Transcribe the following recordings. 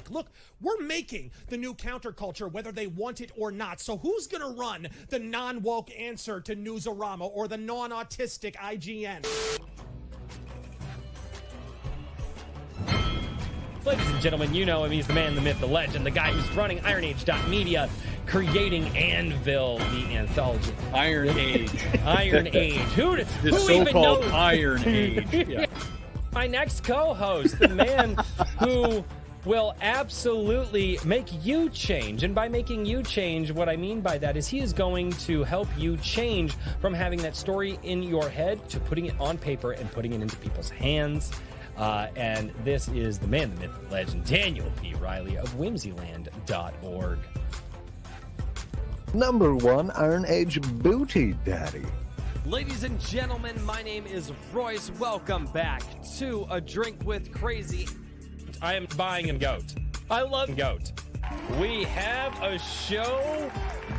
like, look, we're making the new counterculture whether they want it or not. So who's going to run the non-woke answer to Newsarama or the non-autistic IGN? Ladies and gentlemen, you know him. He's the man, the myth, the legend, the guy who's running IronAge.media, creating Anvil, the anthology. Iron Age. Iron Age. Who even knows? Iron Age. Yeah. My next co-host, the man who will absolutely make you change. And by making you change, what I mean by that is he is going to help you change from having that story in your head to putting it on paper and putting it into people's hands. And this is the man, the myth, the legend, Daniel P. Riley of whimsyland.org. Number one Iron Age Booty Daddy. Ladies and gentlemen, my name is Royce. Welcome back to A Drink with Crazy. I am buying a goat. I love goat. We have a show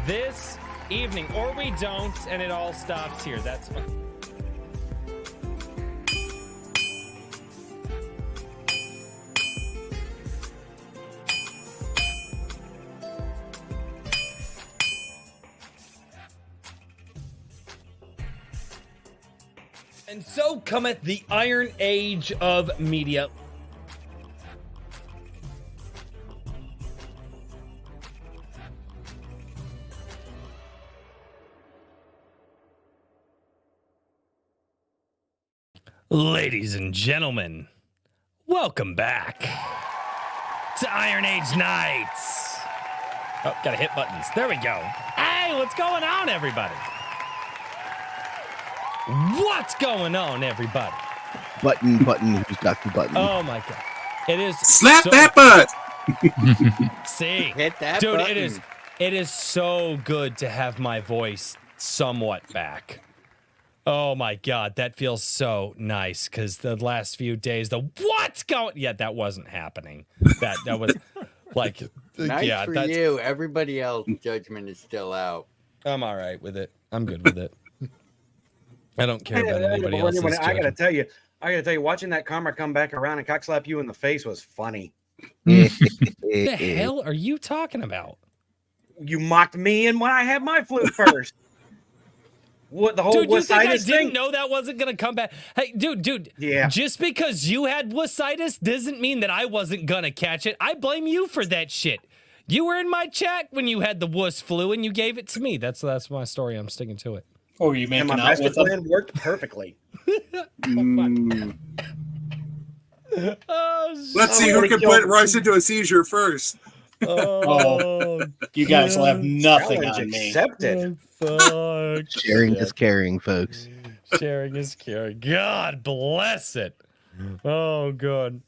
this evening, or we don't, and it all stops here. That's fine. And so cometh the Iron Age of media. Ladies and gentlemen, welcome back to Iron Age Nights. Oh, gotta hit buttons. There we go. Hey, what's going on, everybody? What's going on, everybody? Button, who's got the button? Oh my god. It is slap that butt. See, hit that dude, button. it is so good to have my voice somewhat back. Oh my god, that feels so nice because the last few days, that wasn't happening. That was like nice for you. Everybody else's judgment is still out. I'm all right with it. I'm good with it. I don't care about anybody else's judgment. I gotta tell you, watching that karma come back around and cockslap you in the face was funny. What the hell are you talking about? You mocked me, and when I had my flu first. What the whole dude, you think I thing? didn't know that wasn't gonna come back? Hey, dude. Yeah. Just because you had wussitis doesn't mean that I wasn't gonna catch it. I blame you for that shit. You were in my chat when you had the wuss flu, and you gave it to me. That's my story. I'm sticking to it. Or you making and my out master with plan them? worked perfectly. Let's see who can put Royce into a seizure first. Oh, you guys will have nothing Challenge on me. accepted. Fuck. Sharing is caring, folks. Sharing is caring. God bless it. Oh, God.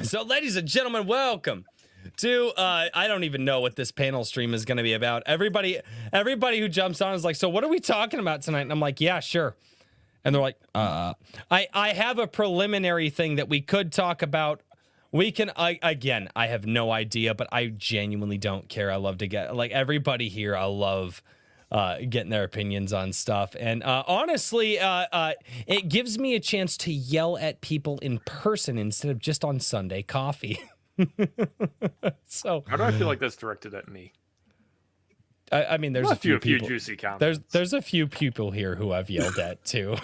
So, ladies and gentlemen, welcome to I don't even know what this panel stream is going to be about. Everybody who jumps on is like, so what are we talking about tonight? And I'm like, yeah, sure. And they're like, I have a preliminary thing that we could talk about. We can, I have no idea, but I genuinely don't care. I love to get, like, everybody here, I love getting their opinions on stuff. And honestly, it gives me a chance to yell at people in person instead of just on Sunday coffee. So how do I feel like that's directed at me? I mean, there's a a few juicy comments. There's a few people here who I've yelled at too.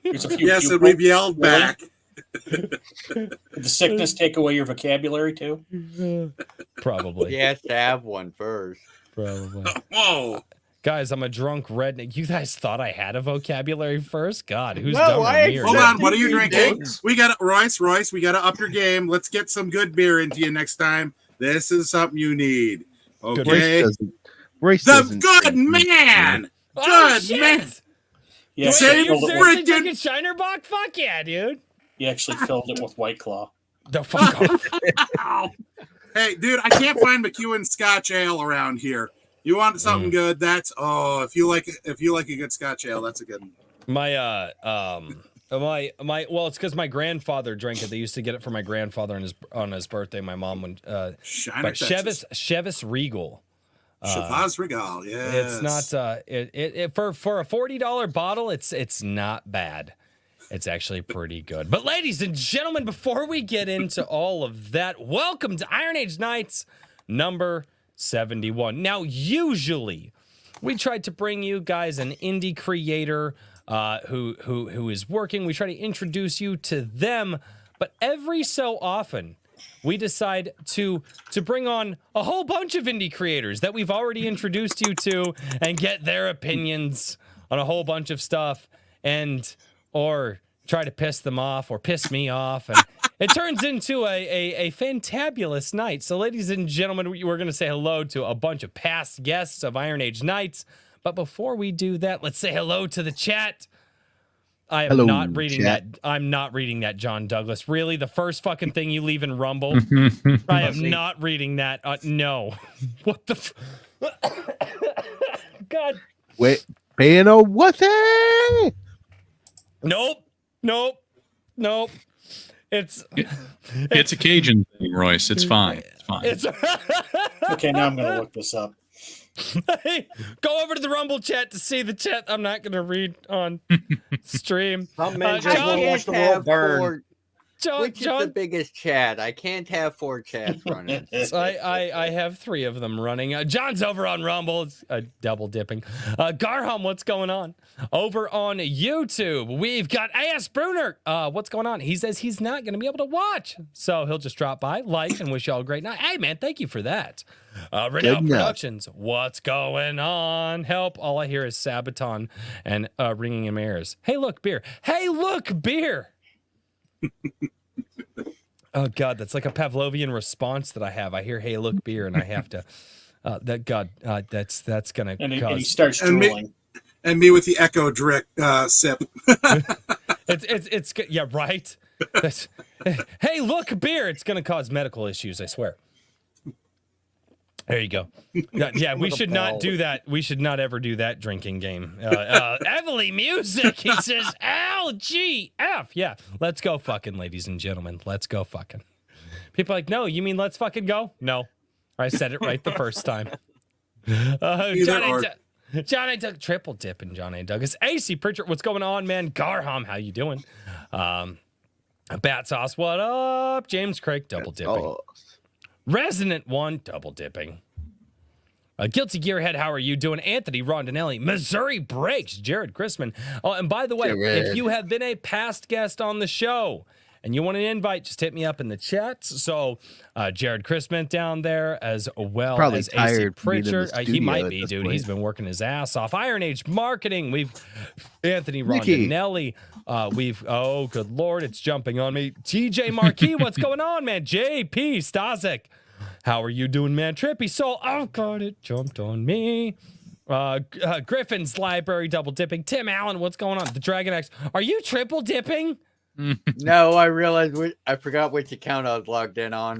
Yes, and we've yelled back. Did the sickness take away your vocabulary too? Probably. He has to have one first. Probably. Whoa. Guys, I'm a drunk redneck. You guys thought I had a vocabulary first? God, who's No, dumber, I me or Hold you? on, what are you You drinking? did. We got Royce, we got to up your game. Let's get some good beer into you next time. This is something you need. Okay. Royce The doesn't good drink man. Oh, Good shit! man. You Say actually, You're filled it seriously with, drinking Shinerbach? Fuck yeah, dude. you actually filled it with White Claw. The fuck off. Ow. Hey, dude, I can't find McEwen Scotch Ale around here. You want something good? That's if you like a good Scotch Ale, that's a good one. My well, it's because my grandfather drank it. They used to get it for my grandfather on his birthday. My mom would Shiner, but Chevis Regal. Chavaz Regal, yeah. It's not for a $40 bottle. It's not bad. It's actually pretty good. But ladies and gentlemen, before we get into all of that, welcome to Iron Age Nights number 71. Now, usually we tried to bring you guys an indie creator who is working. We try to introduce you to them, but every so often we decide to bring on a whole bunch of indie creators that we've already introduced you to and get their opinions on a whole bunch of stuff or try to piss them off or piss me off. And it turns into a fantabulous night. So ladies and gentlemen, we're going to say hello to a bunch of past guests of Iron Age Nights. But before we do that, let's say hello to the chat. I'm not reading that, John Douglas. Really? The first fucking thing you leave in Rumble? I am not reading that. No. What the God. Wait, being a wussy. Nope. It's a Cajun thing, Royce. It's fine. Okay, now I'm going to look this up. Hey, go over to the Rumble chat to see the chat. I'm not going to read on stream. Some men just want to watch the world burn. Which is the biggest chat? I can't have 4 chats running. So I have 3 of them running. John's over on Rumble. It's double dipping. Garham, what's going on? Over on YouTube, we've got A.S. Bruner. What's going on? He says he's not going to be able to watch. So he'll just drop by, like, and wish y'all a great night. Hey, man, thank you for that. Redoubt Productions, what's going on? Help. All I hear is Sabaton and ringing in my ears. Hey, look, beer. Hey, look, beer. Oh God, that's like a Pavlovian response that I have. I hear "Hey, look, beer," and I have to. That's gonna. And he starts drooling. And me with the echo drip sip. it's yeah, right. Hey, look, beer. It's gonna cause medical issues. I swear. There you go. Yeah, we should not do that. We should not ever do that drinking game. Evely Music, he says LGF. Yeah, let's go fucking, ladies and gentlemen. Let's go fucking. People are like, no, you mean let's fucking go? No. I said it right the first time. John A. Doug, triple dipping John A. Douglas. AC Pritchard, what's going on, man? Garham, how you doing? Bat Sauce, what up? James Craig, double dipping. Resonant One, double dipping. Guilty Gearhead, how are you doing? Anthony Rondinelli, Missouri Breaks, Jared Chrisman. Oh, and by the way, if you have been a past guest on the show and you want an invite, just hit me up in the chat. So Jared Chrisman down there, as well probably as AC Pritchard. He might be, dude. Point. He's been working his ass off. Iron Age Marketing. We've Anthony Rondinelli. Good Lord, it's jumping on me. TJ Marquis, what's going on, man? JP Stasic. How are you doing, man? Trippy Soul. Oh, God, it jumped on me. Griffin's Library, double dipping. Tim Allen, what's going on? The Dragon X. Are you triple dipping? No, I realized I forgot which account I was logged in on.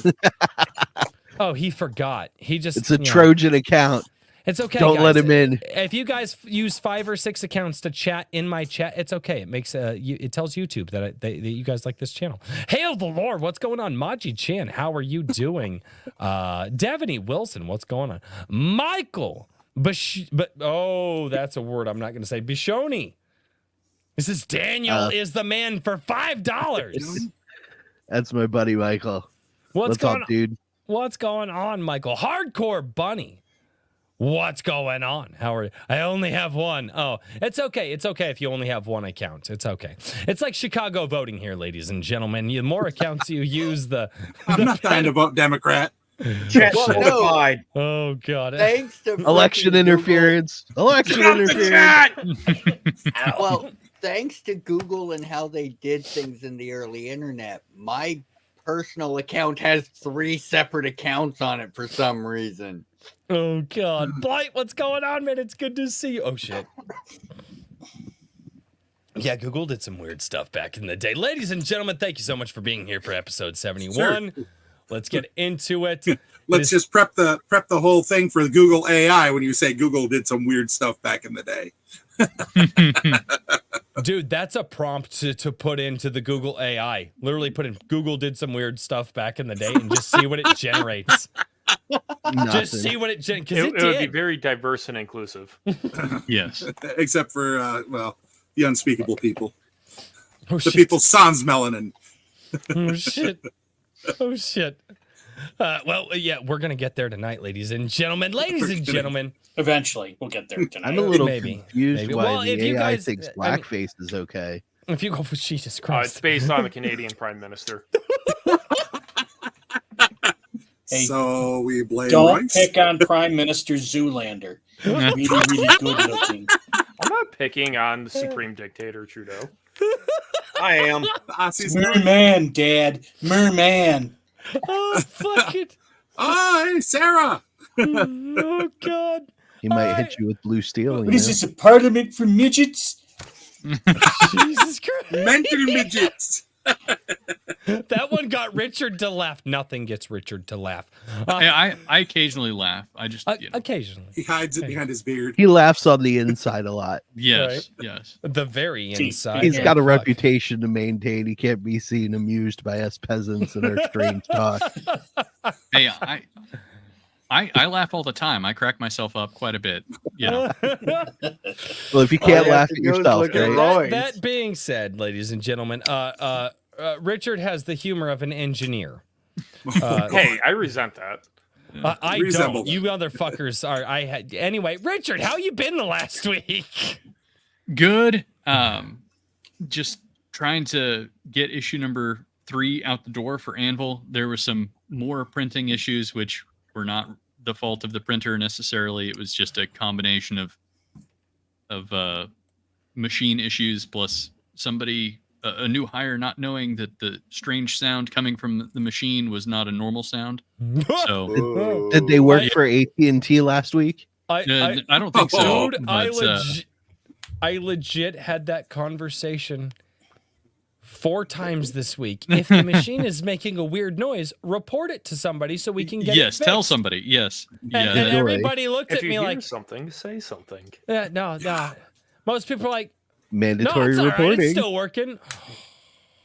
Oh, he forgot. It's a Trojan account. It's okay. Don't guys. let him in. If you guys use 5 or 6 accounts to chat in my chat, it's okay. It makes it tells YouTube that you guys like this channel. Hail the Lord, what's going on? Maji Chan, how are you doing? Devaney Wilson, what's going on? Michael, that's a word I'm not going to say. Bishoni. This is Daniel is the man for $5. That's my buddy Michael. What's going on, dude? What's going on, Michael? Hardcore Bunny. What's going on? How are you? I only have one. Oh, it's okay. It's okay if you only have one account. It's okay. It's like Chicago voting here, ladies and gentlemen. The more accounts you use, I'm not trying to vote Democrat. Certified. Oh, God. Thanks to election interference. Election interference. Well, thanks to Google and how they did things in the early internet, my personal account has 3 separate accounts on it for some reason. Oh, God. Blight, what's going on, man? It's good to see you. Oh, shit. Yeah, Google did some weird stuff back in the day. Ladies and gentlemen, thank you so much for being here for episode 71. Sure. Let's get into it. Let's just prep the whole thing for Google AI when you say Google did some weird stuff back in the day. Dude, that's a prompt to put into the Google AI. Literally put in Google did some weird stuff back in the day and just see what it generates. Just see what it generates. It would be very diverse and inclusive. Yes. Except for, the unspeakable people. the people's sans melanin. Oh shit! Oh shit! Well, yeah, we're gonna get there tonight, ladies and gentlemen. Ladies and gentlemen, Eventually, we'll get there tonight. I'm a little Maybe. confused why Well, if the you AI guys- thinks I mean- blackface is okay. if you go for Jesus It's Christ, based on the Canadian Prime Minister. Hey, So we blame Don't Rice. pick on Prime Minister Zoolander. Really, really good looking. I'm not picking on the Supreme Dictator Trudeau. I am. Aussies. Merman, Dad. Merman. oh fuck it! Oh, hey, Sarah. Oh god! He might hit you with blue steel. What is this, a parliament for midgets? Jesus Christ! Mental midgets. That one got Richard to laugh. Nothing gets Richard to laugh. I occasionally laugh. I just Occasionally, He hides it behind his beard. He laughs on the inside a lot. yes, yes. the very See, inside. He's Oh, got a fuck. reputation to maintain. He can't be seen amused by us peasants and our strange talk. Hey, I laugh all the time. I crack myself up quite a bit. You know. Well, if you can't you have laugh to at go yourself, look at right? Roy. That being said, ladies and gentlemen, Richard has the humor of an engineer. Hey, I resent that. I Reasonable. don't. You motherfuckers are. I had anyway. Richard, how you been the last week? Good. Just trying to get issue number 3 out the door for Anvil. There was some more printing issues, which were not the fault of the printer necessarily. It was just a combination of machine issues plus somebody, a new hire, not knowing that the strange sound coming from the machine was not a normal sound. So Did they work I- for AT&T last week? I don't think so. Dude, but, I legit had that conversation 4 times this week. If the machine is making a weird noise, report it to somebody so we can get it yes, tell fixed. somebody. Yes. And, Yeah. and everybody looked If at you me hear like, something, say something. no. Most people are like, no, Mandatory it's all right. reporting. It's still working.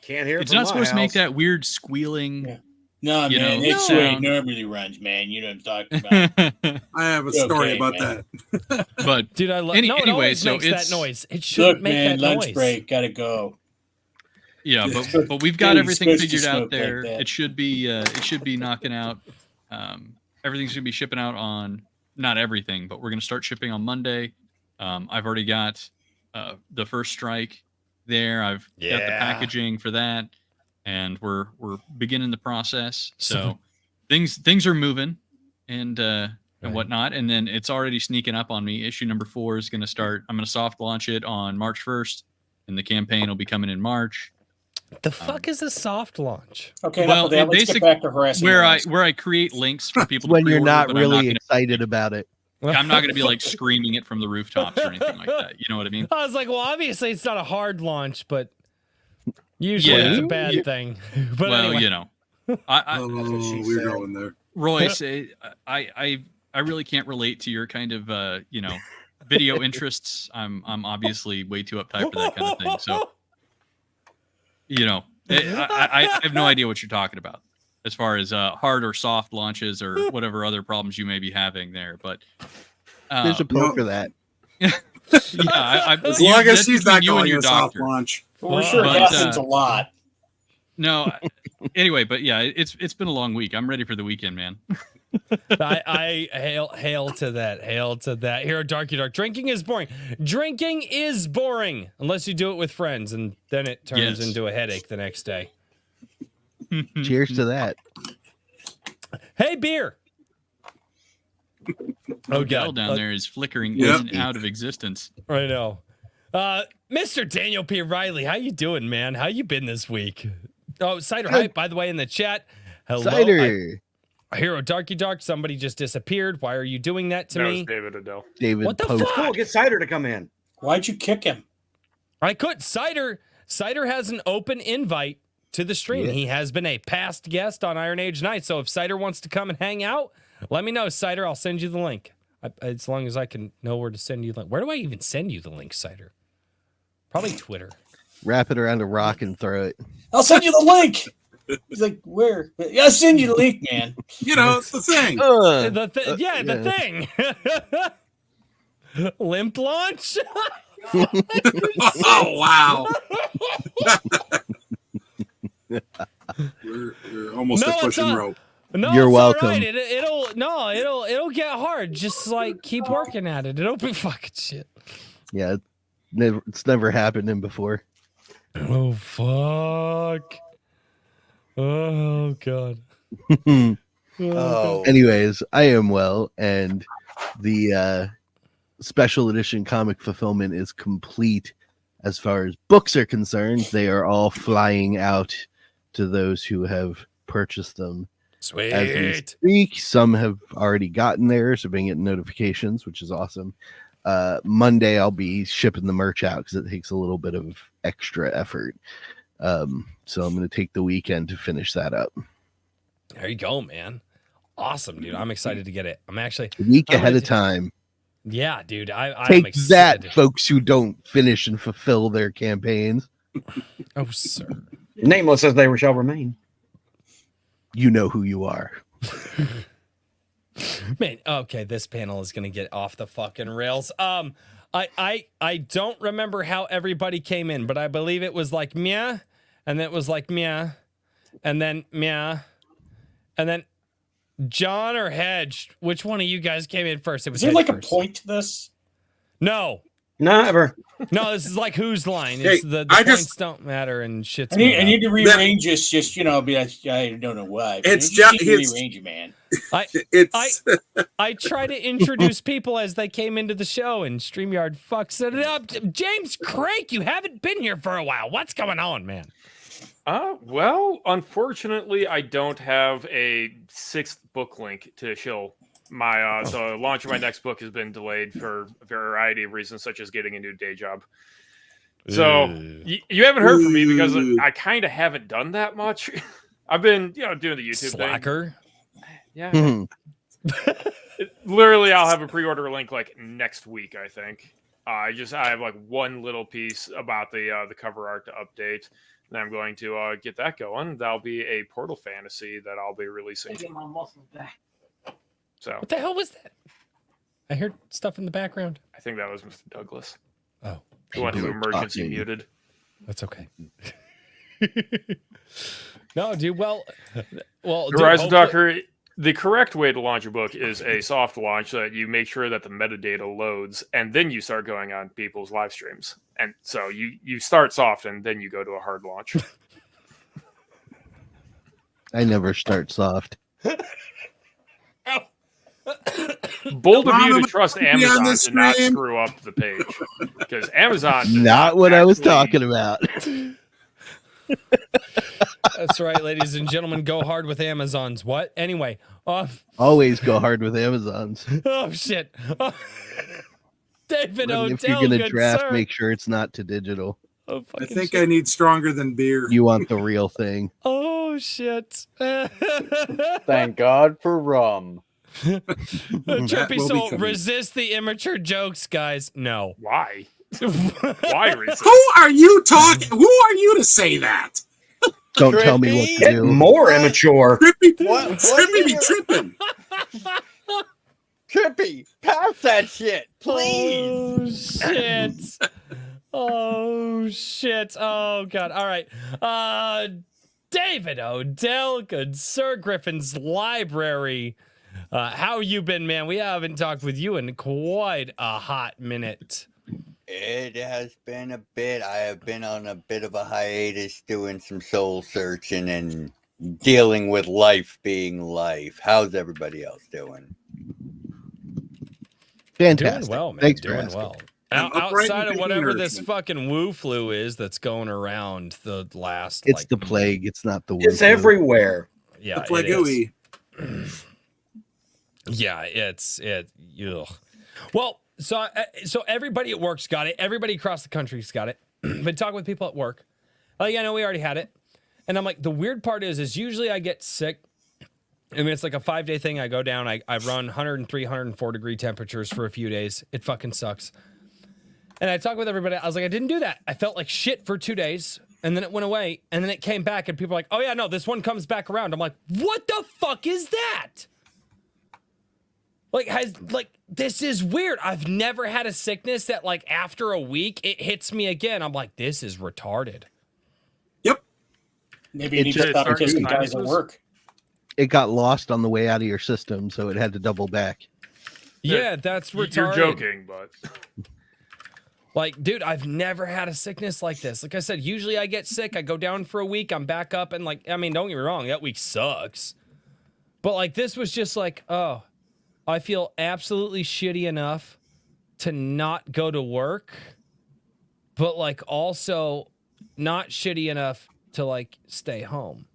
Can't hear. It's from not my supposed to make house. that weird squealing. Yeah. No, You man, know, it's the way it no. normally runs, man. You know what I'm talking about. I have a story Okay, about man. that. But Dude, I love Any- no, it anyway, always so makes it's- that noise. It shouldn't Look, make man, that lunch noise. break, gotta go. yeah, It's but we've got really everything supposed to figured out smoke like there. that. It should be knocking out. Everything's gonna be shipping out on, not everything, but we're gonna start shipping on Monday. I've already got the first strike there. I've got the Yeah. packaging for that, and we're beginning the process. So things are moving and whatnot. And then it's already sneaking up on me. Issue number 4 is gonna start. I'm gonna soft launch it on March 1st, and the campaign will be coming in March. The fuck is a soft launch? Okay, Well, enough of that. it Let's basic- get back to harassing Where guys. I create links for people to When you're pre-order, not but really I'm not excited about it. I'm not gonna be like screaming it from the rooftops or anything like that. You know what I mean? I was like, well, obviously it's not a hard launch, but usually Yeah. it's a bad thing. But Well, anyway. you know, I Oh, she we're said. going there. Royce, I really can't relate to your kind of video interests. I'm obviously way too uptight for that kind of thing. So, I have no idea what you're talking about as far as hard or soft launches or whatever other problems you may be having there. But There's a pill for that. As long as she's not you and going your to soft doctor. launch. Well, we're sure But, it happens a lot. No, anyway, but yeah, it's been a long week. I'm ready for the weekend, man. I hail to that. Hail to that. Here at Darky Dark, drinking is boring. Drinking is boring unless you do it with friends, and then it turns Yes. into a headache the next day. Cheers to that. Hey, beer. Oh, God. down there is flickering Yep. in and out of existence. I know. Mr. Daniel P. Riley, how you doing, man? How you been this week? Oh, Cider Hype, by the way, in the chat. Hello. Cider. Hero Darky Dark, somebody just disappeared. Why are you doing that to That me? was David Adele. David What the Pope. fuck? Cool, get Cider to come in. Why'd you kick him? I could. Cider has an open invite to the stream. Yeah. He has been a past guest on Iron Age Night. So if Cider wants to come and hang out, let me know, Cider. I'll send you the link. As long as I can know where to send you the link. Where do I even send you the link, Cider? Probably Twitter. Wrap it around a rock and throw it. I'll send you the link. He's like, where? Yeah, I'll send you the link, man. You know, it's the thing. The thing. Limp launch? Oh wow. we're almost at pushing rope. No, You're it's welcome. all right. It'll get hard. Just like keep working at it. It'll be fucking shit. Yeah, it's never happened before. Oh fuck. Oh god. Oh, Anyways, I am well, and the special edition comic fulfillment is complete as far as books are concerned. They are all flying out to those who have purchased them. Sweet. As we speak, some have already gotten theirs, so being getting notifications, which is awesome. Monday, I'll be shipping the merch out because it takes a little bit of extra effort. So I'm going to take the weekend to finish that up. There you go, man. Awesome, dude. I'm excited to get it. I'm actually A week ahead of time. Yeah, dude. I'm Take excited. that, folks who don't finish and fulfill their campaigns. Oh, sir. Nameless as they shall remain. You know who you are. Man, okay, this panel is gonna get off the fucking rails. I don't remember how everybody came in, but I believe it was like meh, and then it was like meh, and then meh, and then John or Hedge. Which one of you guys came in first? It was Is there Hedge like first. a point to this? No, Never. no, this is like whose line? Hey, It's the I points just- don't matter and shit's I need, made I need to up. rearrange this. Just be like, I don't know why. but It's you need to it's- rearrange it, man. It's I try to introduce people as they came into the show, and StreamYard fucks it up. James Craig, you haven't been here for a while. What's going on, man? Well, unfortunately, I don't have a 6th book link to shill. My the launch of my next book has been delayed for a variety of reasons, such as getting a new day job. So you haven't heard from me because I kind of haven't done that much. I've been, doing the YouTube Slacker. thing. Yeah. Mhm. Literally, I'll have a pre-order link like next week, I think. I have like one little piece about the cover art to update, and I'm going to get that going. That'll be a Portal Fantasy that I'll be releasing. So What the hell was that? I heard stuff in the background. I think that was Mr. Douglas, Oh, the one who People are emergency talking. muted. that's okay. No, dude. Well, dude, Horizon hopefully- Docker, the correct way to launch a book is a soft launch so that you make sure that the metadata loads, and then you start going on people's live streams. And so you start soft, and then you go to a hard launch. I never start soft. Bold of you Mama, to trust be on Amazon this to not stream. screw up the page, because Amazon does Not what I was actually- talking about. That's right, ladies and gentlemen. Go hard with Amazons. What? Anyway. Always go hard with Amazons. Oh shit. David And Odell, if you're gonna good draft, sir. make sure it's not to digital. Oh, I fucking think shit. I need stronger than beer. You want the real thing. Oh shit. thank God for rum. Trippy will be Soul, coming. resist the immature jokes, guys. No. Why? Why resist? Who are you talking? Who are you to say that? Don't tell me what to Get do. more immature. Trippy, What- Trippy be tripping. Trippy, pass that shit, please. Oh shit. Oh shit. Oh god. All right. David Odell, good Sir Griffin's Library. How you been, man? We haven't talked with you in quite a hot minute. It has been a bit. I have been on a bit of a hiatus doing some soul searching and dealing with life being life. How's everybody else doing? Fantastic. Doing well, man. Thanks for Doing asking. well. I'm upright Outside and of taking whatever this nourishment. fucking woo flu is that's going around the last. It's like, the plague. It's not the It's flu. everywhere. Yeah, It's it like is. ooey. Yeah, ugh. Well, so everybody at work's got it. Everybody across the country's got it. Been talking with people at work. Like, I know we already had it. And I'm like, the weird part is usually I get sick. I mean, it's like a 5-day thing. I go down, I run 103, 104 degree temperatures for a few days. It fucking sucks. And I talked with everybody. I was like, I didn't do that. I felt like shit for 2 days. And then it went away. And then it came back. And people are like, oh, yeah, no, this one comes back around. I'm like, what the fuck is that? This is weird. I've never had a sickness that like after a week it hits me again. I'm like, this is retarded. Yep. Maybe you It need to just stop starts kissing with guys at sinuses. work. It got lost on the way out of your system, so it had to double back. Yeah, that's retarded. You're joking, but Like, dude, I've never had a sickness like this. Like I said, usually I get sick, I go down for a week, I'm back up, and like, I mean, don't get me wrong, that week sucks. But like, this was just like, oh, I feel absolutely shitty enough to not go to work, but like also not shitty enough to like stay home.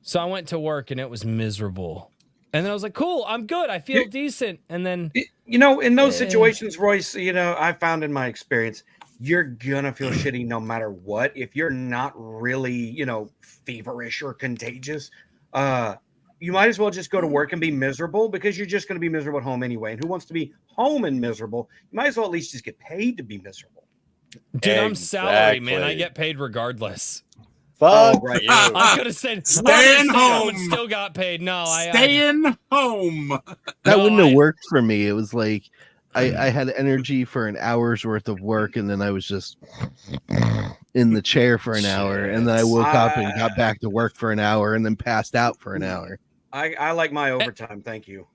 So I went to work and it was miserable. And then I was like, cool, I'm good. I feel decent. And then, You know, in those situations, Royce, you know, I found in my experience, you're gonna feel shitty no matter what. If you're not really, you know, feverish or contagious, you might as well just go to work and be miserable because you're just going to be miserable at home anyway. And who wants to be home and miserable? You might as well at least just get paid to be miserable. dude, I'm salary, man. I get paid regardless. Fuck right. you. I could have said, Staying home. and still got paid. No, Staying home. That No, wouldn't I- have worked for me. It was like I had energy for an hour's worth of work, and then I was just in the chair for an hour, and then I woke up and got back to work for an hour, and then passed out for an hour. I like my overtime. Thank you.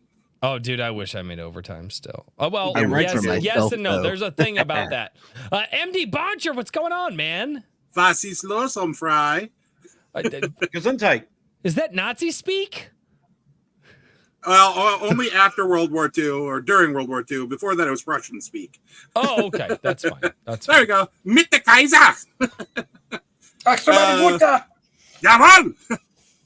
Oh, dude, I wish I made overtime still. Oh, well, I work yes, for yes myself, and no. though. There's a thing about that. MD Boncher, what's going on, man? Was ist los, Fry? Gesundheit. Is that Nazi speak? Well, only after World War II or during World War II. Before that, it was Russian speak. Oh, okay. That's fine. That's There fine. we go. Mit der Kaiser. Jawohl.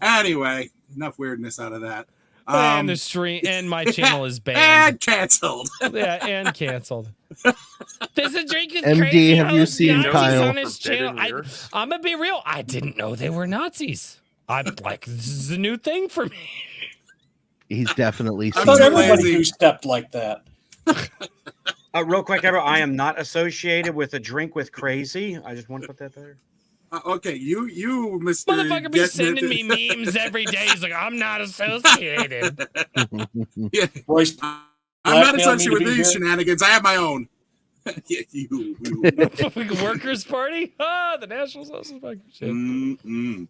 Anyway, enough weirdness out of that. And the stream and my channel is banned. And canceled. Yeah, and canceled. There's a drink is MD, crazy. have you Nazis seen Kyle? on his channel. I'm gonna be real. I didn't know they were Nazis. I'm like, this is a new thing for me. He's definitely I seen thought too everybody lazy. who stepped like that. Real quick, everyone, I am not associated with a drink with crazy. I just want to put that there. Okay, you, Mr. Motherfucker be Get- sending me memes every day. He's like, I'm not associated. Yeah, Royce, I'm not blackmail me associated to with be these here? shenanigans. I have my own. Yeah, you. Workers' party? Ah, the National Social Security. Shit. Mm-mm.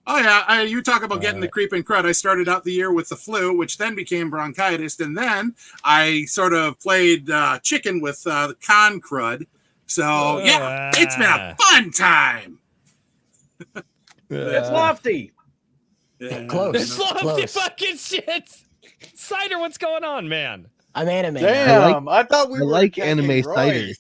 Oh yeah, you talk about getting the creeping crud. I started out the year with the flu, which then became bronchitis, and then I sort of played chicken with the con crud. So yeah, it's been a fun time. It's lofty. Yeah, Close. This lofty Close. fucking shit. Cider, what's going on, man? I'm anime. now. Damn, I thought we I were like attacking anime Royce, cider.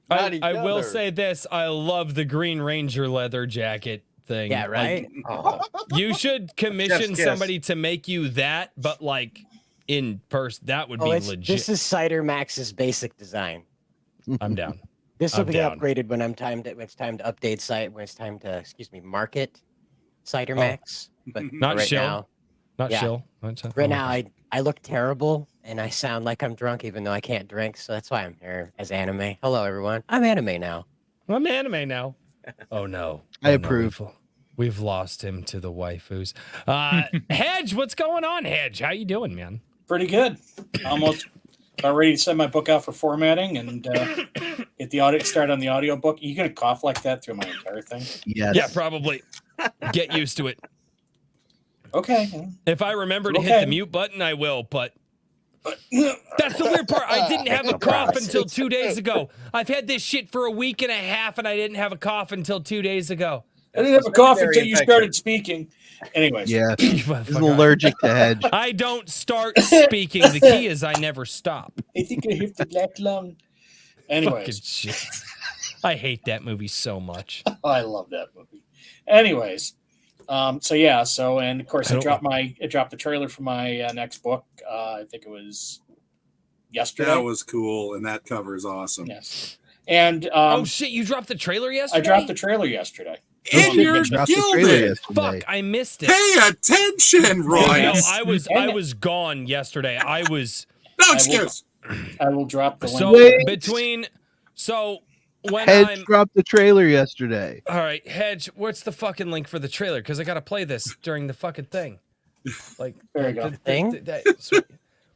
not each I will other. say this: I love the Green Ranger leather jacket thing. Yeah, right. Like, you should commission Chef's kiss. somebody to make you that, but like in person, that would be legit. This is Cider Max's basic design. I'm down. This will I'm be down. upgraded when when it's time to update site. When it's time to market Cider Max. But Not right shill. now, Not yeah. chill. right now I look terrible and I sound like I'm drunk even though I can't drink. So that's why I'm here as anime. Hello everyone. I'm anime now. I'm anime now. Oh no. I Oh, no, approve. We've lost him to the waifus. Hedge, what's going on, Hedge? How you doing, man? Pretty good. Almost about ready to send my book out for formatting and get the audio start on the audio book. You gonna cough like that through my entire thing? Yes. Yeah, probably. Get used to it. Okay. If I remember to hit Okay. the mute button, I will, but that's the weird part. I didn't have a cough until 2 days ago. I've had this shit for a week and a half, and I didn't have a cough until 2 days ago. I didn't have a cough Secondary until you infection. started speaking. Anyways, Yeah. He's Motherfucker. allergic to hedge. I don't start speaking. The key is I never stop. I think I hit the black lung. Fucking Anyways, shit. I hate that movie so much. I love that movie. Anyways, and of course I I don't- dropped the trailer for my next book. I think it was yesterday. that was cool, and that cover is awesome. Yes. And Oh shit! You dropped the trailer yesterday. I dropped the trailer yesterday. And you're Dropped the trailer gilded. yesterday. Fuck! I missed it. Pay attention, No, Royce. I was gone yesterday. I was No excuse. I will drop the link. so Wait. between. So when Hedge I'm dropped the trailer yesterday. all right, Hedge. What's the fucking link for the trailer? Because I gotta play this during the fucking thing. Like There you go. th- Thing? sweet.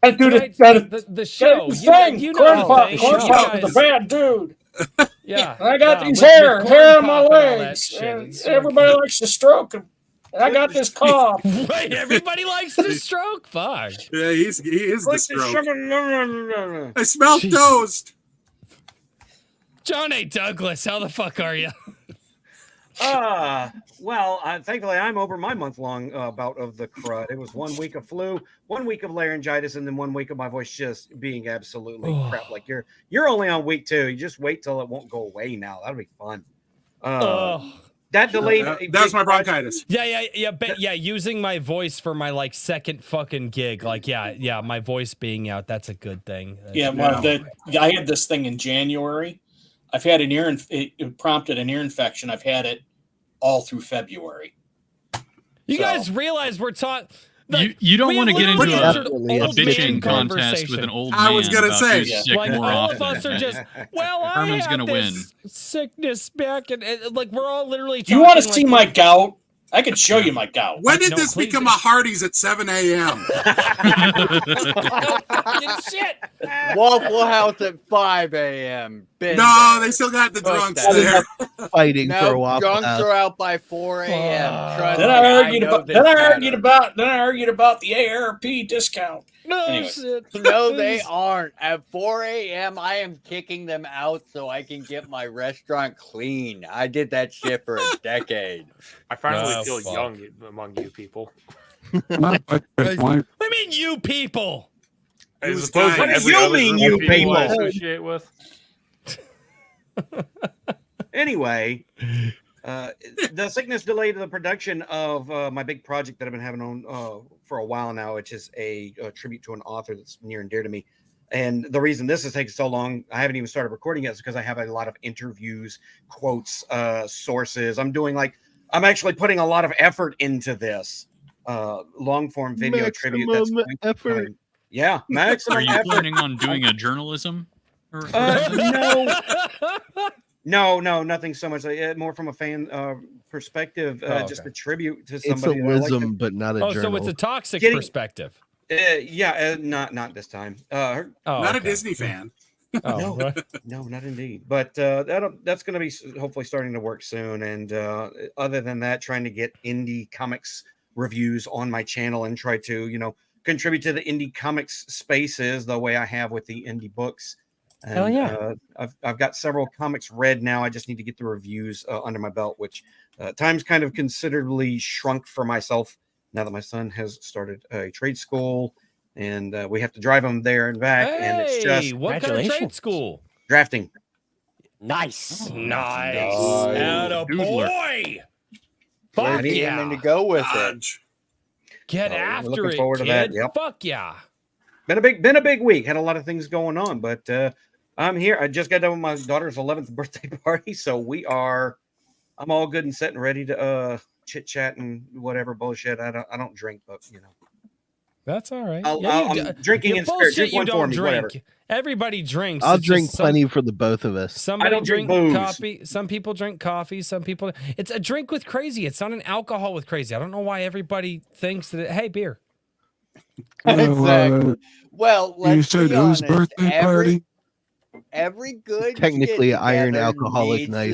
That dude tonight's the show. You know the thing. Corn You Pop is a guys- bad dude. Yeah. And I got yeah, these with hair corn on my pop and all that legs. shit. And It's everybody like- likes to stroke him. And I got this cough. Wait, everybody likes to stroke? Fuck. Yeah, he is the Like stroke. the I smell Jesus. toast. John A. Douglas, how the fuck are you? Well, thankfully I'm over my month-long bout of the crud. It was 1 week of flu, 1 week of laryngitis, and then 1 week of my voice just being absolutely crap. Like you're only on week 2. You just wait till it won't go away now. That'll be fun. That delayed. That's my bronchitis. Yeah. Using my voice for my like second fucking gig, like yeah, my voice being out. That's a good thing. I had this thing in January. I've had it prompted an ear infection. I've had it all through February. You guys realize we're talking. You don't want to get into a old bitching man contest with an old man. I was gonna about say, who's sick like more all often. of us are just I Herman's have gonna this sickness back and like we're all literally. Do you want to talking see my gout? I could show you my gout. When did No, this please become do. a Hardee's at 7 a.m.? Shit. Waffle House at 5 a.m. Been No, there. they still got the Fuck drunks that. there. Fighting for a No, Waffle drunks House. are out by 4 a.m. Trust Then me, I argued know about. this Then I better. argued about the AARP discount. No Anyway. shit. No, they aren't. At 4 a.m., I am kicking them out so I can get my restaurant clean. I did that shit for a decade. I finally Oh, feel fuck. young among you people. What do you mean, you people? As Who's opposed to guys? every You other mean group you of people I people? associate with. Anyway, the sickness delayed the production of my big project that I've been having on for a while now, which is a tribute to an author that's near and dear to me. And the reason this is taking so long, I haven't even started recording yet, is because I have a lot of interviews, quotes, sources. I'm actually putting a lot of effort into this long form video tribute. That's Maximum effort. Yeah, maximum Are you effort. planning on doing a journalism? Or No, nothing so much. More from a fan perspective, just okay. a tribute to It's somebody. a that I like wisdom, but not a Oh, journal. so it's a toxic Getting- perspective. Not this time. Oh, Not a okay. Disney fan. Oh, No. what? No, not indeed. But that's going to be hopefully starting to work soon. And other than that, trying to get indie comics reviews on my channel and try to, contribute to the indie comics spaces the way I have with the indie books. And, Hell yeah. I've got several comics read now. I just need to get the reviews under my belt, which time's kind of considerably shrunk for myself now that my son has started a trade school. And we have to drive him there and back, and it's Hey, just what kind of trade Congratulations. school? drafting. Nice. Nice. Nice. Atta Doodler. boy. We're Fuck aiming yeah. to go with it. Dodge. Get So, we're after looking it, forward to kid. that, yep. Fuck yeah. Been a big week. Had a lot of things going on, but I'm here. I just got done with my daughter's 11th birthday party, so I'm all good and set and ready to chit chat and whatever bullshit. I don't drink, but That's all right. I'm drinking you in spirit. bullshit, Drink you one for don't me, drink. whatever. Everybody drinks. I'll It's drink just plenty for the both of us. Somebody don't drink drink booze. coffee. Some people drink coffee. Some people. It's a drink with crazy. It's not an alcohol with crazy. I don't know why everybody thinks that. Hey, beer. Exactly. Well, let's You said be whose honest. birthday party? Every good Technically, get iron together alcoholic needs knife.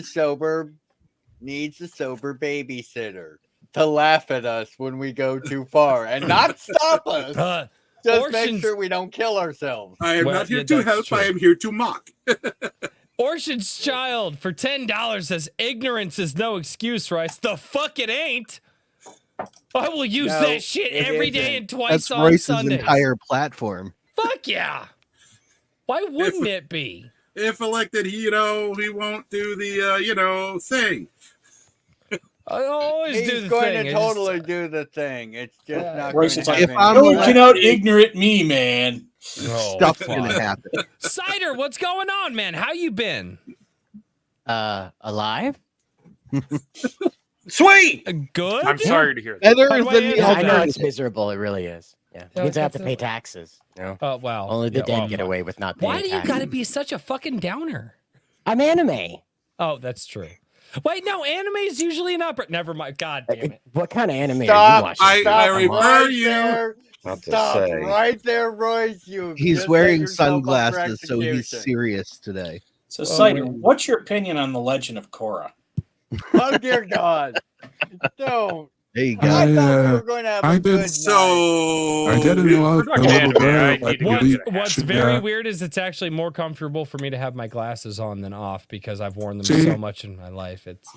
needs a sober babysitter to laugh at us when we go too far and not stop us. Just make Orson's- sure we don't kill ourselves. I am Well, not here yeah, to that's help. true. I am here to mock. Orson's Child for $10 says ignorance is no excuse, Rice. The fuck it ain't. I will use No, that shit it every day isn't. and twice That's on Royce's Sundays. entire platform. Fuck yeah. Why wouldn't it be? If elected, he won't do the thing. I always do He's the going thing. to I just- totally do the thing. It's just not Royce going is to like, happen. if I'm Don't elected- out ignorant me, man. Oh, Stuff's fuck. gonna happen. Cider, what's going on, man? How you been? Alive? Sweet. Good. I'm sorry to hear that. Better By the than way, the Yeah, I know alternative. it's miserable. It really is. Yeah. It Yeah, means I have that's to pay it. taxes. You know? Oh wow. Only the Yeah, dead well, get away with not paying Why do you taxes. got to be such a fucking downer? I'm anime. Oh, that's true. Wait, no, anime is usually not. Never mind. God damn it. What kind of anime are you Stop. watching? I Stop refer right you- there. Not to Stop say. right there, Royce. You. He's wearing sunglasses, so he's serious today. So, Cider, what's your opinion on the Legend of Korra? Oh dear God! Don't. There you go. I thought we were going to have a good night. So I didn't know We're talking anime. I need to go to the What's very weird is it's actually more comfortable for me to have my glasses on than off because I've worn them so much in my life. It's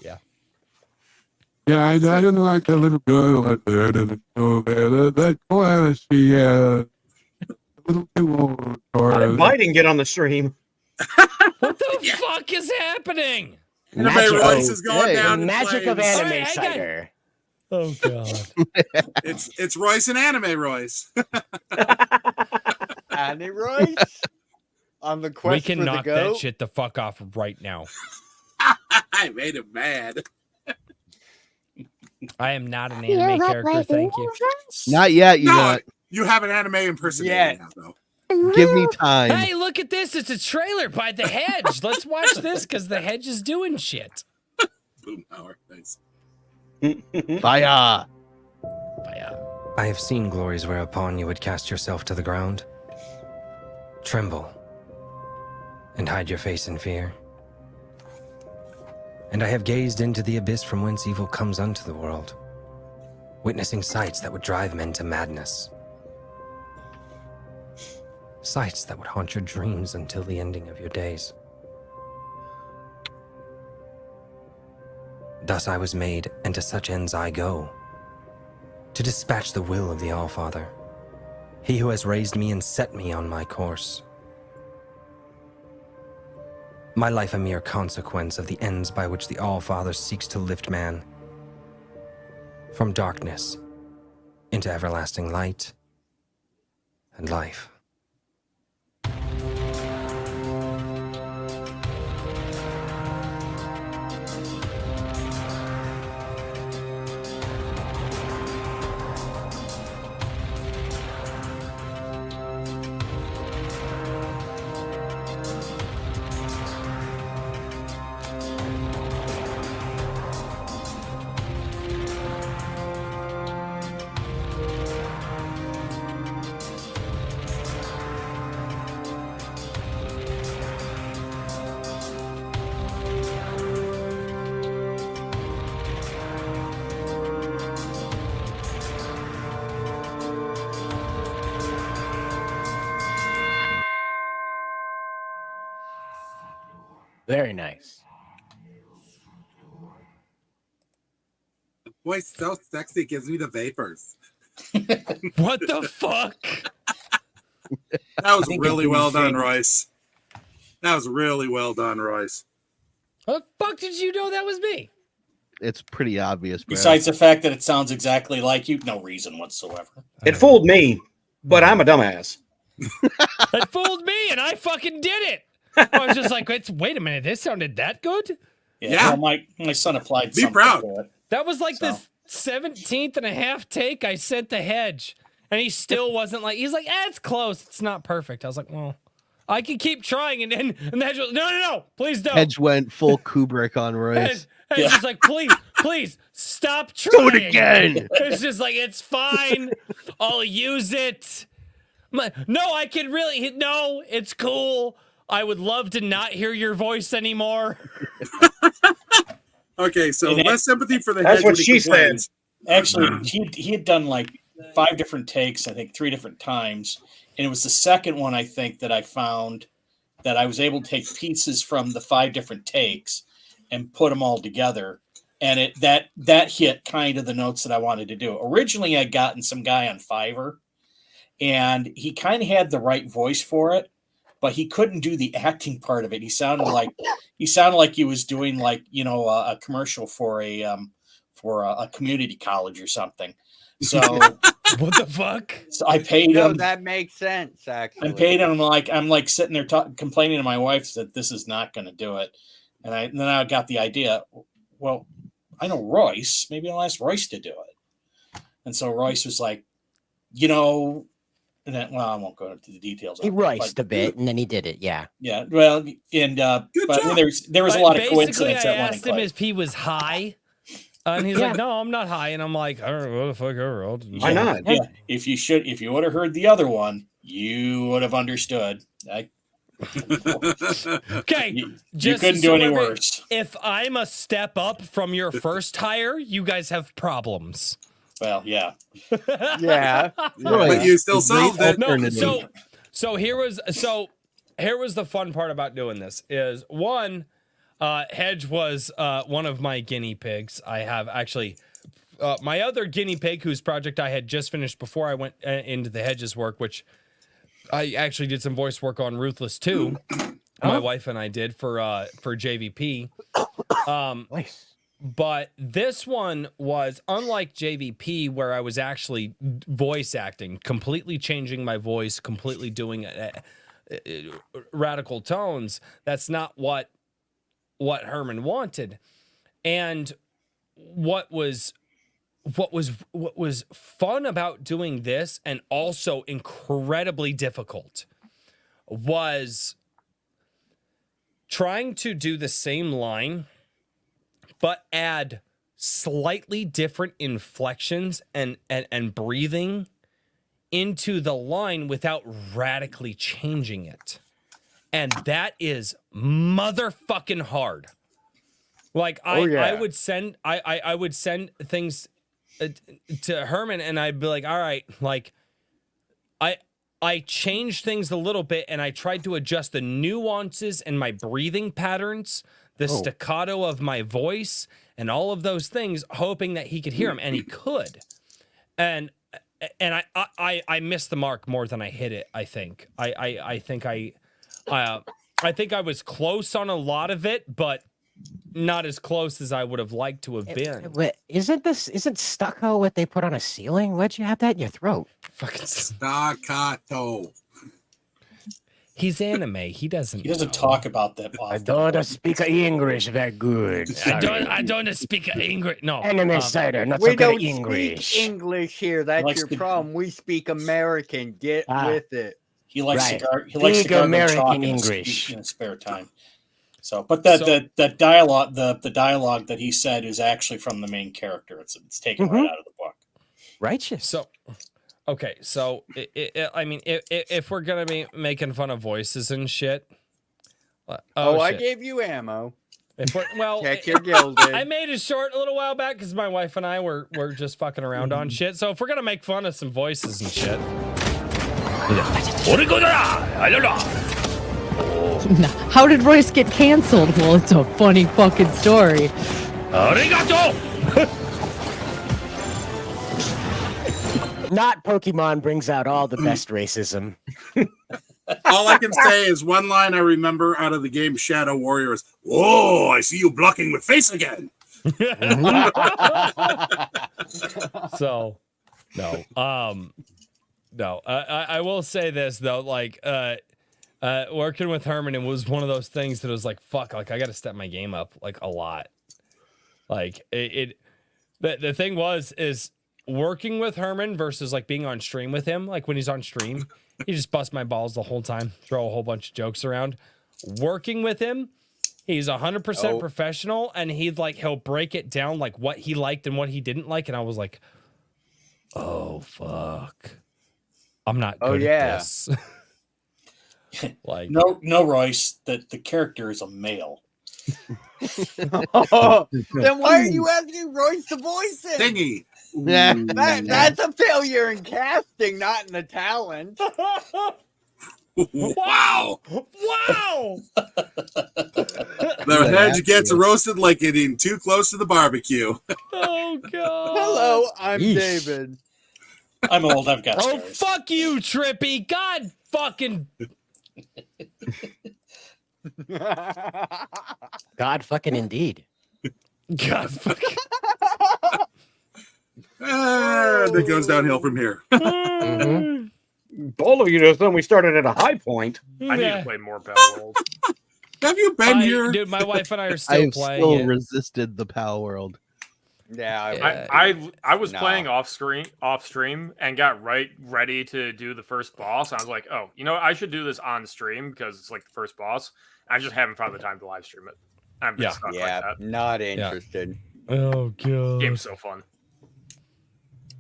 Yeah, I didn't like that little girl out there. That Cora, she a little too old. How did Biden get on the stream? What the fuck is happening? Anime Royce is going down. The in magic of flames. anime cider. Oh god. It's Royce and Anime Royce. Annie Royce on the quest We can for the knock goat. that shit the fuck off right now. I made him mad. I am not an anime character, thank you. Not yet, you No, not. you have an anime impersonator Yeah. now, though. Give me time. Hey, look at this. It's a trailer by The Hedge. Let's watch this because The Hedge is doing shit. Boom power. Thanks. Fire. I have seen glories whereupon you would cast yourself to the ground, tremble, and hide your face in fear. And I have gazed into the abyss from whence evil comes unto the world, witnessing sights that would drive men to madness. Sights that would haunt your dreams until the ending of your days. Thus I was made, and to such ends I go, to dispatch the will of the All-Father, he who has raised me and set me on my course. My life a mere consequence of the ends by which the All-Father seeks to lift man from darkness into everlasting light and life. Very nice. Boy, so sexy, gives me the vapors. What the fuck? That was really well done, Royce. That was really well done, Royce. How the fuck did you know that was me? It's pretty obvious, bro. Besides the fact that it sounds exactly like you, no reason whatsoever. It fooled me, but I'm a dumbass. It fooled me and I fucking did it. I was just like, wait a minute, this sounded that good? Yeah. Well, my son applied Be something proud. to it. That was like the 17th and a half take I sent The Hedge. And he still wasn't like, he's like, it's close. It's not perfect. I was like, well, I can keep trying. And then the Hedge was, no, please don't. Hedge went full Kubrick on Royce. Hedge was like, please stop trying. Do it again. It's just like, it's fine. I'll use it. No, I can really, no, it's cool. I would love to not hear your voice anymore. Okay, so less sympathy for the That's Hedge what when he she said. complains. Actually, he had done like 5 different takes, I think 3 different times. And it was the second one, I think, that I found that I was able to take pieces from the 5 different takes and put them all together. And that hit kind of the notes that I wanted to do. Originally, I'd gotten some guy on Fiverr, and he kind of had the right voice for it, but he couldn't do the acting part of it. He sounded like he was doing like, a commercial for a community college or something. So what the fuck? So I paid him. That makes sense. Actually, I paid him. I'm like sitting there complaining to my wife that this is not going to do it, and then I got the idea. Well, I know Royce. Maybe I'll ask Royce to do it. And so Royce was like, and then, well, I won't go into the details. He roiced a bit, and then he did it. Yeah. Yeah. Well, and but there was a lot of coincidence. Basically, I asked him if he was high, And he's like, no, I'm not high. And I'm like, I don't know what the fuck ever. Why not? Yeah. If you would have heard the other one, you would have understood. Okay. You couldn't do any worse. If I'm a step up from your first hire, you guys have problems. Well, yeah. Yeah. But you still solved it. No, so here was the fun part about doing this is one, Hedge was one of my guinea pigs. I have actually my other guinea pig, whose project I had just finished before I went into the Hedges work, which I actually did some voice work on Ruthless 2. My wife and I did for JVP. Nice. But this one was unlike JVP, where I was actually voice acting, completely changing my voice, completely doing radical tones. That's not what Herman wanted. And what was fun about doing this, and also incredibly difficult, was trying to do the same line but add slightly different inflections and breathing into the line without radically changing it. And that is motherfucking hard. Like I would send things to Herman, and I'd be like, all right, like I changed things a little bit, and I tried to adjust the nuances and my breathing patterns, the staccato of my voice, and all of those things, hoping that he could hear him, and he could. And I missed the mark more than I hit it. I think I think I was close on a lot of it, but not as close as I would have liked to have been. Isn't stucco what they put on a ceiling? Why'd you have that in your throat? Fucking staccato. He's anime. He doesn't talk about that often. I don't speak English very good. I don't speak English. No. Anime cider, not We so good don't at English. speak English here. That's your problem. We speak American. Get with it. He likes Right. he likes Big to gargle American chalk in English. in his spare time. So, but the dialogue, the dialogue that he said is actually from the main character. It's taken right out of the book. Righteous. So, okay, so I mean, if we're gonna be making fun of voices and shit, I shit. gave you ammo. If we're, well, Check your gilded. I made it short a little while back because my wife and I were just fucking around on shit. So if we're gonna make fun of some voices and shit, How did Royce get canceled? Well, it's a funny fucking story. Not Pokemon brings out all the best racism. All I can say is one line I remember out of the game Shadow Warrior is, "Whoa, I see you blocking with face again." So, no, no. I will say this though, like, working with Herman, it was one of those things that was like, fuck, like I got to step my game up like a lot. Like the thing is working with Herman versus like being on stream with him. Like when he's on stream, he just busts my balls the whole time, throw a whole bunch of jokes around. Working with him, he's 100% professional, and he'll break it down like what he liked and what he didn't like, and I was like, oh fuck, I'm not good at this. Like no, Royce, that the character is a male. Then why are you asking Royce to voice it? Thingy. That's a failure in casting, not in the talent. Wow! Wow! The Hedge gets roasted like getting too close to the barbecue. Oh god! Hello, I'm David. I'm old. I've got Oh scars. fuck you, Trippy! God fucking. God fucking indeed. God fucking. And it goes downhill from here. Bold of you to assume we started at a high point. I need to play more Battle. Have you been here? Dude, my wife and I are still I've playing still it. resisted the Pal World. Yeah, I was playing off stream and got ready to do the first boss. I was like, oh, you know what? I should do this on stream because it's like the first boss. I just haven't found the time to live stream it. I'm just stuck like that. Not interested. Oh god. Game's so fun.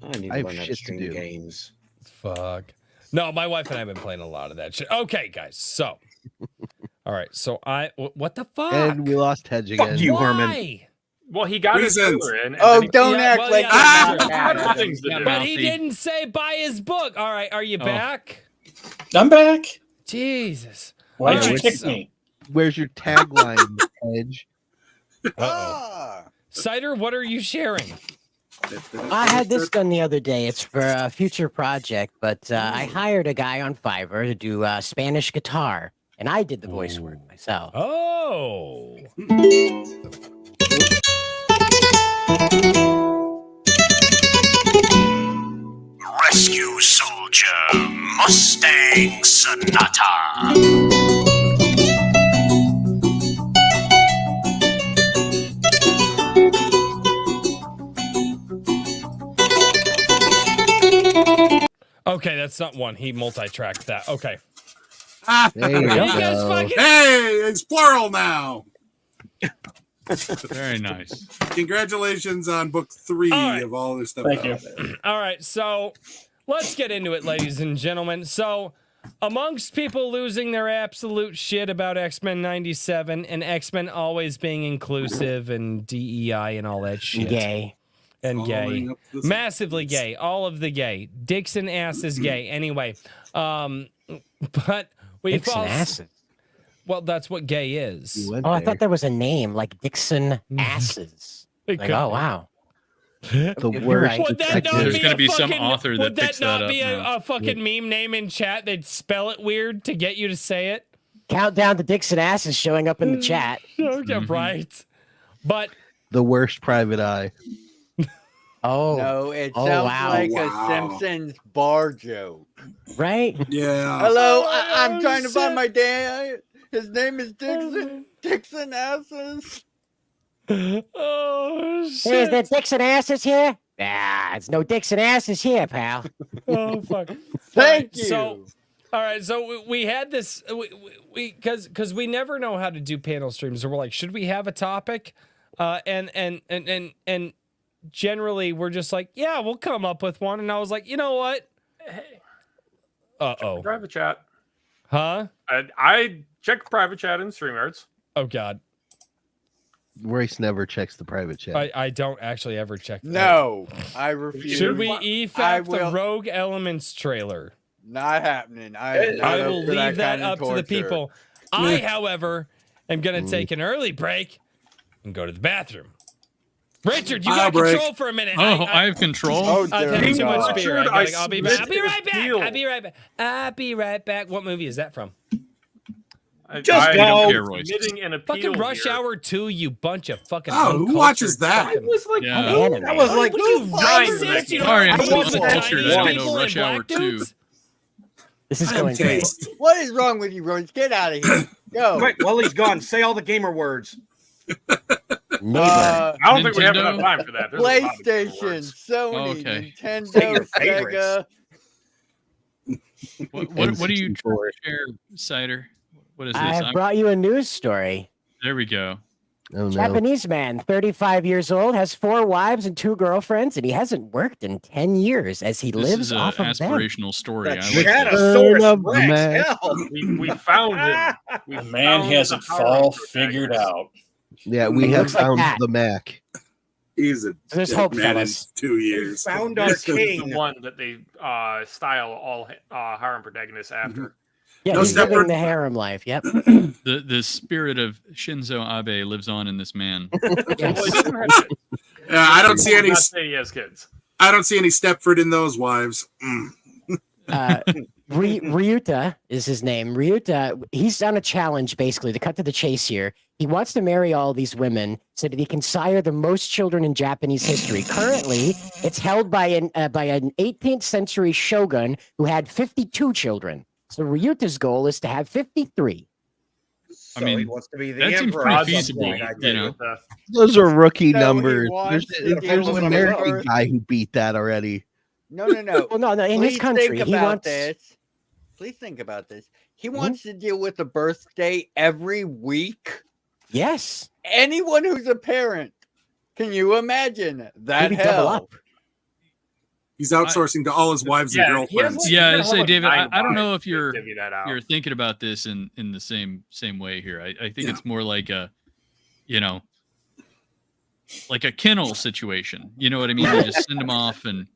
I need I to have learn how to shit to stream do. games. Fuck. No, my wife and I have been playing a lot of that shit. Okay, guys. So, all right. So what the fuck? And we lost Hedge again. Fuck you, Herman. Why? Well, he got his Reasons. trailer in. And Oh, then he don't Yeah, act well, like yeah, you're that's not true. mad at things him. to do. But he didn't say buy his book. All right. Are you Oh. back? I'm back. Jesus. Why'd All you right, kick so- me? Where's your tagline, Hedge? Uh-oh. Cider, what are you sharing? I had this done the other day. It's for a future project, but I hired a guy on Fiverr to do Spanish guitar, and I did the voice work myself. Oh. Rescue Soldier Mustang Sonata. Okay, that's not one. He multi-tracked that. Okay. There you You go. guys fucking Hey, it's plural now. Very nice. Congratulations on book 3 All right. of all this stuff. Thank you. All right, so let's get into it, ladies and gentlemen. So, amongst people losing their absolute shit about X-Men 97 and X-Men always being inclusive and DEI and all that shit. Gay. And gay. Following up the- Massively gay. All of the gay. Dixon ass is gay. Anyway, but we've Dixon also... asses. Well, that's what gay is. You went Oh, I there. thought there was a name like Dixon asses. It Like, could oh be. wow. The You're worst. right. Would that not There's be gonna a be some fucking, author that would that picks not that up be now. a fucking meme name in chat? They'd spell it weird to get you to say it. Countdown to Dixon asses showing up in the chat. Okay, Mhm. right. But The worst private eye. Oh, No, it Oh, sounds wow. like Wow. a Simpsons bar joke. right? Yeah. Hello, Oh, I'm trying to shit. find my dad. His name is Dixon. Dixon asses. oh Hey, is shit. there Dixon asses here? Ah, it's no Dixon asses here, pal. Oh fuck. Thank you. So, all right, so we had this because we never know how to do panel streams, and we're like, should we have a topic? And generally we're just like, yeah, we'll come up with one. And I was like, you know what? Hey, Uh-oh. private chat. Huh? I check private chat in StreamYards. Oh god. Royce never checks the private chat. I don't actually ever check that. No, I refuse. Should we I EFAP the will- Rogue Elements trailer? Not happening. I will leave that up to the people. I, however, am going to take an early break and go to the bathroom. Richard, you I'll got break. control for a minute. Oh, I have control. Oh, I've dear had too much God. beer. Richard, I'll be back. I'll be submitted right back. appeal. I'll be right back. I'll be right back. What movie is that from? Just I go. don't care, Royce. submitting an appeal Fucking Rush here. Hour 2, you bunch of fucking. Oh, who watches uncultured that? fucking- It was like Yeah. Anime. That was like What are you Fine, racist? Nick. You Sorry, don't I'm like movies with uncultured. Chinese I don't people know and Rush Hour black 2. dudes? This is I going am great. taste. What is wrong with you, Rose? Get out of here. Go. Quick, while he's gone, say all the gamer words. Neighbor. I don't think we have Nintendo? enough time for that. There's a lot of different PlayStation, words. Sony, Okay. Say your Nintendo, favorites. Sega. What are you trying N64. to share, Cider? What is this? I have brought you a news story. There we go. Oh no. Japanese man, 35 years old, has 4 wives and 2 girlfriends, and he hasn't worked in 10 years as he This lives is an off of them. aspirational story. The I like this. Tyrannosaurus Rex, Rex. Hell. We found him. We The man found has the it Power all Rangers figured protagonist. out. Yeah, we It have looks like found that. the Mac. He's a There's dead hope, man in fellas. 2 years. Found our This is king. the one that they style all harem protagonists after. Yeah, No he's living separate- the harem life. Yep. The spirit of Shinzo Abe lives on in this man. Well, he doesn't have kids. Yeah, I don't see He any. does not say he has kids. I don't see any Stepford in those wives. Ryuta is his name. Ryuta, he's on a challenge basically to cut to the chase here. He wants to marry all these women so that he can sire the most children in Japanese history. Currently, it's held by an 18th century shogun who had 52 children. So Ryuta's goal is to have 53. So I mean, he wants to be the that seems emperor. pretty at some feasible, point, I you take know. it. Those are rookie No, he numbers. wants to There's deal an with American birth. guy who beat that already. No, no, no. Well, no, in his Please country, think he about wants. this. Please think about this. He Mm-hmm. wants to deal with a birthday every week. Yes. Anyone who's a parent Can you imagine that Maybe double hell? up. He's outsourcing to all his wives and girlfriends. Yeah, I say, David, I don't know if you're divvy that out. thinking about this in the same way here. I think it's more like a, you know, like a kennel situation. You know what I mean? You just send them off and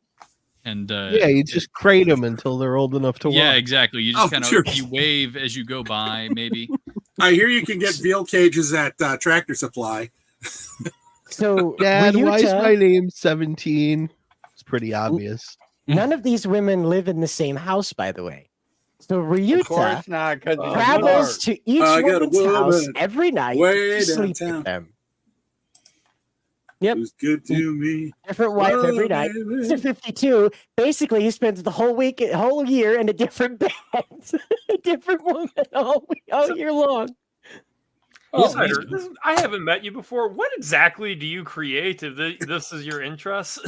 yeah, you just crate them until they're old enough to walk. yeah, exactly. You just kind of sure. you wave as you go by, maybe. I hear you can get veal cages at Tractor Supply. So, Dad, why is Ryuta, my name 17? It's pretty obvious. none of these women live in the same house, by the way. So Of Ryuta course not, because travels to each I got a woman's house woman every night way to sleep downtown. with them. Yep. Who's good to me? Different wife every night. baby. He's 52. Basically, he spends the whole year in a different bed, a different woman all year long. Cider, I haven't met you before. What exactly do you create if this is your interest?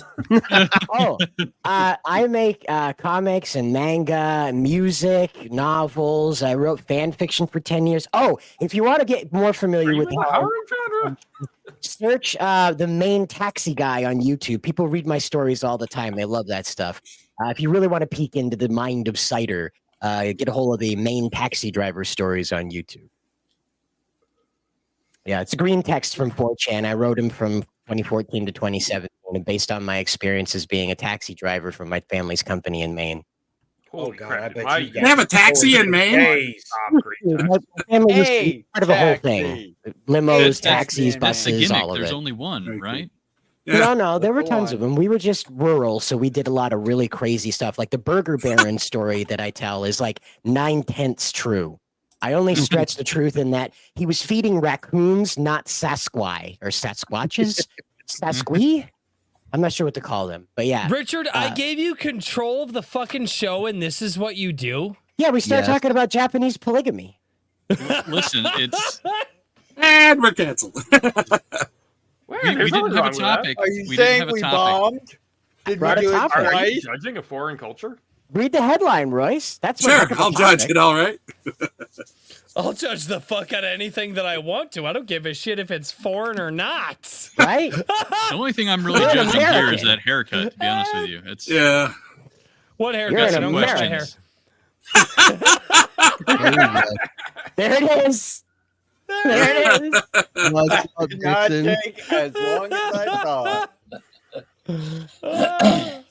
I make comics and manga, and music, novels. I wrote fan fiction for 10 years. Oh, if you want to get more familiar with search the main taxi guy on YouTube. People read my stories all the time. They love that stuff. If you really want to peek into the mind of Cider, get a hold of the main taxi driver stories on YouTube. Yeah, it's green text from 4chan. I wrote him from 2014 to 2017, and based on my experiences being a taxi driver for my family's company in Maine. Holy crap! You have a taxi in Maine? My family used to be Hey, part of a whole thing. Limos, taxis, That's the buses, gimmick. all of There's it. only one, right? No, there were tons of them. We were just rural, so we did a lot of really crazy stuff. Like the Burger Baron story that I tell is like 9/10 true. I only stretch the truth in that he was feeding raccoons, not Sasquai or Sasquatches. Sasqui? I'm not sure what to call them, but yeah. Richard, I gave you control of the fucking show, and this is what you do? Yeah, we started talking about Japanese polygamy. Listen, it's And we're canceled. we didn't have a topic. Are you We didn't saying have a we topic. bombed? Did we do it Are you twice? judging a foreign culture? Read the headline, Royce. That's what Sure, happened to I'll the judge topic. it, all right? I'll judge the fuck out of anything that I want to. I don't give a shit if it's foreign or not. Right? The only thing I'm really You're an judging here is American. that haircut. To be honest with you, it's Yeah. What You're haircut? an I don't wash my hair. American. There it is. There it is. What's up, Did not Dixon? take as long as I thought.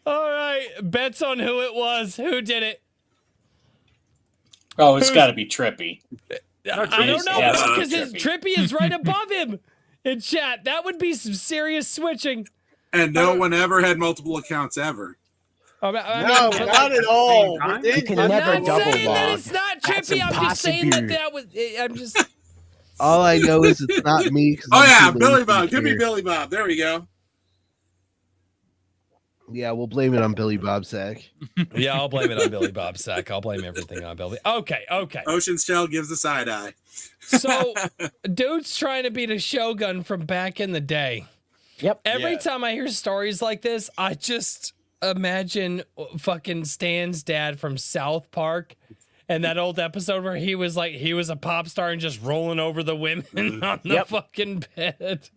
All right, bets on who it was. Who did it? Oh, it's got to be Trippy. I don't know Yes, because his Trippy. Trippy is right above him in chat. That would be some serious switching. And no one ever had multiple accounts ever. No, not at all. But You then can I'm never not double saying that log. it's not That's Trippy. I'm just saying that impossible. that was. I'm just. All I know is it's not me. 'cause Oh, I'm yeah, too Billy lazy Bob. to Give me care. Billy Bob. There we go. Yeah, we'll blame it on Billy Bob Sack. Yeah, I'll blame it on Billy Bob Sack. I'll blame everything on Billy. Okay. Ocean's Shell gives the side eye. So, dude's trying to beat a Shogun from back in the day. Yep. Every time I hear stories like this, I just imagine fucking Stan's dad from South Park and that old episode where he was a pop star and just rolling over the women on the fucking bed.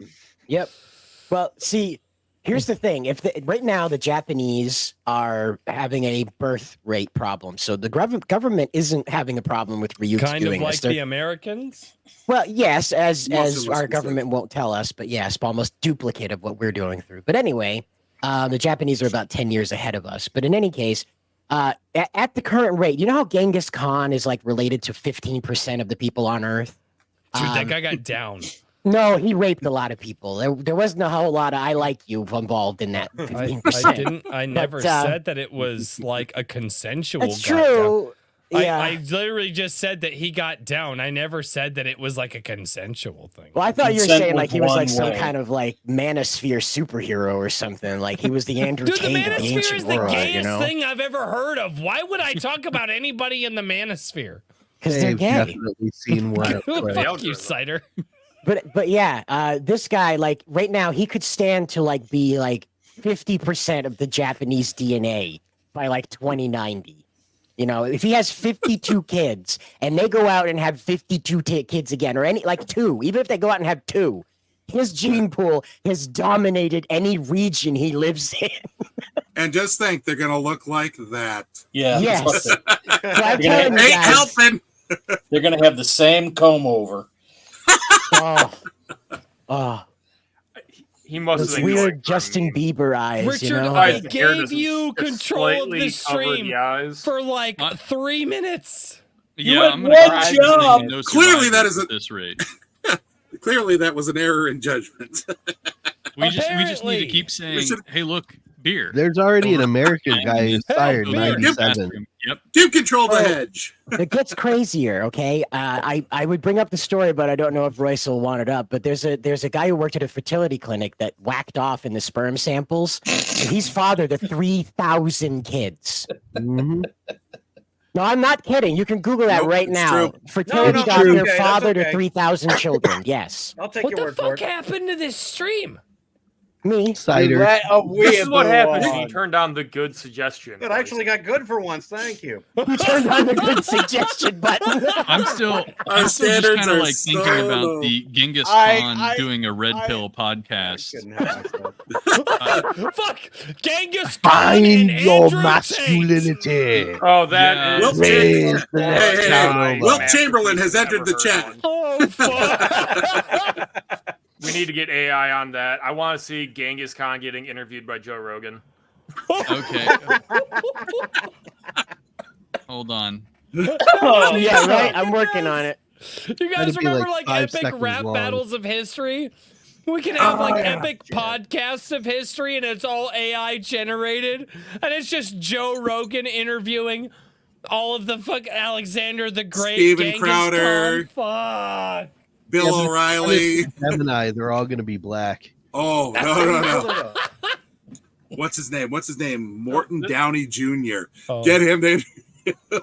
Yep. Well, see, here's the thing. Right now the Japanese are having a birth rate problem, so the government isn't having a problem with Ryuta Kind of doing like this. the Americans. Well, yes, as Most of us our can government won't tell us, but yes, almost duplicate of what we're going through. But anyway, the Japanese are about 10 years ahead of us. But in any case, at the current rate, you know how Genghis Khan is like related to 15% of the people on Earth? Dude, that guy got down. No, he raped a lot of people. There wasn't a whole lot of I like you involved in that 15%. I never said that it was like a consensual. It's got down. true. Yeah. I literally just said that he got down. I never said that it was like a consensual thing. Well, I thought you were Consent saying like was he was one like some way. kind of like manosphere superhero or something. Like he was the Andrew Dude, the Tate of the manosphere ancient is the world, gayest you know? thing I've ever heard of. Why would I talk about anybody in the manosphere? Because they're They've gay. definitely seen one. Fuck you, Cider. But yeah, this guy like right now he could stand to like be like 50% of the Japanese DNA by like 2090. You know, if he has 52 kids and they go out and have 52 kids again, or any like two, even if they go out and have two, His gene pool has dominated any region he lives in. And just think, they're gonna look like that. Yeah. Yes. They're I'm gonna- telling you Ain't guys, helping. They're going to have the same comb over. He must those have been going weird Justin Bieber eyes. Richard, you know? I His hair gave doesn't you just control of slightly the cover stream the eyes. for like 3 minutes. You Yeah, had I'm gonna one cry job. saying no Clearly that survivors is at this rate. Clearly, that was an error in judgment. We just need to Apparently. keep saying, "Hey, look, beer." There's already an American guy who's Hell, fired in beer. 97. Yep. Do control the hedge. It gets crazier, okay? I would bring up the story, but I don't know if Royce will want it up. But there's a guy who worked at a fertility clinic that whacked off in the sperm samples. And he's father to 3,000 kids. Mhm. No, I'm not kidding. You can Google that Nope, right it's now. true. Fertility No, doctor, that's okay, that's father to okay. 3,000 children. Yes. I'll take What your the word for fuck it. happened to this stream? Me. Cider. Let a This is what weirdo happens when you on. turn down the good suggestion. It actually got good for once. Thank you. Who turned on the good suggestion button? I'm still Our just standards kind of are like thinking so about low. the Genghis I- Khan I- doing a red I- pill podcast. Couldn't help myself. Fuck! Genghis Khan Find and your Andrew Tate. masculinity. Oh, that Yeah. is. Wilt Raise Chamberlain, the hey, next hey, town hey, over. Wilt Chamberlain has entered the Never heard chat. one. Oh fuck! We need to get AI on that. I want to see Genghis Khan getting interviewed by Joe Rogan. Okay. Hold on. Oh, yeah, right. I'm working on it. You That'd guys be remember like like 5 epic seconds rap long. battles of history? We can have like yeah. epic podcasts of history, and it's all AI generated, and it's just Joe Rogan interviewing all of the fuck Alexander the Great, Steven Genghis Crowder. Khan. Fuck. Bill Yeah, but O'Reilly. Gemini, they're all going to be black. Oh, no. What's his name? Morton Downey Jr. Oh, Get him there.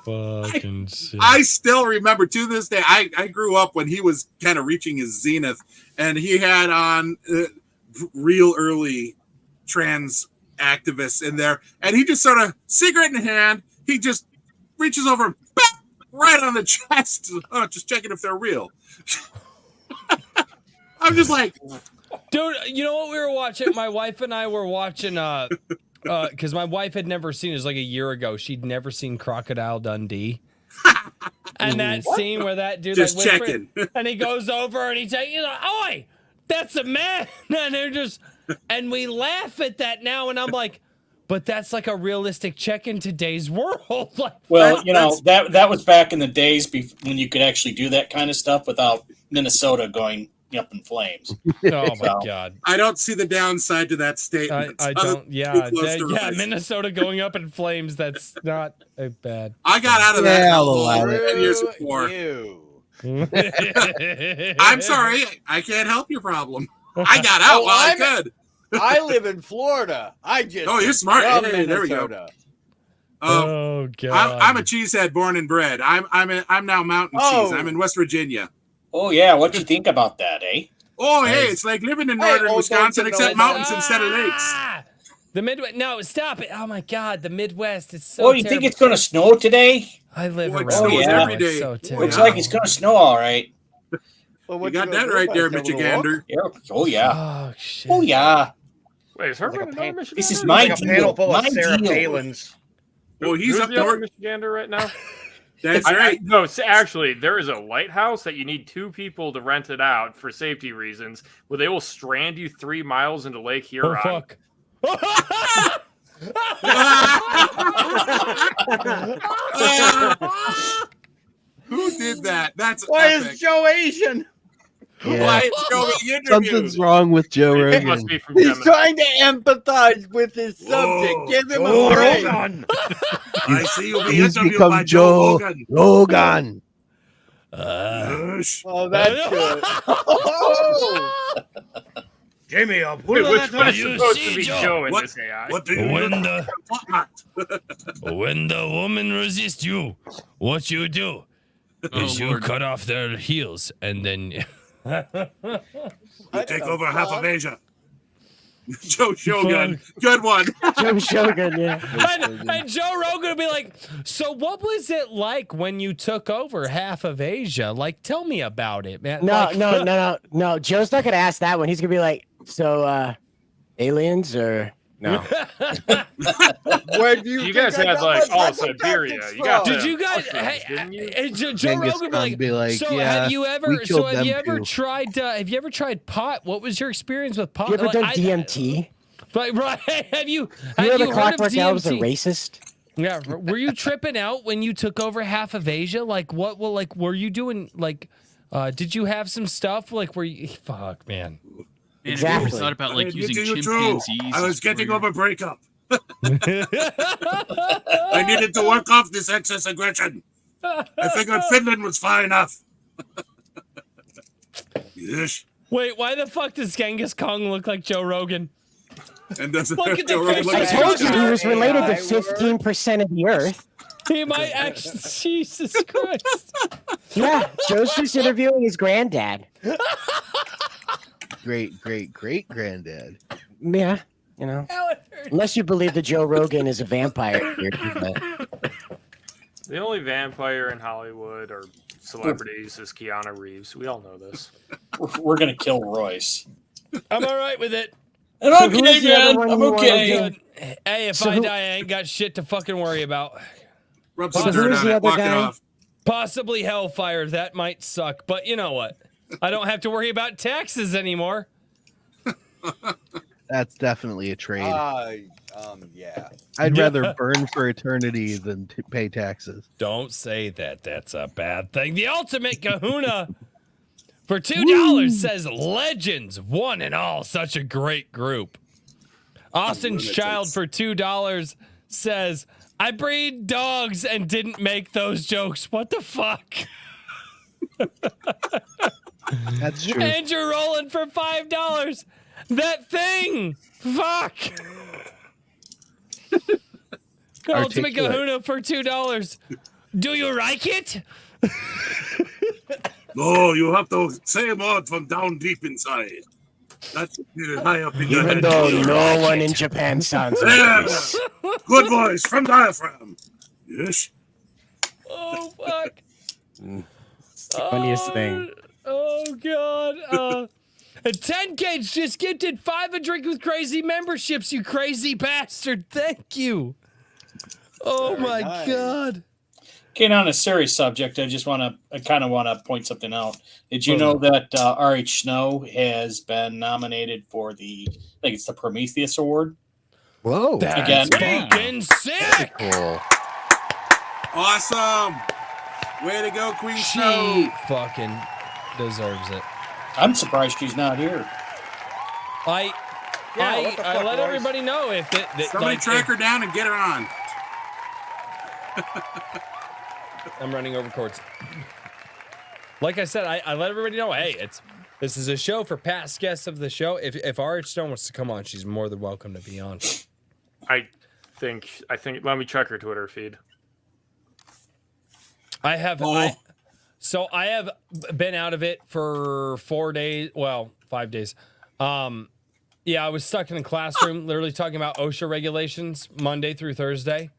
fucking shit. I still remember to this day. I grew up when he was kind of reaching his zenith, and he had on real early trans activists in there, and he just sort of cigarette in hand, he just reaches over and bap, right on the chest, just checking if they're real. I'm just like, Dude, you know what we were watching? My wife and I were watching because my wife had never seen it was like a year ago. She'd never seen Crocodile Dundee. And that scene where that dude just like whispered, checking. and he goes over and he's like, "Oi, that's a man!" And they're just, and we laugh at that now, and I'm like, but that's like a realistic check in today's world. Like, Well, you know, that was back in the days when you could actually do that kind of stuff without Minnesota going up in flames. oh my god. I don't see the downside to that statement. I Other don't. Yeah, too close to yeah. rise. Minnesota going up in flames. That's not bad. I got out of that Yeah, I'll hellhole allow it. 10 years before. You. I'm sorry, I can't help your problem. I got out Oh, while I I'm- could. I live in Florida. I just Oh, you're smart. love Hey, there we go. Minnesota. Oh god. I'm a cheesehead born and bred. I'm now mountain cheese. Oh. I'm in West Virginia. Oh yeah, what you think about that, eh? Oh, hey, it's like living in Hey, northern don't Wisconsin, you know except that? mountains instead of lakes. Ah! The Midwest. No, stop it. Oh my god, the Midwest. It's so. Oh, you think terrible. it's going to snow today? I live Oh, it around. snows here. every It's day. So Oh, terrible. Looks like it's going to snow all right. Well, You what got gonna that do right about there, it? Have a little Michigander. Yeah. Oh yeah. Oh shit. Oh yeah. Wait, is her Like a another pan- Michigander? This is Who- my Like a panel full of My Sarah deal. Palins. Well, he's who's up the other north. Michigander right now. That's I- right. no, so actually, there is a lighthouse that you need 2 people to rent it out for safety reasons, where they will strand you 3 miles into Lake Oh Huron. fuck. Who did that? That's Why epic. is Joe Asian? Yeah. Why is Joe being Something's interviewed? wrong with Joe It Rogan. must be from He's Gemini. trying to empathize with his subject. Whoa. Give him Oh, a break. Rogan. I see you being He's interviewed become by Joe Joe Rogan. Rogan. Hush. Oh, that's good. Oh, Jamie, I'll put Wait, it which on one that is You supposed see, to be Joe? Joe in What- this AI? What do you When do? when the woman resists you, what you do is you Lord. cut off their heels and then. You take over half of Asia. Joe Shogun. Good one. Joe Shogun, yeah. And Joe Rogan will be like, so what was it like when you took over half of Asia? Like, tell me about it, man. No, Like, no. Joe's not gonna ask that one. He's gonna be like, so aliens or no? Where do You guys had like all Siberia. You got Did them you guys? mushrooms, didn't you? Joe Genghis Rogan Khan will be like, so yeah, have you we ever? killed So have them you ever too." tried? Have you ever tried pot? What was your experience with pot? You ever Like, done DMT? Right? Have you? You know Have the you heard of Clockwork Elves are DMT? racist? Yeah. Were you tripping out when you took over half of Asia? Like what? Well, like were you doing? Like, did you have some stuff? Like were you? Fuck, man. And have you ever thought about like using chimpanzees? I was as getting warrior- over breakup. I needed to work off this excess aggression. I figured Finland was far enough. Yes. Wait, why the fuck does Genghis Khan look like Joe Rogan? And doesn't Look at the Joe Rogan face. look I like told you Joe he was related to 15% of the Earth. He might actually. Jesus Christ. Yeah, Joe's just interviewing his granddad. Great granddad. Yeah, you know. Unless you believe that Joe Rogan is a vampire. The only vampire in Hollywood or celebrities is Keanu Reeves. We all know this. We're gonna kill Royce. I'm all right with it. I'm So okay, who's the other man. one I'm you wanna okay. do? Good. Hey, if So I who- die, I ain't got shit to fucking worry about. Rub So some dirt who's on the it. other Walk it guy? off. Possibly Hellfire. That might suck, but you know what? I don't have to worry about taxes anymore. That's definitely a trade. Yeah. I'd rather burn for eternity than pay taxes. Don't say that. That's a bad thing. The Ultimate Kahuna for $2 says Legends, one and all. Such a great group. Austin's Child for $2 says, I breed dogs and didn't make those jokes. What the fuck? That's true. Andrew Rowland for $5. That thing. Fuck. Ultimate Articulate. Kahuna for $2. Do you like it? No, you have to say more from down deep inside. That's high up in your Even head. though no one in Japan sounds like Yes. this. Good voice from diaphragm. Yes. Oh fuck. Funniest thing. Oh god. And 10K's just gifted 5 a drink with crazy memberships, you crazy bastard. Thank you. Oh my god. Okay, on a serious subject, I kind of want to point something out. Did you know that R.H. Snow has been nominated for I think it's the Prometheus Award? Whoa. That's Again. fucking sick. Cool. Awesome. Way to go, Queen She Snow. fucking deserves it. I'm surprised she's not here. I let everybody know if Somebody track her down and get her on. I'm running over courts. Like I said, I let everybody know, hey, this is a show for past guests of the show. If R.H. Stone wants to come on, she's more than welcome to be on. I think let me check her Twitter feed. I have I have been out of it for 4 days, well, 5 days. Yeah, I was stuck in a classroom literally talking about OSHA regulations Monday through Thursday.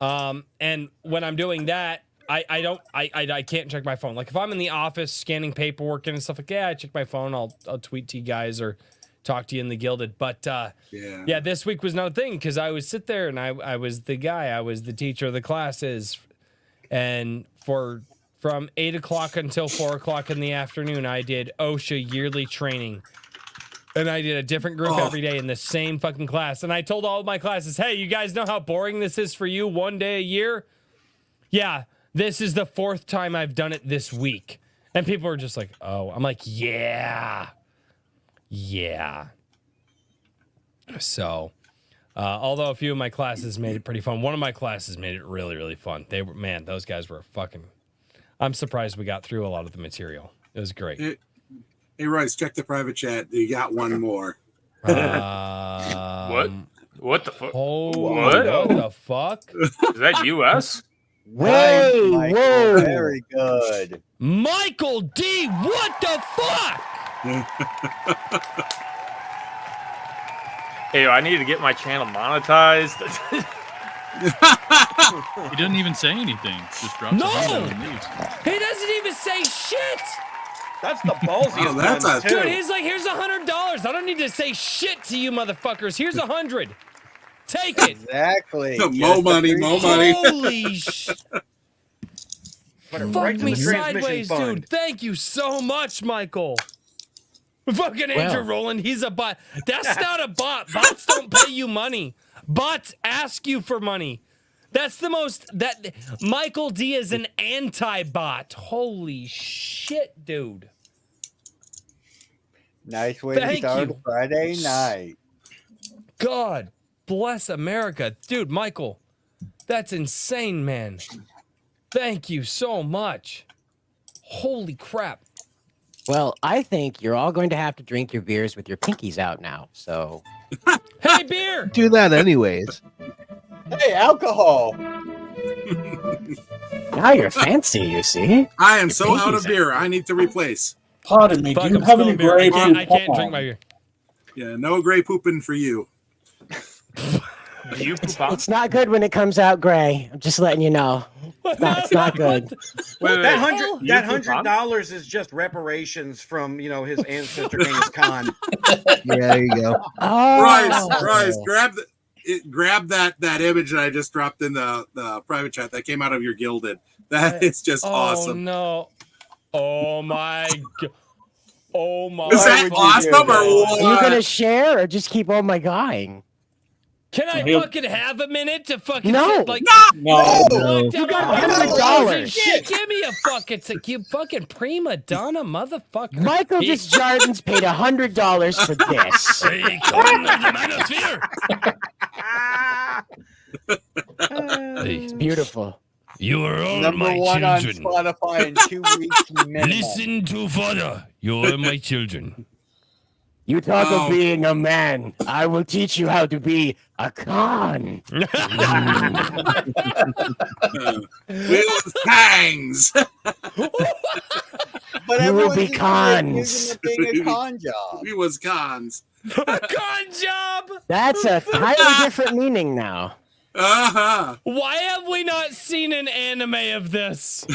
And when I'm doing that, I can't check my phone. Like if I'm in the office scanning paperwork and stuff like that, I check my phone. I'll tweet to you guys or talk to you in the Gilded. But yeah, this week was not a thing because I would sit there and I was the guy. I was the teacher of the classes. And from 8 o'clock until 4 o'clock in the afternoon, I did OSHA yearly training. And I did a different group every day in the same fucking class. And I told all of my classes, hey, you guys know how boring this is for you 1 day a year? Yeah, this is the 4th time I've done it this week. And people were just like, oh. I'm like, yeah. Yeah. So, although a few of my classes made it pretty fun, one of my classes made it really, really fun. They were, man, those guys were fucking... I'm surprised we got through a lot of the material. It was great. Hey, Royce, check the private chat. You got one more. What the fuck? Oh, what the fuck? Is that US? Whoa, Michael, whoa. very good. Michael D, what the fuck? Hey, I need to get my channel monetized. He doesn't even say anything. Just drops No! a hand and leaves. He doesn't even say shit. That's the ballsiest Oh, that's one, a- too. Dude, he's like, here's $100. I don't need to say shit to you motherfuckers. Here's 100. Take it. Exactly. Mo Just money, mo money. Holy shit. Put it Fuck right in me the transmission sideways, fund. dude. Thank you so much, Michael. Fucking Andrew Well. Rowland, he's a bot. That's not a bot. Bots don't pay you money. Bots ask you for money. That's the most that Michael D is an anti-bot. Holy shit, dude. Nice way to Thank start you. Friday night. God bless America. Dude, Michael, that's insane, man. Thank you so much. Holy crap. Well, I think you're all going to have to drink your beers with your pinkies out now. So Hey, beer. Do that anyways. Hey, alcohol. now you're fancy, you see. I am so out of Pinkies. beer. I need to replace. Pardon me. Fuck, Do you I'm have any spilling beer. gray poop? I can't drink my beer. Yeah, no gray pooping for you. Do you poop out? It's not good when it comes out gray. I'm just letting you know. It's not good. Wait, That you poop on? $100 is just reparations from his ancestor Genghis Khan. Yeah, there you go. Oh. Bryce, grab that image that I just dropped in the private chat that came out of your Gilded. That is just awesome. No. Oh my god. Oh my Is that awesome or Are you what? gonna share or just keep oh my guying? Can I He'll- fucking have a minute to fucking No. sit, like No. You gotta give him $1. Shit, give me a fucking you fucking prima donna motherfucker. Michael He- Desjardins paid $100 for this. Hey, Colin of the Manosphere. It's beautiful. You are all Number my one on children. Spotify in 2 weeks minimum. Listen to father. You are my children. You talk Oh. of being a man. I will teach you how to be a con. With fangs. But You will everyone's be just cons. accusing it being a con job. We was cons. Con job. That's a entirely different meaning now. Uh-huh. Why have we not seen an anime of this?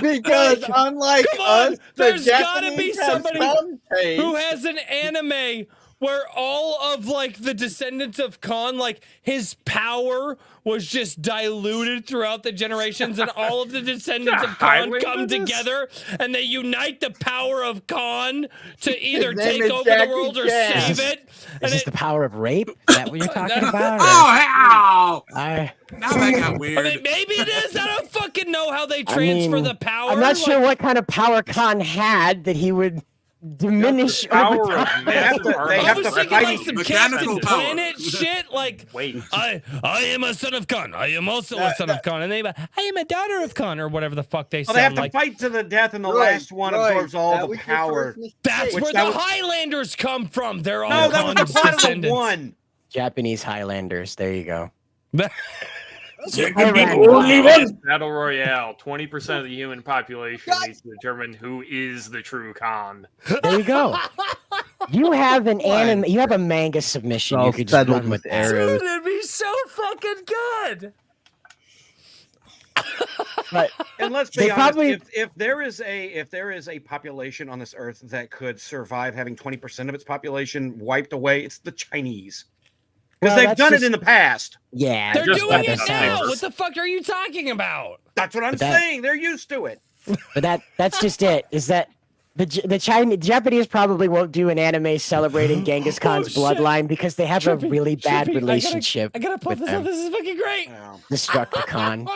Because unlike Come on, us, the there's gotta be Japanese have somebody some taste. Who has an anime where all of like the descendants of Khan, like his power was just diluted throughout the generations, and all of the descendants of Khan come together and they unite the power of Khan to either His name take is over Jackie the world or Chan. save it. Is And this it, the power of rape? Is that what you're talking about? or- Oh, how? I Now that got I mean, weird. maybe it is. I don't fucking know how they transfer mean, the power. I'm not sure like- what kind of power Khan had that he would diminish over Power of time. They have to, I they have was to thinking fight. like some Mechanical Captain power. Planet shit. Like, Wait. I am a son of Khan. I am also a son of Khan. And I am a daughter of Khan, or whatever the fuck they Well, they have sound to like. fight to the death, and the Right, last one right. absorbs all That the was your power. first mistake. That's Which where that the was- Highlanders come from. They're all No, that was the Khan's plot of the descendants. one. Japanese Highlanders. There you go. Battle Royale. 20% of the human population needs to determine who is the true Khan. There you go. You have an anime. You have a manga submission. All You could just settled run with with that. arrows. Dude, it'd be so fucking good. But And let's They be honest, probably- if there is a population on this earth that could survive having 20% of its population wiped away, it's the Chinese. Because Well, they've that's done just- it in the past. yeah, They're just doing like it the now. Highlanders. What the fuck are you talking about? That's what I'm That- saying. They're used to it. but that's just it. Is that the Japanese probably won't do an anime celebrating Genghis Khan's shit. bloodline because they have a Trippy, really bad Trippy, relationship. I gotta pull with this them. up. This is fucking great. Destructicon.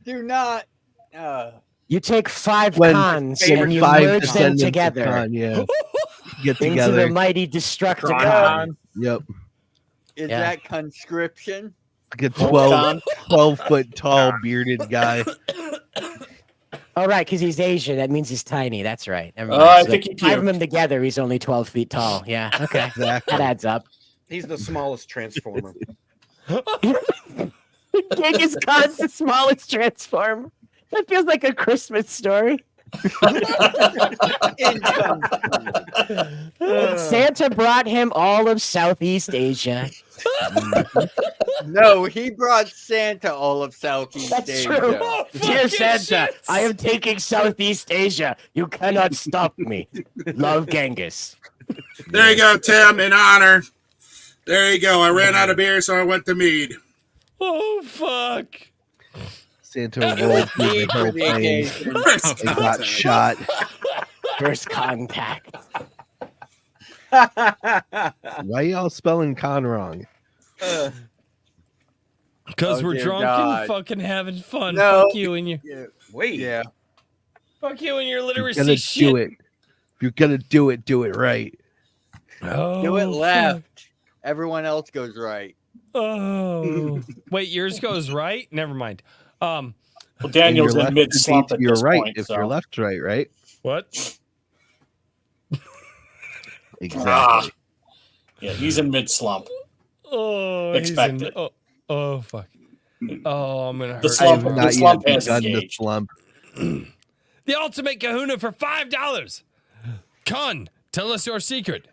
Do not. You take 5 When cons favorite and you 5 merge them descendants of together Khan, yeah. Get into together. the mighty Destructicon. Khan. Yep. Is Yeah. that conscription? Get 12 foot tall bearded guy. Oh, right, because he's Asian. That means he's tiny. That's right. Never I mind. So think he 5 of puked. them together, he's only 12 feet tall. Yeah, okay. Exactly. That adds up. He's the smallest transformer. Genghis Khan's the smallest transformer. That feels like a Christmas story. And Santa brought him all of Southeast Asia. No, he brought Santa all of Southeast That's Asia. true. Dear fucking Santa, shit. I am taking Southeast Asia. You cannot stop me. Love, Genghis. There you go, Tim, in honor. There you go. I ran out of beer, so I went to mead. Oh, fuck. Santa rolled through the whole thing First and got contact. shot. First contact. Why y'all spelling con wrong? Because Oh, we're dear drunk God. and fucking having fun. No. Fuck you and your Wait. Yeah. fuck you and your If you're literacy gonna shit. do it. If you're gonna do it right. Oh, Do it fuck. left. Everyone else goes right. Oh. Wait, yours goes right? Never mind. Well, And Daniel's your in left mid should be slump to at your this right point. if So. your left's right? What? Exactly. Yeah, he's in mid slump. Oh, Expected. Oh, fuck. Oh, I'm gonna hurt. The I slump, have the not slump yet has begun the engaged. slump. The ultimate kahuna for $5. Con, tell us your secret.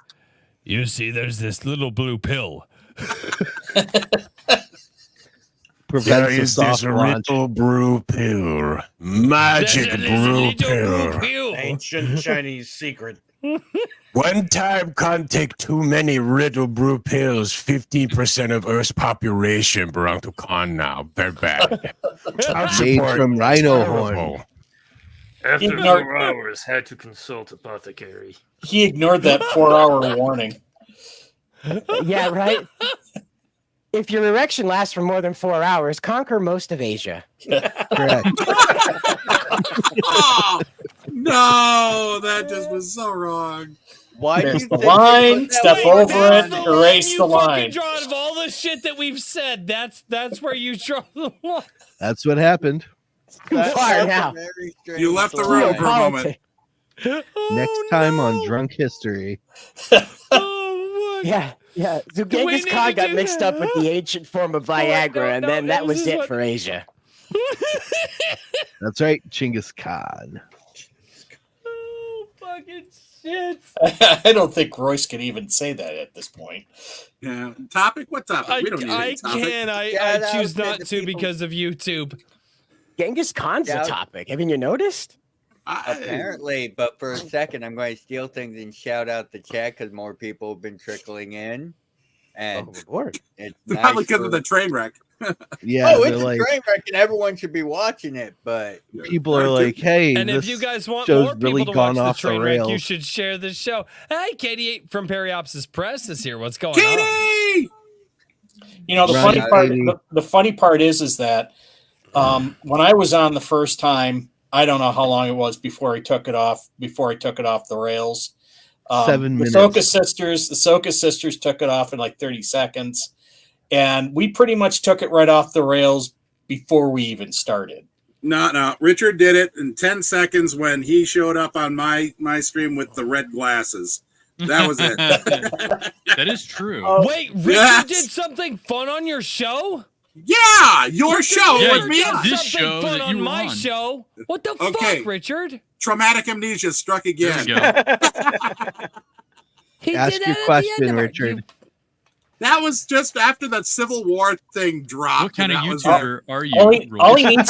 You see, there's this little blue pill. Prevents a soft launch. brew pill. Magic There's a little blue pill. Ancient Chinese secret. One time can't take too many riddle brew pills. 15% of Earth's population belong to con now. They're bad. Child Made support, from rhino horn. terrible. After Ignored- 4 hours, had to consult apothecary. He ignored that 4-hour warning. Yeah, right? If your erection lasts for more than 4 hours, conquer most of Asia. Correct. Oh, no, that just was so wrong. Why do you There's the think line, they put that step word over on it, there? erase you the fucking line. draw out of all the shit that we've said. That's where you draw the line. That's what happened. Too That's far a now. very strange You left the line. room for a moment. Politics. Next time on Drunk History. Oh, fuck. Yeah, yeah. So Do we Genghis need Khan to got do mixed that? up with the ancient form of Viagra, and then that was it for Asia. That's right, Genghis Khan. Oh, fucking shit. I don't think Royce can even say that at this point. Yeah. Topic? What topic? We don't need I any topic. can. I Shout out choose to not the to people- because of YouTube. Genghis Khan's Yeah. the topic. Haven't you noticed? Apparently, but for a second, I'm going to steal things and shout out the chat because more people have been trickling in. And Lord. it's Probably nice because for- of the train wreck. Yeah, Oh, they're it's a like, train wreck and everyone should be watching it, but people are like, hey, And this if you guys want show's more people really to gone watch off the train the wreck, rails. you should share this show. Hey, Katie from Periopsis Press is here. What's going on? Katie! You know, the Right, funny part. Katie. The funny part is that when I was on the first time, I don't know how long it was before he took it off. Before he took it off the rails, 7 the minutes. The Soka sisters took it off in like 30 seconds, and we pretty much took it right off the rails before we even started. No. Richard did it in 10 seconds when he showed up on my stream with the red glasses. That was it. That is true. Wait, Richard Yes. did something fun on your show? Yeah, your show Yeah, with me Did on. this something show fun that on you were my on. show? What the Okay. fuck, Richard? Traumatic amnesia struck There again. we go. He Ask did your that at the end question, of it. Richard. That was just after that Civil War thing dropped. What kind of and that was YouTuber are you? All he Roy? needs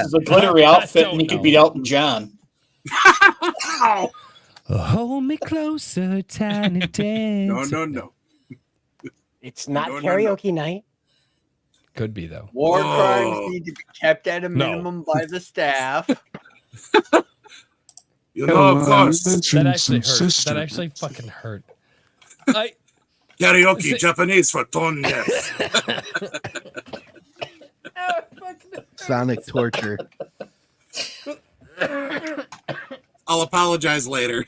is a glittery I outfit, don't and he know. could beat Elton John. it. Ow. Hold me closer, tiny dance. No. It's not No, no, karaoke night. Could be, though. war Whoa. crimes need to be kept at a No. minimum by the staff. You know, of course. That actually hurt. That actually fucking hurt. I Karaoke, Japanese for tone deaf. Sonic torture. I'll apologize later.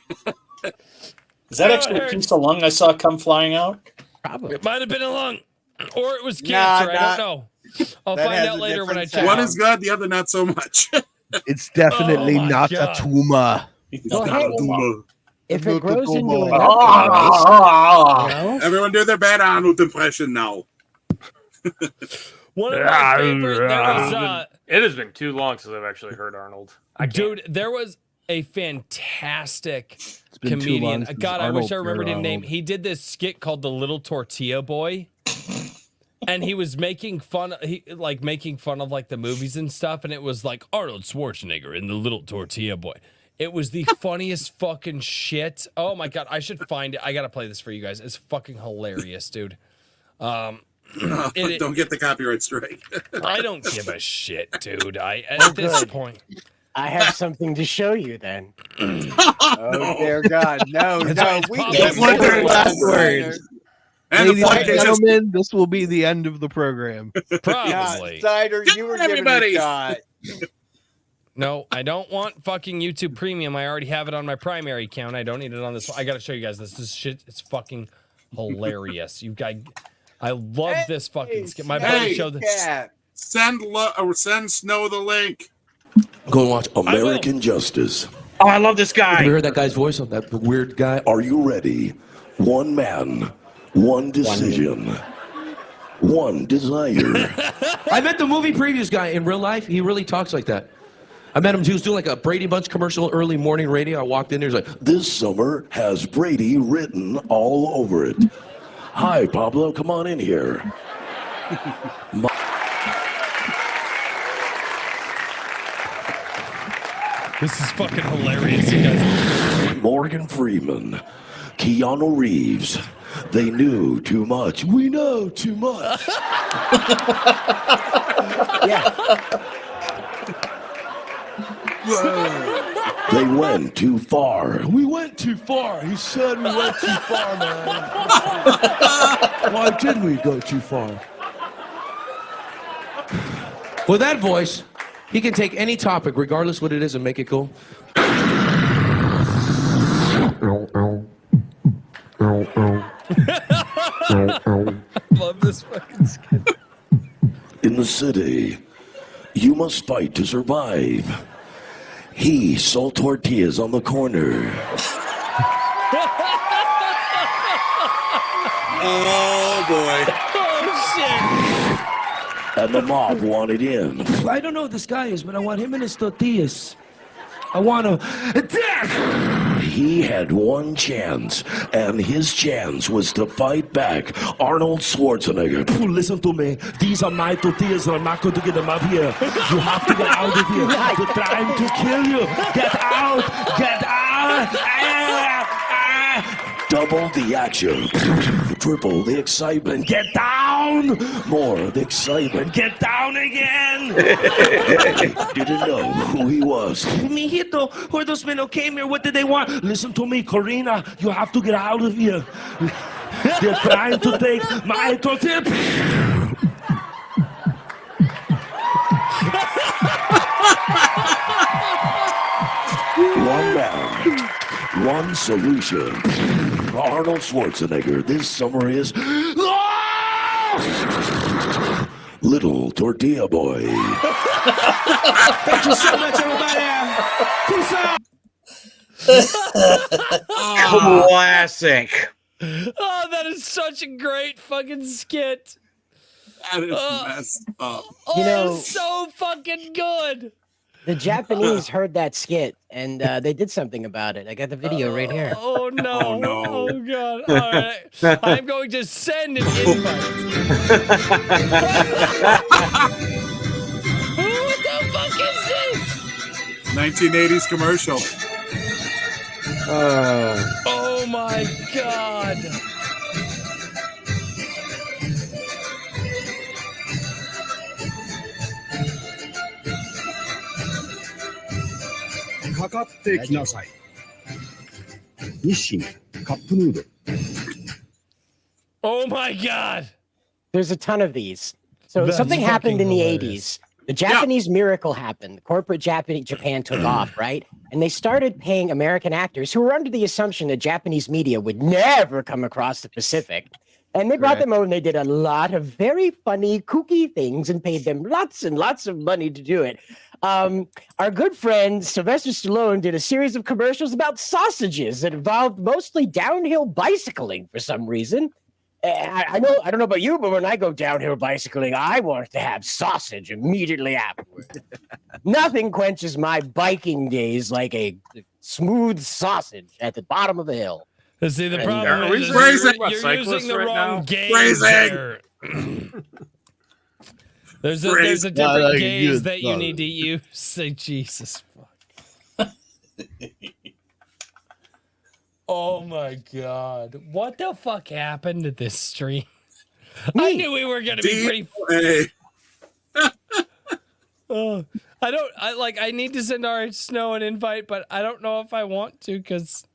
Is that actually a piece of lung I saw come flying out? Probably. It might have been a lung, or it was Nah, cancer. I nah. don't know. I'll That find has out a later when I different check. sound. One is good, the other not so much. It's definitely Oh my not God. a tumor. Well, hey, if it grows into Tumor. enough device, you know, Everyone do their bad Arnold impression now. One of my favorite. There was It has been too long since I've actually heard Arnold. dude. There was a fantastic been too long comedian. since God, I wish I Arnold remembered his name. Arnold. He did this skit called The Little Tortilla Boy. And he was making fun of like the movies and stuff, and it was like Arnold Schwarzenegger in The Little Tortilla Boy. It was the funniest fucking shit. Oh my god, I should find it. I gotta play this for you guys. It's fucking hilarious, dude. Don't get the copyright strike. I don't give a shit, dude. At this point, I have something to show you then. Oh dear God, no, That's no, why it's we public. can't What put are it last on words? And the Ladies and podcast is gentlemen, this will be the end of the program. probably. Cider, you were given everybody. a shot. No, I don't want fucking YouTube Premium. I already have it on my primary account. I don't need it on this one. I gotta show you guys this. This shit, it's fucking hilarious. You guys, I love this fucking skit. My buddy showed this. Send Snow the link. Go and watch American Justice. Oh, I love this guy. Have you heard that guy's voice of that weird guy? Are you ready? One man, one decision, one desire. I met the movie previews guy in real life. He really talks like that. I met him. He was doing like a Brady Bunch commercial, early morning radio. I walked in there. He's like, "This summer has Brady written all over it." Hi, Pablo. Come on in here. This is fucking hilarious, you guys. Morgan Freeman, Keanu Reeves. They knew too much. We know too much. They went too far. We went too far. He said we went too far, man. Why did we go too far? With that voice, he can take any topic, regardless what it is, and make it cool. Love this fucking skit. In the city, you must fight to survive. He sold tortillas on the corner. Oh boy. Oh shit. And the mob wanted in. I don't know who this guy is, but I want him and his tortillas. I want to attack. He had one chance, and his chance was to fight back Arnold Schwarzenegger. Listen to me. These are my tortillas, and I'm not going to get them up here. You have to get out of here. They're trying to kill you. Get out. Get out. Double the action. Triple the excitement. Get down. More of the excitement. Get down again. Didn't know who he was. Mijito, who those men who came here? What did they want? Listen to me, Corina. You have to get out of here. They're trying to take my tortilla. One man, one solution. Arnold Schwarzenegger, this summer is Little Tortilla Boy. Thank you so much, everybody. Peace out. Classic. Oh, that is such a great fucking skit. That is messed up. Oh, You know- that is so fucking good. The Japanese heard that skit and they did something about it. I got the video right here. Oh no! Oh, no. Oh god! All right, I'm going to send an invite. What the fuck is this? 1980s commercial. Oh my god! Oh my god! There's a ton of these. So That's something happened in fucking the hilarious. 80s. The Japanese miracle happened. Corporate Japan took off, right? And they started paying American actors who were under the assumption that Japanese media would never come across the Pacific. And they brought them over and they did a lot of very funny, kooky things and paid them lots and lots of money to do it. Our good friend Sylvester Stallone did a series of commercials about sausages that involved mostly downhill bicycling for some reason. I don't know about you, but when I go downhill bicycling, I want to have sausage immediately afterward. Nothing quenches my biking days like a smooth sausage at the bottom of a hill. See, the And, problem Are we is saying you're cyclists using the right wrong now? gaze there. There's a different like a gaze good that you thought. need to use. Say Jesus. Oh my God. What the fuck happened to this stream? I knew we were gonna be pretty. I need to send RH Snow an invite, but I don't know if I want to because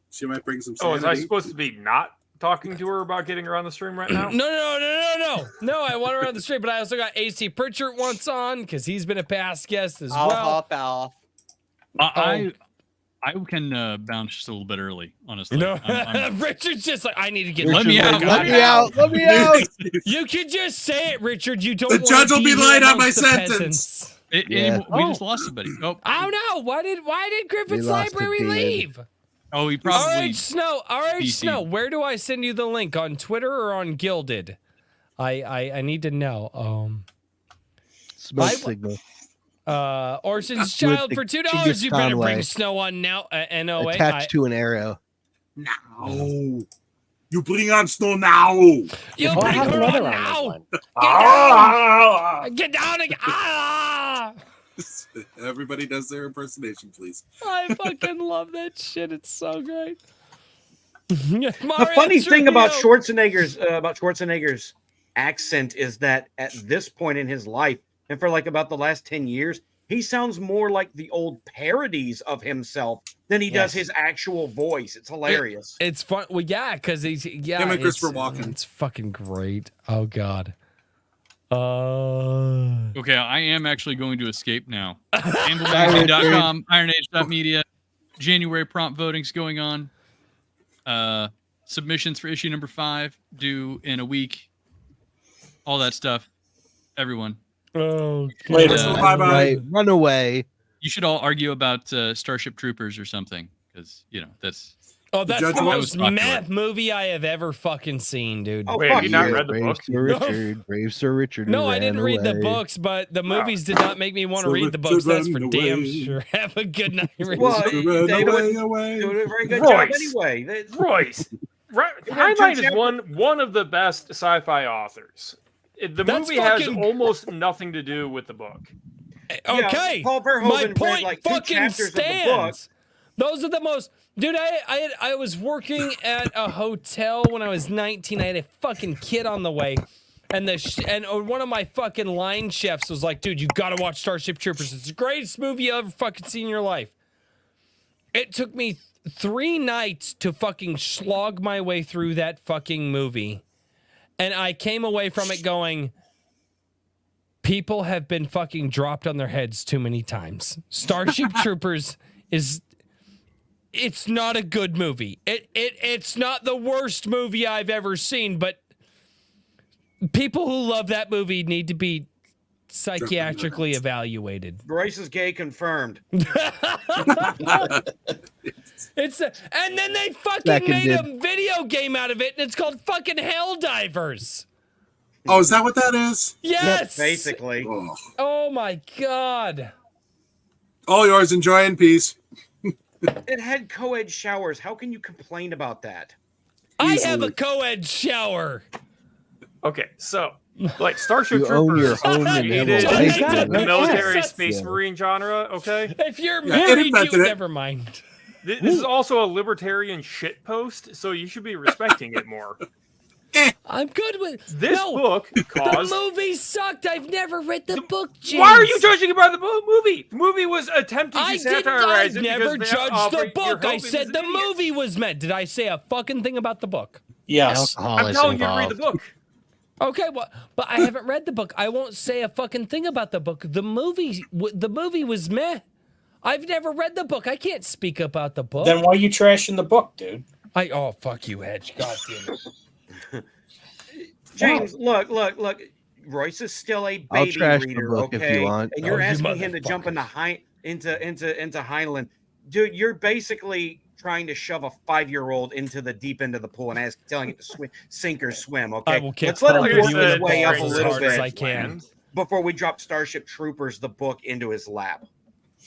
she might bring some Oh, sanity. is I supposed to be not talking to her about getting her on the stream right now? No, I want her on the stream, but I also got AC Pritchard once on because he's been a past guest as I'll well. hop off. I can bounce just a little bit early, honestly. No, I'm Richard's just like, I need to get. Let me out. Let me out. Let me out. You can just say it, Richard. You don't. The want judge to will be here light on my amongst the sentence. peasants. We just lost somebody. Oh, no! Why did Griffith's We lost Library it, David. leave? Oh, he probably. All right, DC. Snow. Where do I send you the link on Twitter or on Gilded? I need to know. Smoke signal. Orson's With Child the for $2. Genghis You better Khan bring way. Snow on now. NOA. Attached to an arrow. No. You bring on Snow now. You Oh, I bring have her another on on this now. one. Get down again. Ah! Everybody does their impersonation, please. I fucking love that shit. It's so great. The funny thing about Schwarzenegger's accent is that at this point in his life, and for like about the last 10 years, he sounds more like the old parodies of himself than he does his actual voice. It's hilarious. It's fun. Well, yeah, because he's Him and Christopher Walken. It's fucking great. Oh God. Okay, I am actually going to escape now. AnvilMagazine.com, IronAge.media. January prompt voting's going on. Submissions for issue number 5 due in a week. All that stuff. Everyone. Oh, Later. Bye-bye. Right. Run away. You should all argue about Starship Troopers or something, because that's. Oh, that's the that most was meh movie I have ever fucking seen, dude. Oh, Wait, have you not read the Brave book? Sir Richard. Brave Sir Richard. No, I ran didn't read the away. books, but the movies did not make me want to So read the Richard books. That's ran for damn away. sure. Have a good night, Richard. Well, Ran they away, would away. do a very good Royce. job anyway. Royce. Heinlein is one of the best sci-fi authors. The That's movie has fucking- almost nothing to do with the book. Okay, Paul Verhoeven my read, point like, 2 fucking chapters of the book. stands. Those are the most, dude. I was working at a hotel when I was 19. I had a fucking kid on the way, and one of my fucking line chefs was like, "Dude, you gotta watch Starship Troopers. It's the greatest movie you ever fucking seen in your life." It took me 3 nights to fucking slog my way through that fucking movie, and I came away from it going, people have been fucking dropped on their heads too many times. Starship Troopers it's not a good movie. It's not the worst movie I've ever seen, but people who love that movie need to be psychiatrically evaluated. Royce is gay confirmed. And then they fucking made a video game out of it, and it's called fucking Helldivers. Oh, is that what that is? Yes, basically. Oh my God. All yours. Enjoy in peace. It had co-ed showers. How can you complain about that? I have a co-ed shower. Okay, so like Starship You own your Troopers home and created have a life the in it. military Yes. space Yeah. marine genre. Okay, If you're Yeah, it married, you invented it. never mind. this is also a libertarian shitpost, so you should be respecting it more. I'm good with This no, book the caused. movie sucked. I've never read the book, James. Why are you judging about the movie? The movie was attempting to I satirize didn't. it I've never because they judged offer- the you're book. I hoping said it's the an idiot. movie was meant. Did I say a fucking thing about the book? Yes. Alcohol I'm is telling you to involved. read the book. Okay, well, but I haven't read the book. I won't say a fucking thing about the book. The movie was meh. I've never read the book. I can't speak about the book. Then why are you trashing the book, dude? Oh fuck you, Hedge. God damn it. James, look. Royce is still a I'll baby trash the reader, book if you okay? want. And you're Oh, you asking him to jump motherfucker. into Heinlein. Dude, you're basically trying to shove a 5-year-old into the deep end of the pool and telling it to swim, sink or swim, okay? I will kick Let's let him all of work you his in the way up a balls as little hard as I bit. can. before we dropped Starship Troopers, the book, into his lap.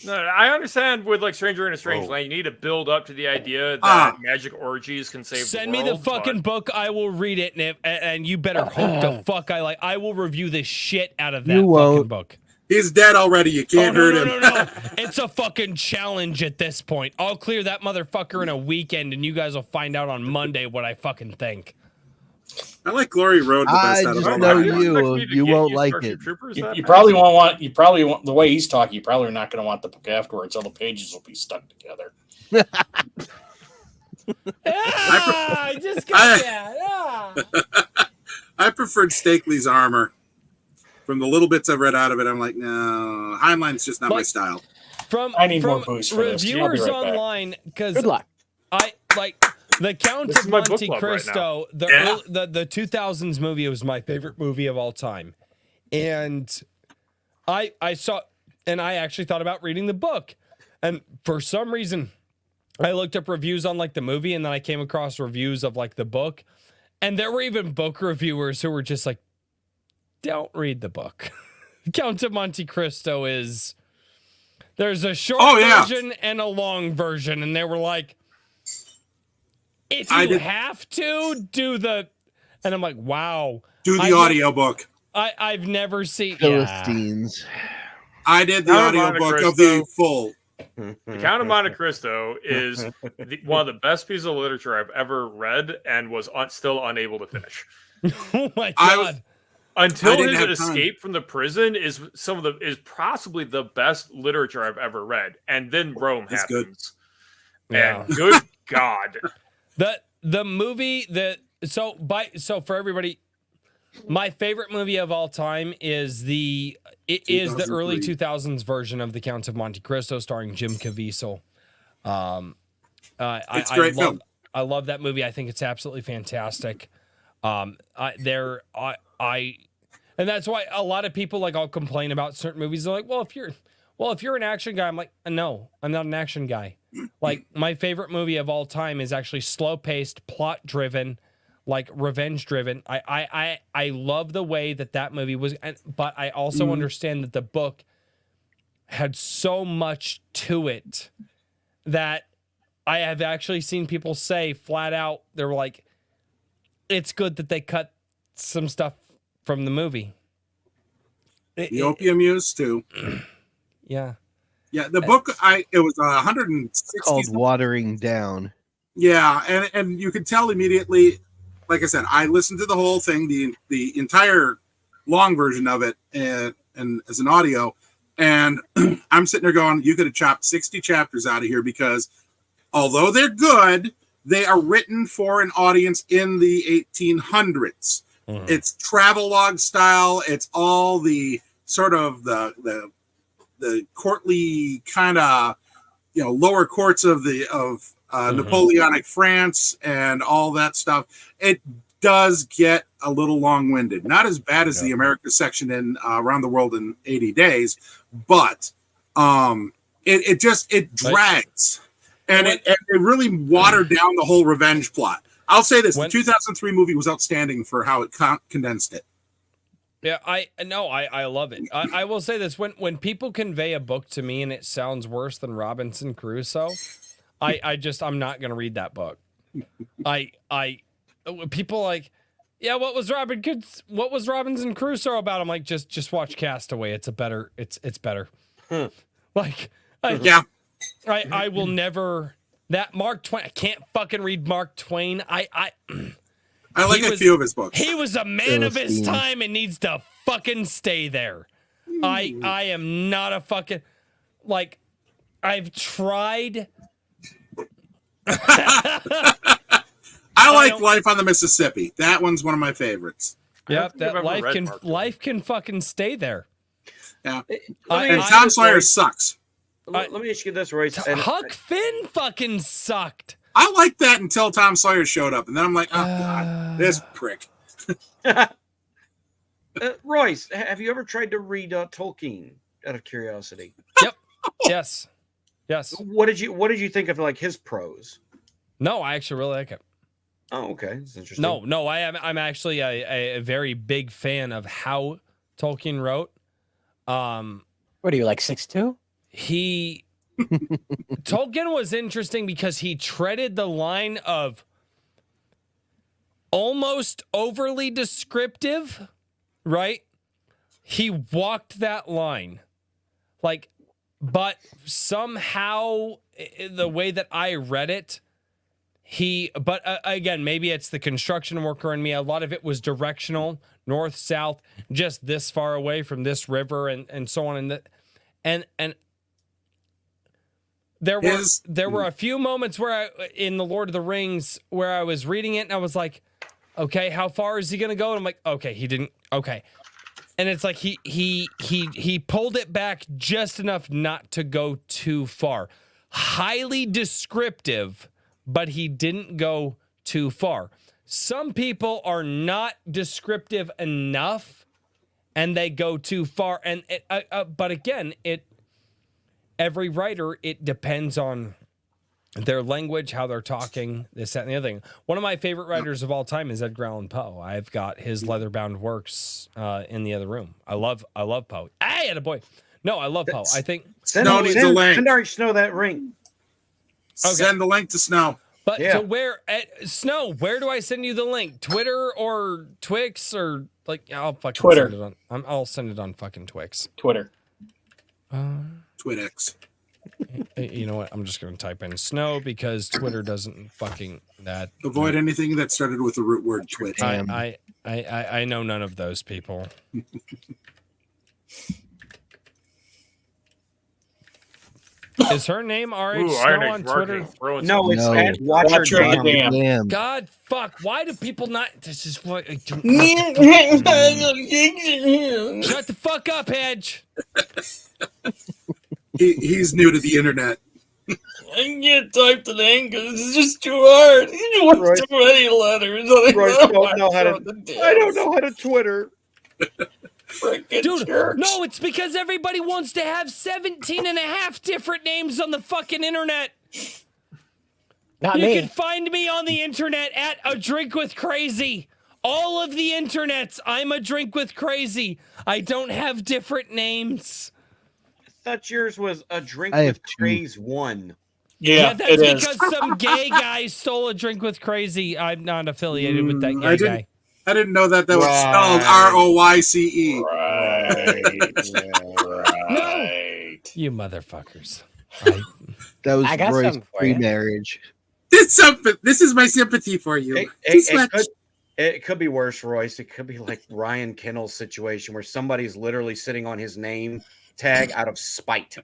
No, I understand with like Stranger in a Strange Land, you need to build up to the idea that magic orgies can save Send the world. me the fucking book. I will read it, and you better hope the fuck I will review the shit out of that You won't. fucking book. He's dead already. You can't hurt him. No. It's a fucking challenge at this point. I'll clear that motherfucker in a weekend, and you guys will find out on Monday what I fucking think. I like Glory Road the best out of all know of you. You won't like it. You probably won't want. You probably want the way he's talking. You probably are not going to want the book afterwards. All the pages will be stuck together. I just got that. I preferred Stakely's armor. From the little bits I've read out of it, I'm like, no, Heinlein's just not my style. I need more boost for this. I'll be Reviewers right back. online, because Good luck. I like the Count This of is my book Monte club right Cristo. now. The 2000s movie was my favorite movie of all time, and I saw, and I actually thought about reading the book, and for some reason, I looked up reviews on like the movie, and then I came across reviews of like the book, and there were even book reviewers who were just like, don't read the book. Count of Monte Cristo is, there's a short version and a long version, and they were like, if you have to do the, and I'm like, wow. Do the audiobook. I've never seen Philistines. I did the audiobook of the full. The Count of Monte Cristo is one of the best pieces of literature I've ever read and was still unable to finish. Oh my God. Until his escape from the prison is possibly the best literature I've ever read, and then Rome happens. And good God, the movie so for everybody, my favorite movie of all time is the early 2000s version of the Count of Monte Cristo starring Jim Caviezel. It's a great film. I love that movie. I think it's absolutely fantastic. And that's why a lot of people like I'll complain about certain movies. They're like, well, if you're an action guy, I'm like, no, I'm not an action guy. Like my favorite movie of all time is actually slow paced, plot driven, like revenge driven. I love the way that movie was, but I also understand that the book had so much to it that I have actually seen people say flat out, they're like, it's good that they cut some stuff from the movie. The Opium Muse too. Yeah. Yeah, the book it was 160 called Watering Down. Yeah, and you could tell immediately, like I said, I listened to the whole thing, the entire long version of it and as an audio, and I'm sitting there going, you could have chopped 60 chapters out of here because although they're good, they are written for an audience in the 1800s. It's travelogue style. It's all the sort of the courtly kind of lower courts of Napoleonic France and all that stuff. It does get a little long-winded. Not as bad as the America section in Around the World in 80 Days, but it drags. And it really watered down the whole revenge plot. I'll say this: the 2003 movie was outstanding for how it condensed it. Yeah, I love it. I will say this: when people convey a book to me and it sounds worse than Robinson Crusoe, I'm not gonna read that book. People like, yeah, what was Robinson Crusoe about? I'm like, just watch Castaway. It's better. Like, I will never. That Mark Twain, I can't fucking read Mark Twain. I like a few of his books. He was a man of his time and needs to fucking stay there. I am not a fucking, like, I've tried. I like Life on the Mississippi. That one's one of my favorites. Yep, that life can fucking stay there. Yeah, and Tom Sawyer sucks. Let me ask you this, Royce. Huck Finn fucking sucked. I liked that until Tom Sawyer showed up, and then I'm like, oh god, this prick. Royce, have you ever tried to read Tolkien? Out of curiosity. Yep. Yes. What did you think of like his prose? No, I actually really like it. Oh, okay, that's interesting. No, I'm actually a very big fan of how Tolkien wrote. What are you, like 6'2"? He Tolkien was interesting because he treaded the line of almost overly descriptive, right? He walked that line. Like, but somehow the way that I read it, again, maybe it's the construction worker in me. A lot of it was directional, north, south, just this far away from this river and so on. And there were a few moments where in the Lord of the Rings where I was reading it and I was like, okay, how far is he gonna go? And I'm like, okay, he didn't. Okay, and it's like he pulled it back just enough not to go too far. Highly descriptive, but he didn't go too far. Some people are not descriptive enough, and they go too far. And but again, every writer, it depends on their language, how they're talking, this, that, and the other thing. One of my favorite writers of all time is Edgar Allan Poe. I've got his leather-bound works in the other room. I love Poe. Hey, attaboy. No, I love Poe. I think send Ari Snow that ring. Okay. Send the link to Snow. But to where Snow? Where do I send you the link? Twitter or Twix or like? I'll fucking Twitter. Send it on. I'll send it on fucking Twix. Twitter. TwitX. You know what? I'm just going to type in Snow because Twitter doesn't fucking that. Avoid anything that started with the root word twit. I know none of those people. Is her name RH Snow on Twitter? No, it's at Watch Your Damn. God, fuck. Why do people not? This is what. Shut the fuck up, Hedge. He's new to the internet. I can't type the name because it's just too hard. You want too many letters. I don't know how to Twitter. Dude, no, it's because everybody wants to have 17 and a half different names on the fucking internet. Not you me. can find me on the internet at A Drink with Crazy. All of the internets, I'm A Drink with Crazy. I don't have different names. I thought yours was A Drink with Craze 1. Yeah, that's because some gay guy stole A Drink with Crazy. I'm not affiliated with that gay guy. I didn't know that was spelled ROYCE. No, you motherfuckers. That was I got Roy's something for you. pre-marriage. This is my sympathy for you. It could be worse, Royce. It could be like Ryan Kennel's situation where somebody's literally sitting on his name tag out of spite.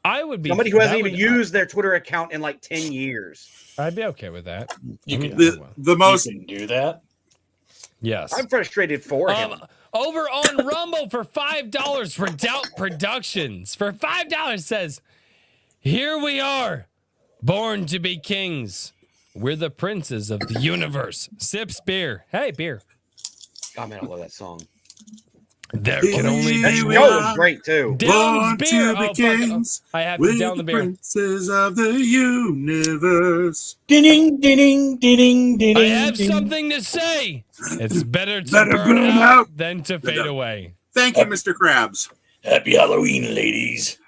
I would be somebody who hasn't even used their Twitter account in like 10 years. I'd be okay with that. You can do that. Yes. I'm frustrated for him. Over on Rumble for $5, Redoubt Productions for $5 says, "Here we are, born to be kings. We're the princes of the universe. Sips beer. Hey, beer. Oh man, I love that song. There can only be one. Was great too. Down's beer. To be kings. I have to down the beer. Princes of the universe. Ding, ding, ding, ding. I have something to say. It's better to burn out than to fade away. Thank you, Mr. Krabs. Happy Halloween, ladies.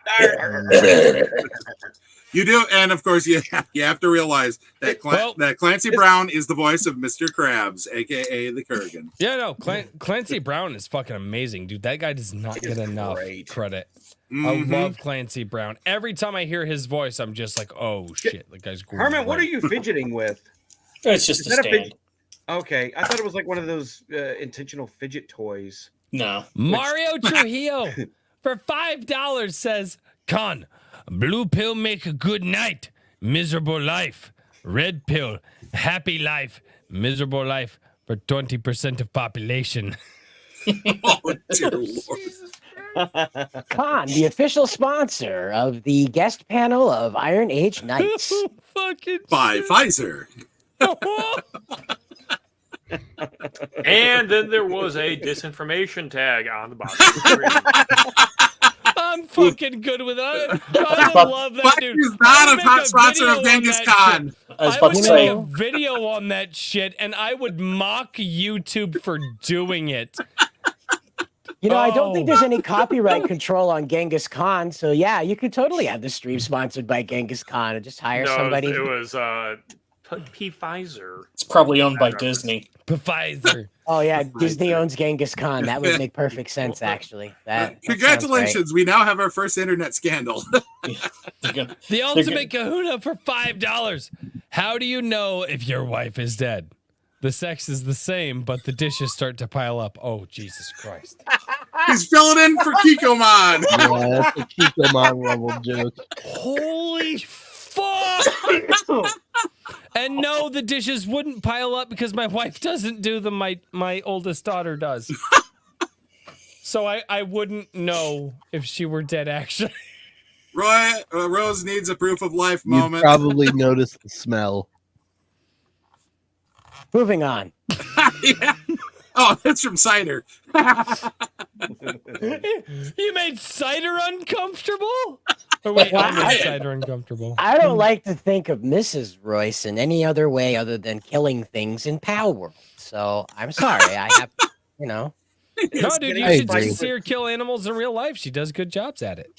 You do, and of course, you have to realize that that Clancy Brown is the voice of Mr. Krabs, aka the Kurgan. Yeah, no, Clancy Brown is fucking amazing, dude. That guy does not get enough credit. I love Clancy Brown. Every time I hear his voice, I'm just like, oh shit, the guy's great. Herman, what are you fidgeting with? It's just a stand. Okay, I thought it was like one of those intentional fidget toys. No. Mario Trujillo for $5 says, "Con, blue pill make a good night, miserable life. Red pill, happy life, miserable life for 20% of population." Oh, dear Lord. Con, the official sponsor of the guest panel of Iron Age Knights. Fucking by Pfizer. And then there was a disinformation tag on the bottom of the screen. I'm fucking good with it. I love that dude. He's not a hot sponsor of Genghis Khan. I would make a video on that shit, and I would mock YouTube for doing it. You know, I don't think there's any copyright control on Genghis Khan. So yeah, you could totally have the stream sponsored by Genghis Khan and just hire somebody. It was Pfizer. It's probably owned by Disney. Pfizer. Oh yeah, Disney owns Genghis Khan. That would make perfect sense, actually. That Congratulations, we now have our first internet scandal. The ultimate kahuna for $5. How do you know if your wife is dead? The sex is the same, but the dishes start to pile up. Oh, Jesus Christ. He's filling in for Kikoman. Yeah, that's a Kikoman level joke. Holy fuck! And no, the dishes wouldn't pile up because my wife doesn't do them. My oldest daughter does. So I wouldn't know if she were dead, actually. Roy, Rose needs a proof of life You moment. probably noticed the smell. Moving on. Yeah. Oh, that's from cider. You made cider uncomfortable? Or wait, I made cider uncomfortable. I don't like to think of Mrs. Royce in any other way other than killing things in Power World. So I'm sorry. I have, you know. No, dude, you should just see her kill animals in real life. She does good jobs at it.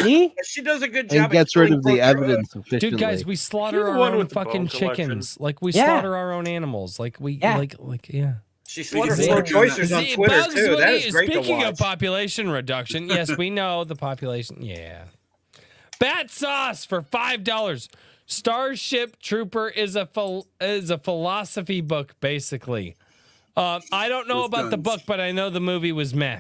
See? She does a good job. And gets rid of the evidence efficiently. Dude, guys, we slaughter You're the our one own with the fucking bone collection. chickens. Like we Yeah. slaughter our own animals. Like we like yeah. She We can slaughtered see more her doing choices that. on See, Twitter Bugs too. That Bunny- is great to Speaking of watch. population reduction, yes, we know the population. Yeah. Bat sauce for $5. Starship Trooper is a philosophy book, basically. I don't know With about the guns. book, but I know the movie was meh.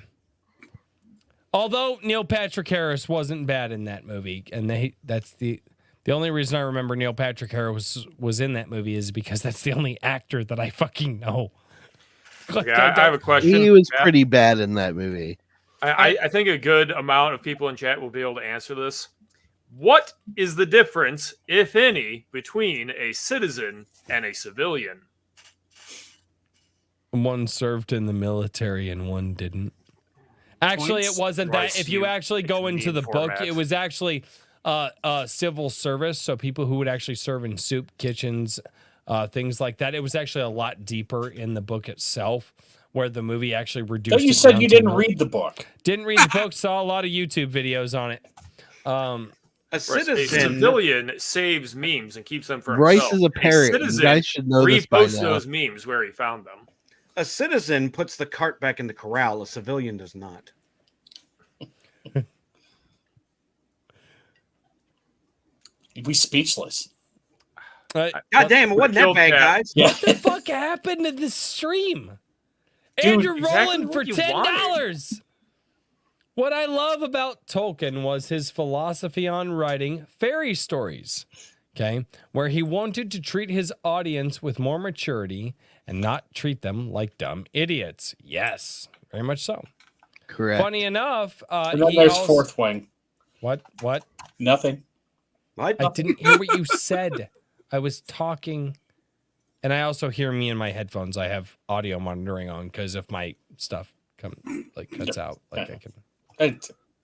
Although Neil Patrick Harris wasn't bad in that movie, and that's the only reason I remember Neil Patrick Harris was in that movie is because that's the only actor that I fucking know. Okay, I have a question. He was Matt. pretty bad in that movie. I think a good amount of people in chat will be able to answer this. What is the difference, if any, between a citizen and a civilian? One served in the military and one didn't. Actually, Points? it wasn't Bryce, that. If you actually go it's into the meme book, format. it was actually civil service. So people who would actually serve in soup kitchens, things like that. It was actually a lot deeper in the book itself, where the movie actually reduced. Thought you it said down you to didn't more. read the book. Didn't read the book. Saw a lot of YouTube videos on it. A A citizen. civilian saves memes and keeps them for Royce himself. is a parrot. You citizen guys should know this by reposts now. those memes where he found them. A citizen puts the cart back in the corral. A civilian does not. We speechless. God damn, it wasn't that killed bad, Cat. guys. Yeah. What the fuck happened to this stream? Dude, Andrew exactly Rowland for what you $10. What I love about Tolkien was his philosophy on writing fairy stories, okay, where he wanted to treat his audience with more maturity and not treat them like dumb idiots. Yes, very much so. Correct. Funny enough, And then he there's also- Fourth Wing. What? Nothing. What? I didn't hear what you said. I was talking, and I also hear me in my headphones. I have audio monitoring on because if my stuff cuts out, like I can.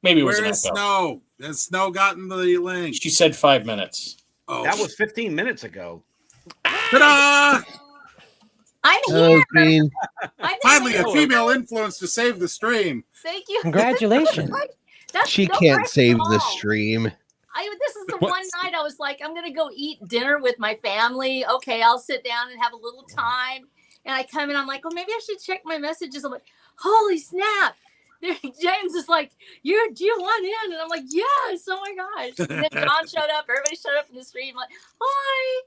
Maybe it was Where an is echo. Snow? Has Snow gotten the link? She said 5 minutes. Oh, That was 15 minutes ago. ta-da! I'm Hello, here. Queen. I'm Finally, a here. female influence to save the stream. Thank you. Congratulations. That's She no can't pressure save at the all. stream. This is the What? one night I was like, I'm gonna go eat dinner with my family. Okay, I'll sit down and have a little time. And I come in, I'm like, oh, maybe I should check my messages. I'm like, holy snap! James is like, do you want in? And I'm like, yes. Oh my gosh! And then John showed up. Everybody showed up in the stream. Like, hi,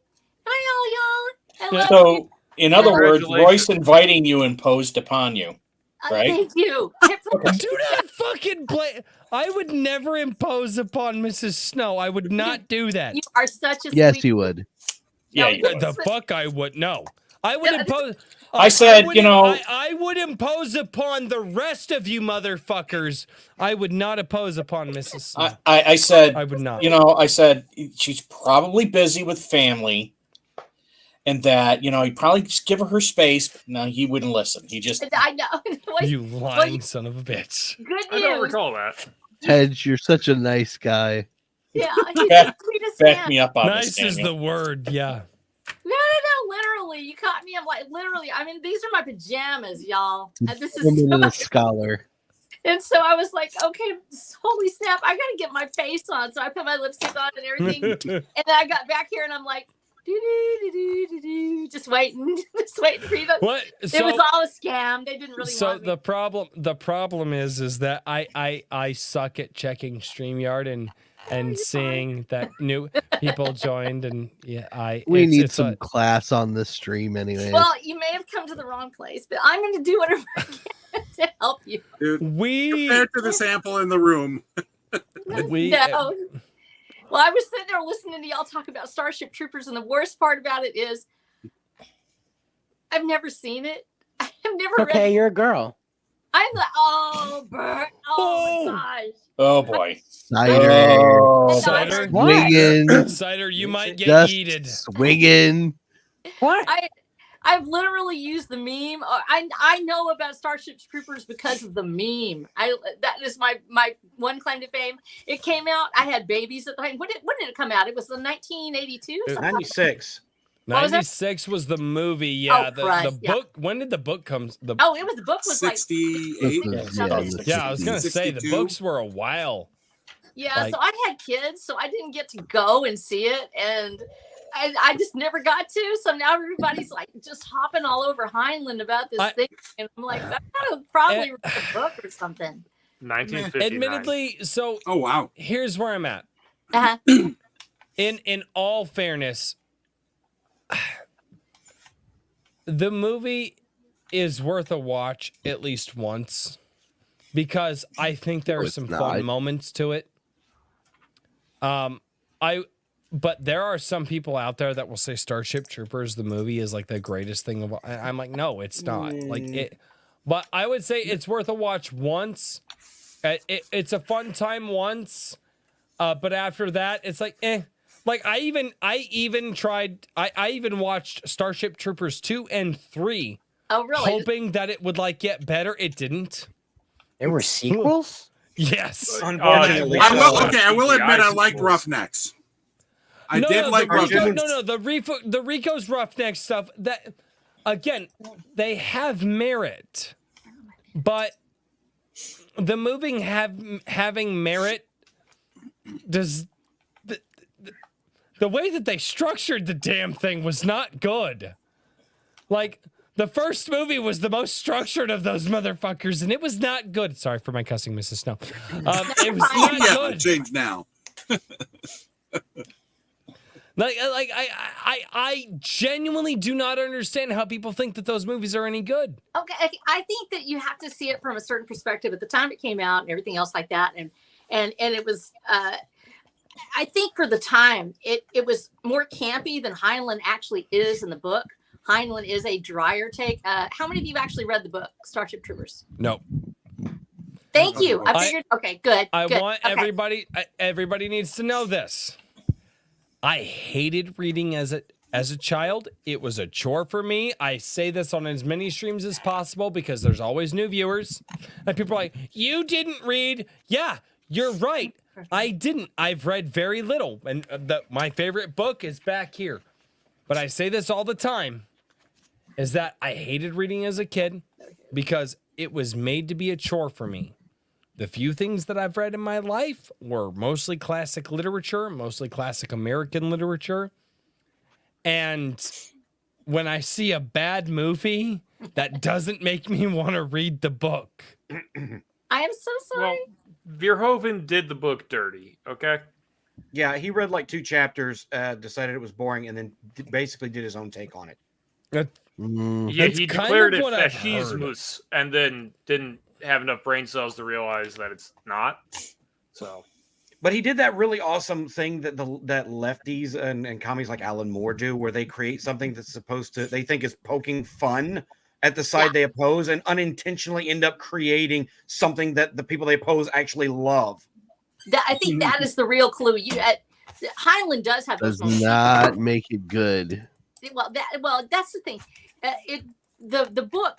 all y'all. I love you. So, in other words, Congratulations. Royce inviting you imposed upon you. Right? Thank you. Do not fucking play. I would never impose upon Mrs. Snow. I would not do that. You are such a Yes, sweet. you would. Yeah, No, you The would. fuck I would no. I would Yeah, impose. I said, would you know- I would impose upon the rest of you motherfuckers. I would not impose upon Mrs. Snow. I said, I would not. you know, I said she's probably busy with family, and that you probably just give her space. No, he wouldn't listen. He just I know. What- You lying son of a bitch. Good I don't news. recall that. Ted, you're such a nice guy. Yeah, he's Back- the sweetest back man. me up on Nice this. is Daniel. the word, yeah. No, literally, you caught me. I'm like, literally. I mean, these are my pajamas, y'all. And this is Woman and a scholar. And so I was like, okay, holy snap, I gotta get my face on. So I put my lipstick on and everything. And then I got back here and I'm like, just waiting for you. What? It So- was all a scam. They didn't really So want me. the problem is that I suck at checking StreamYard and seeing that new people joined, and We need it's some class on this stream anyway. Well, you may have come to the wrong place, but I'm going to do whatever I can to help you. Dude, we compared to the sample in the room. No. Well, I was sitting there listening to y'all talk about Starship Troopers, and the worst part about it is I've never seen it. I've never read Okay, it. you're a girl. I'm like, oh, Bert. Oh, my gosh. Oh boy. Cider. Oh, Cider. Swinging. Cider, you might get Just yeeted. swinging. What? I've literally used the meme. I know about Starship Troopers because of the meme. That is my one claim to fame. It came out. I had babies at the time. When did it come out? It was in 1982. 96. What was that? 96 was the movie. Yeah, the Christ, yeah. book. When did the book come? The book was 68. Yeah, I was gonna say the 62. books were a while. Yeah, Like- so I had kids, so I didn't get to go and see it, and I just never got to. So now everybody's like just hopping all over Heinlein about this thing, and I'm like, I gotta probably read the book or something. 1959. Admittedly, so oh wow, here's where I'm at. Uh-huh. In all fairness, the movie is worth a watch at least once because I think there are some fun moments to it. But there are some people out there that will say Starship Troopers, the movie, is like the greatest thing of all. I'm like, no, it's not. Like it, but I would say it's worth a watch once. It's a fun time once, but after that, it's like, eh. Like I even watched Starship Troopers 2 and 3. Oh, really? Hoping that it would like get better. It didn't. There were sequels? Yes. Unfortunately. I will admit I liked Roughnecks. I did like Roughnecks. No, the Rico's Roughnecks stuff, that again, they have merit. But the movie having merit does the way that they structured the damn thing was not good. Like, the first movie was the most structured of those motherfuckers, and it was not good. Sorry for my cussing, Mrs. Snow. It was not good. Change now. I genuinely do not understand how people think that those movies are any good. Okay, I think that you have to see it from a certain perspective at the time it came out and everything else like that, and it was. I think for the time, it was more campy than Heinlein actually is in the book. Heinlein is a drier take. How many of you have actually read the book, Starship Troopers? No. Thank you. I figured. Okay, good. I good. want okay. everybody needs to know this. I hated reading as a child. It was a chore for me. I say this on as many streams as possible because there's always new viewers. And people are like, you didn't read. Yeah, you're right. I didn't. I've read very little. And my favorite book is back here. But I say this all the time, is that I hated reading as a kid because it was made to be a chore for me. The few things that I've read in my life were mostly classic literature, mostly classic American literature. And when I see a bad movie, that doesn't make me want to read the book. I am so sorry. Well, Verhoeven did the book dirty, okay? Yeah, he read like 2 chapters, decided it was boring, and then basically did his own take on it. Yeah, he declared it fascismus and then didn't have enough brain cells to realize that it's not. So, but he did that really awesome thing that that lefties and commies like Alan Moore do, where they create something that's supposed to they think is poking fun at the side they oppose, and unintentionally end up creating something that the people they oppose actually love. I think that is the real clue. Heinlein does have those Does moments. not make it good. Well, that's the thing. The book,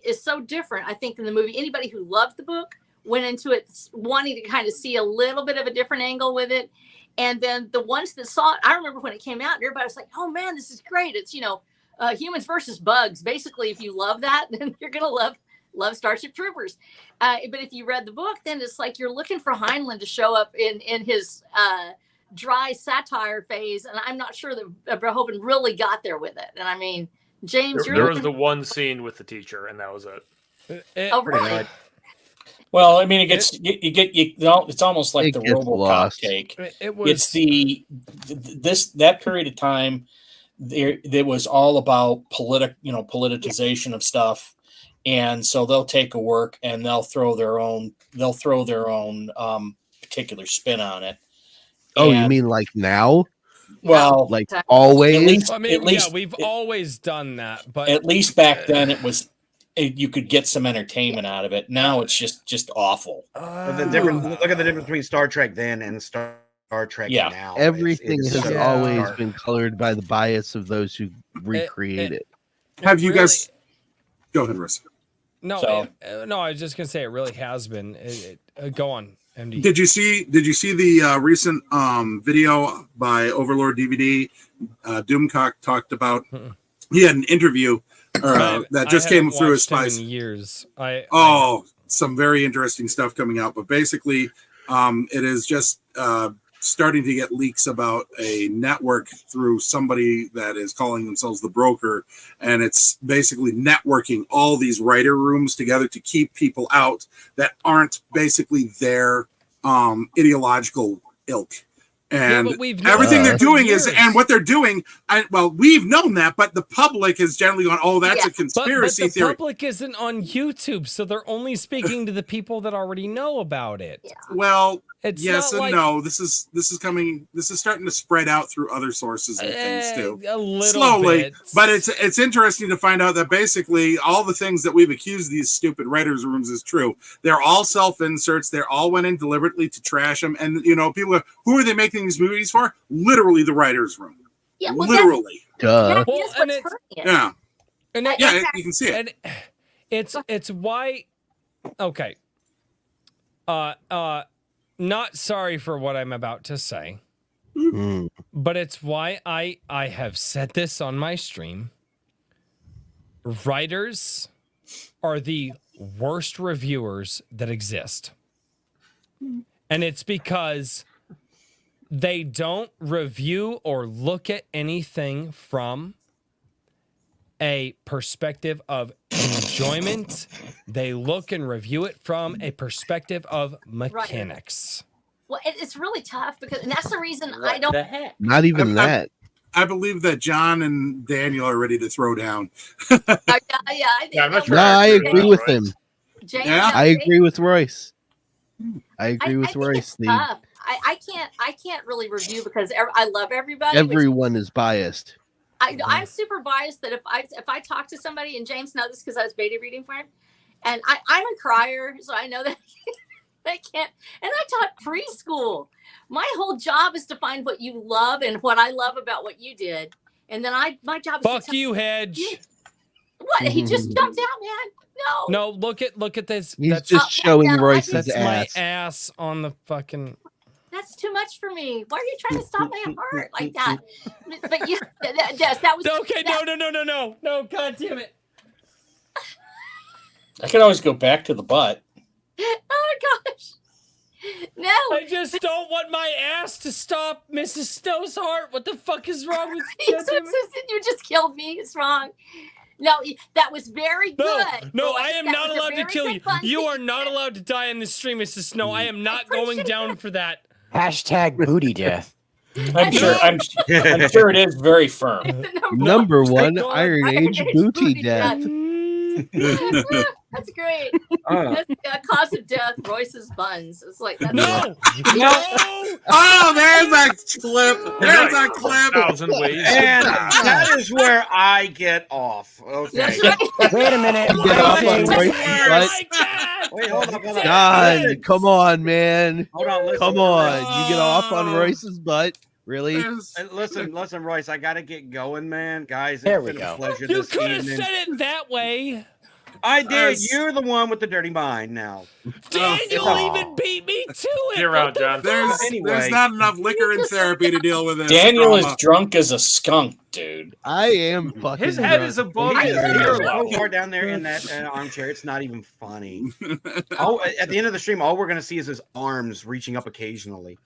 is so different. I think in the movie, anybody who loved the book went into it wanting to kind of see a little bit of a different angle with it, and then the ones that saw it, I remember when it came out, everybody was like, "Oh man, this is great!" It's humans versus bugs. Basically, if you love that, then you're gonna love love Starship Troopers. But if you read the book, then it's like you're looking for Heinlein to show up in his dry satire phase, and I'm not sure that Verhoeven really got there with it. And I mean, James, There was the one scene with the teacher, and that was it. Oh, really? Well, I mean, it gets it's almost like It the gets RoboCop lost. take. It was It's that period of time. There was all about politicization of stuff, and so they'll take a work and they'll throw their own particular spin on it. Oh, you And- mean like now? Well, like always. I mean, we've always done that, but at least back then it was. You could get some entertainment out of it. Now it's just awful. The difference. Look at the difference between Star Trek then and Star Trek now. Everything It's has so always dark. been colored by the bias of those who recreate it. Have you guys? Go ahead, Russ. no, no. I was just gonna say it really has been. Go on, MD. Did you see the recent video by Overlord DVD? Doomcock talked about. He had an interview that just came through his spice. In years. Some very interesting stuff coming out. But basically, it is just starting to get leaks about a network through somebody that is calling themselves the broker, and it's basically networking all these writer rooms together to keep people out that aren't basically their ideological ilk. And but we've known everything that they're for doing years. and what they're doing, we've known that, but the public has generally gone, oh, that's a But conspiracy the theory. public isn't on YouTube, so they're only speaking to the people that already know about it. Well, It's yes not and like- no. This is starting to spread out through other sources and things too. A little Slowly, bit. but it's interesting to find out that basically all the things that we've accused these stupid writers' rooms is true. They're all self-inserts. They all went in deliberately to trash them. And people go, who are they making these movies for? Literally the writers' room. Yeah, well, literally. That Well, is and what's it's- hurting it. Yeah. And Yeah, you can see it. And it's why. Okay. Not sorry for what I'm about to say, but it's why I have said this on my stream. Writers are the worst reviewers that exist. And it's because they don't review or look at anything from a perspective of enjoyment. They look and review it from a perspective of mechanics. Well, it's really tough and that's the reason I don't. Not even that. I believe that John and Daniel are ready to throw down. Yeah, I think I'm not No, I agree with him. James, I agree with Royce. I agree with Royce, Steve. tough. I can't really review because I love everybody. but Everyone is biased. I'm super biased that if I talk to somebody, and James knows this because I was beta reading for him, and I'm a crier, so I know that they can't. And I taught preschool. My whole job is to find what you love and what I love about what you did, and then my job is Fuck to you, Hedge. What? He just jumped out, man. No. No, look at this. He's That's just showing no, I Royce's just- that's ass. my ass on the fucking. That's too much for me. Why are you trying to stop my heart like that? But yeah, that was Okay, no, god damn it. I can always go back to the butt. Oh my gosh. No. I just don't want my ass to stop Mrs. Snow's heart. What the fuck is wrong with you? You just killed me. It's wrong. No, that was very good. No, Roy. I am That not was a allowed to very kill good you. fun You thing are to not do. allowed to die in this stream, Mrs. Snow. I am not going down for that. Hashtag booty death. I'm sure it is very firm. Number one, Iron Age booty death. That's great. That's the cause of death, Royce's buns. It's like that's No. Oh, there's a clip. There's a clip. 1,000 ways. And that is where I get off. Okay. That's right. Wait a minute. Get off on Royce's butt. Wait, hold on. God, come on, man. Hold on, listen. Come on. You get off on Royce's butt. Really? Listen, Royce. I gotta get going, man. Guys, There it's we been go. a pleasure You this could have evening. said it that way. I did. You're the one with the dirty mind now. Daniel even beat me to it. Get around, John. There's not enough liquor in therapy to deal with this. Daniel is trauma. drunk as a skunk, dude. I am fucking. His head drunk. is above He his is ear so level. far down there in that armchair. It's not even funny. At the end of the stream, all we're gonna see is his arms reaching up occasionally.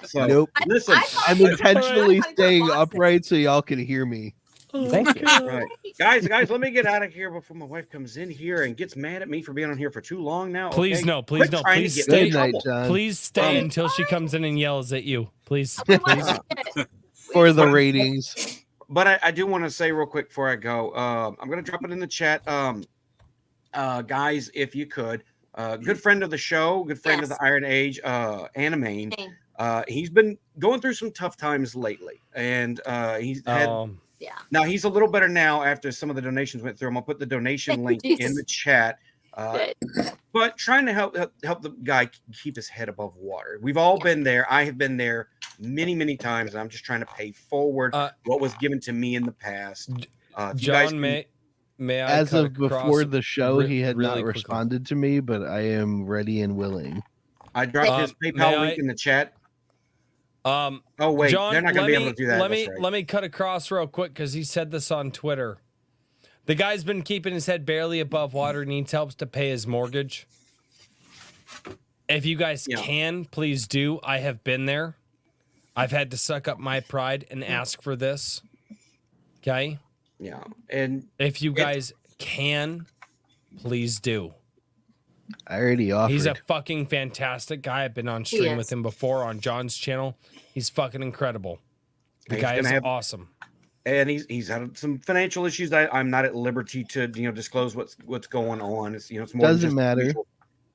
So Nope. listen, I'm intentionally staying upright so y'all can hear me. Thank you. right. guys, let me get out of here before my wife comes in here and gets mad at me for being on here for too long now. Please okay? no, please Quit no, trying to please get me stay. in trouble. John. Please stay until she comes in and yells at you. Please. For the ratings. But I do want to say real quick before I go, I'm going to drop it in the chat. Guys, if you could, good friend of the show, good friend of the Iron Age, Animane. He's been going through some tough times lately, and he's had. Now he's a little better now after some of the donations went through. I'm gonna put the donation link in the chat. But trying to help the guy keep his head above water. We've all been there. I have been there many times, and I'm just trying to pay forward what was given to me in the past. John, may I As cut of before across the show, he had really not quickly? responded to me, but I am ready and willing. I dropped his PayPal link in the chat. Oh wait, John, they're not going to be able to do that. Let me cut across real quick because he said this on Twitter. The guy's been keeping his head barely above water, needs help to pay his mortgage. If you guys can, please do. I have been there. I've had to suck up my pride and ask for this. Okay? Yeah. And if you guys can, please do. I already offered. He's a fucking fantastic guy. I've been on stream with him before on John's channel. He's fucking incredible. The guy is awesome. And he's had some financial issues that I'm not at liberty to disclose what's going on. It's it's more Doesn't matter. Usual.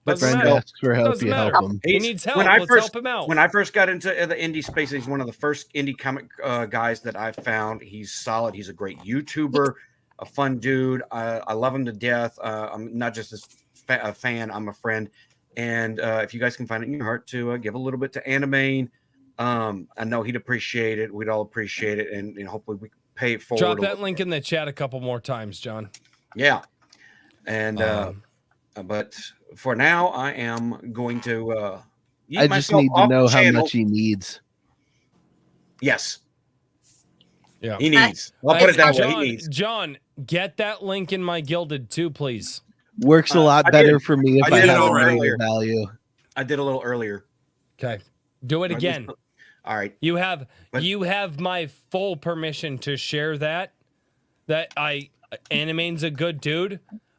But friend asks for help, you help him. He needs help. Let's help him out. When I first got into the indie space, he's one of the first indie comic guys that I found. He's solid. He's a great YouTuber, a fun dude. I love him to death. I'm not just a fan. I'm a friend. And if you guys can find it in your heart to give a little bit to Animane, I know he'd appreciate it. We'd all appreciate it, and hopefully we can pay it forward. Drop that link in the chat a couple more times, John. Yeah, and but for now, I am going to. I just need to know how much he needs. Yes. Yeah, he needs. I'll put it that way. He needs. John, get that link in my Gilded too, please. Works a lot better for me if I have a earlier. value. I did a little earlier. Okay, do it again. All right. You have my full permission to share that. Animane's a good dude.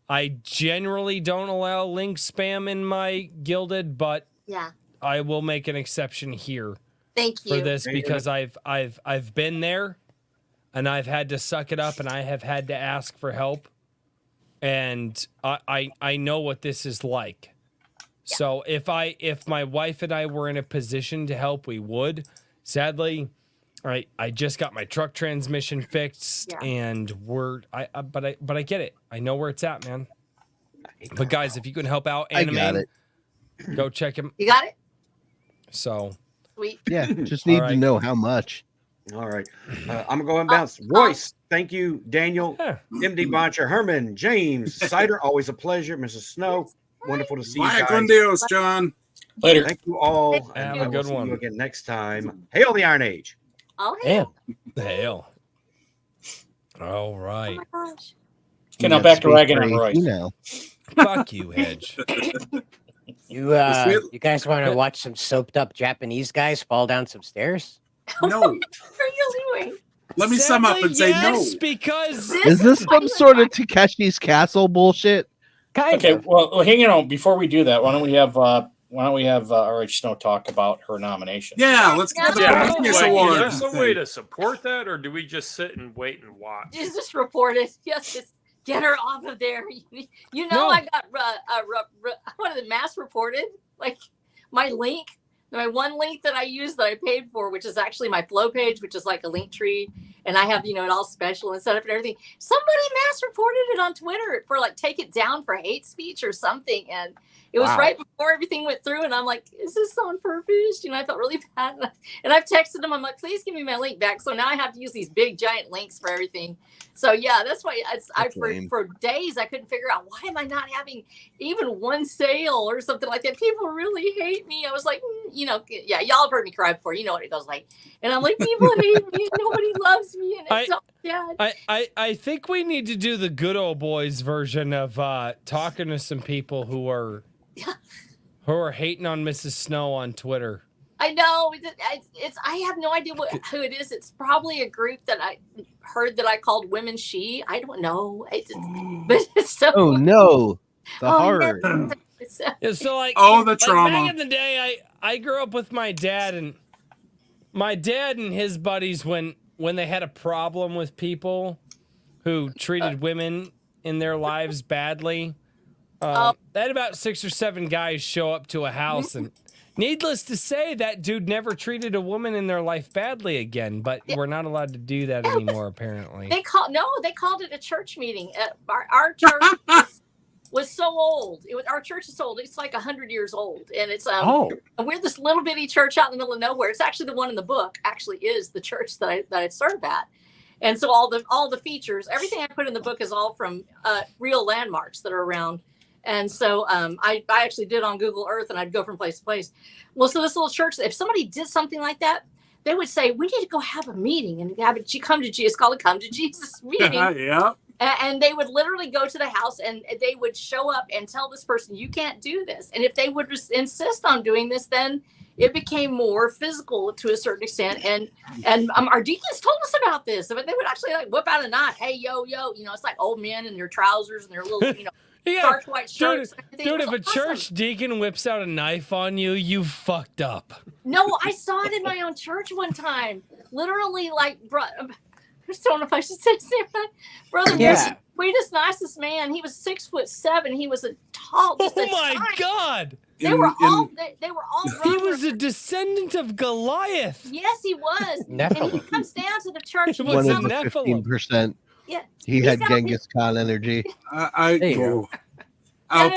I generally don't allow link spam in my Gilded, but I will make an exception here. Thank you For this because I've been there, and I've had to suck it up, and I have had to ask for help, and I know what this is like. So if my wife and I were in a position to help, we would. Sadly, I just got my truck transmission fixed, and but I get it. I know where it's at, man. But guys, if you can help out Animane, I got it. Go check him. You got it? So sweet. Yeah, just need to know how much. All right. I'm gonna go and bounce. Royce, thank you. Daniel, MD Boncher, Herman, James, Cider, always a pleasure. Mrs. Snow, wonderful to see you guys. Con Dios, John. Later. Thank you all. Have a good see one. you again next time. Hail the Iron Age. Oh, Hail. All right. Oh my gosh. Okay, now back to Reagan and Royce. Fuck you, Hedge. You guys want to watch some soaped up Japanese guys fall down some stairs? No. What are you doing? Let me sum up and say no. Because Is this some sort of Takeshi's Castle bullshit? Okay, well, hang on. Before we do that, why don't we have RH Snow talk about her nomination? Yeah, let's get the Prometheus Is Award. there some way to support that, or do we just sit and wait and watch? Just report it. Yes, just get her off of there. You know, No. I got what is it, mass reported? Like my one link that I use that I paid for, which is actually my flow page, which is like a link tree, and I have, you know, it all special and set up and everything. Somebody mass reported it on Twitter for like take it down for hate speech or something. And it was right before everything went through. And I'm like, is this on purpose? You know, I felt really bad. And I've texted them. I'm like, please give me my link back. So now I have to use these big giant links for everything. So yeah, that's why for days I couldn't figure out, why am I not having even one sale or something like that? People really hate me. I was like, you know, yeah, y'all have heard me cry before. You know what it goes like. And I'm like, people hate me. Nobody loves me. And it's so sad. I think we need to do the good old boys version of talking to some people who are hating on Mrs. Snow on Twitter. I know I have no idea who it is. It's probably a group that I heard that I called women she. I don't know. But it's so. Oh no, the horror. Yeah, so like, the trauma. Back in the day, I grew up with my dad, and my dad and his buddies, when they had a problem with people who treated women in their lives badly, they had about 6 or 7 guys show up to a house, and needless to say, that dude never treated a woman in their life badly again. But we're not allowed to do that anymore, apparently. They called it a church meeting. Our church was so old. Our church is so old. It's like 100 years old, and it's we're this little bitty church out in the middle of nowhere. It's actually the one in the book. Actually, is the church that I serve at, and so all the features, everything I put in the book is all from real landmarks that are around. And so I actually did on Google Earth, and I'd go from place to place. Well, so this little church, if somebody did something like that, they would say, we need to go have a meeting and have it. Come to Jesus. It's called a Come to Jesus meeting. Yeah. And they would literally go to the house, and they would show up and tell this person, you can't do this. And if they would insist on doing this, then it became more physical to a certain extent. And our deacons told us about this. But they would actually like whip out a knot. Hey, yo, you know, it's like old men in their trousers and their little, you know, dark white shirts. Dude, if a church deacon whips out a knife on you, you fucked up. No, I saw it in my own church one time. Literally, like, I just don't know if I should say that. Brother, sweetest, nicest man. He was 6'7". He was a tall. Oh my God! They were all. He was a descendant of Goliath. Yes, he was. And he comes down to the church. One of the 15%. Yeah, he had Genghis Khan energy. I'll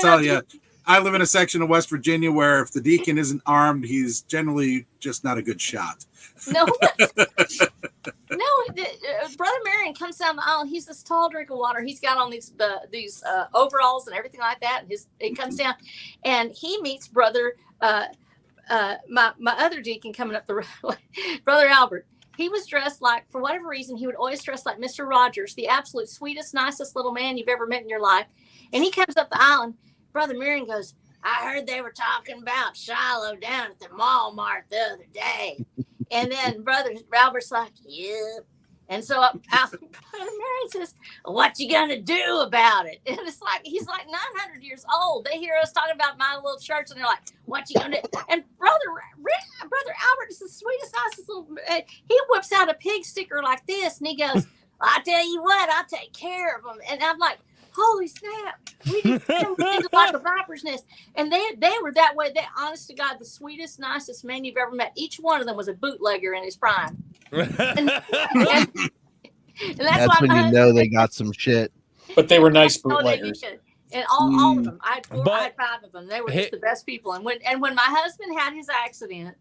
tell you, I live in a section of West Virginia where if the deacon isn't armed, he's generally just not a good shot. No, Brother Marion comes down the aisle. He's this tall drink of water. He's got on these overalls and everything like that. And he comes down, and he meets Brother my other deacon coming up the road, Brother Albert. He was dressed like, for whatever reason, he would always dress like Mr. Rogers, the absolute sweetest, nicest little man you've ever met in your life. And he comes up the aisle, and Brother Marion goes, I heard they were talking about Shiloh down at the Walmart the other day. And then Brother Albert's like, yep. And so Brother Marion says, what you gonna do about it? And it's like, he's like 900 years old. They hear us talking about my little church, and they're like, what you gonna do? And Brother Albert is the sweetest, nicest little, he whips out a pig sticker like this, and he goes, I tell you what, I'll take care of them. And I'm like, holy snap, we just into like a viper's nest. And they were that way. They, honest to God, the sweetest, nicest man you've ever met. Each one of them was a bootlegger in his prime. and that's when you know they got some shit. But they were nice bootleggers. And all of them. I had 5 of them. They were just the best people. And when my husband had his accident,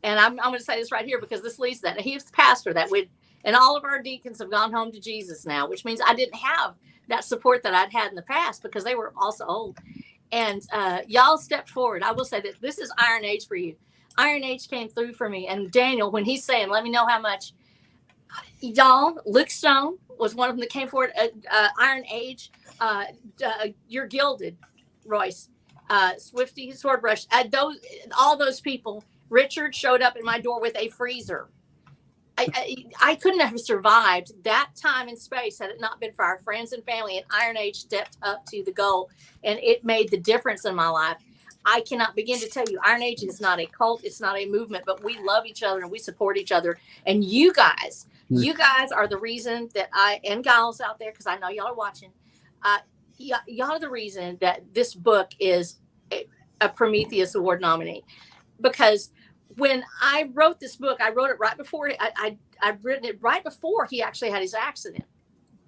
and I'm going to say this right here because this leads that. He was the pastor and all of our deacons have gone home to Jesus now, which means I didn't have that support that I'd had in the past because they were also old. And y'all stepped forward. I will say that this is Iron Age for you. Iron Age came through for me. And Daniel, when he's saying, let me know how much, y'all, Luke Stone was one of them that came forward. Iron Age, you're gilded, Royce, Swifty, Swordbrush, all those people. Richard showed up at my door with a freezer. I couldn't have survived that time and space had it not been for our friends and family. And Iron Age stepped up to the goal, and it made the difference in my life. I cannot begin to tell you, Iron Age is not a cult, it's not a movement, but we love each other and we support each other. And you guys are the reason that and gals out there, because I know y'all are watching. Y'all are the reason that this book is a Prometheus Award nominee, because when I wrote this book, I wrote it right before I'd written it right before he actually had his accident.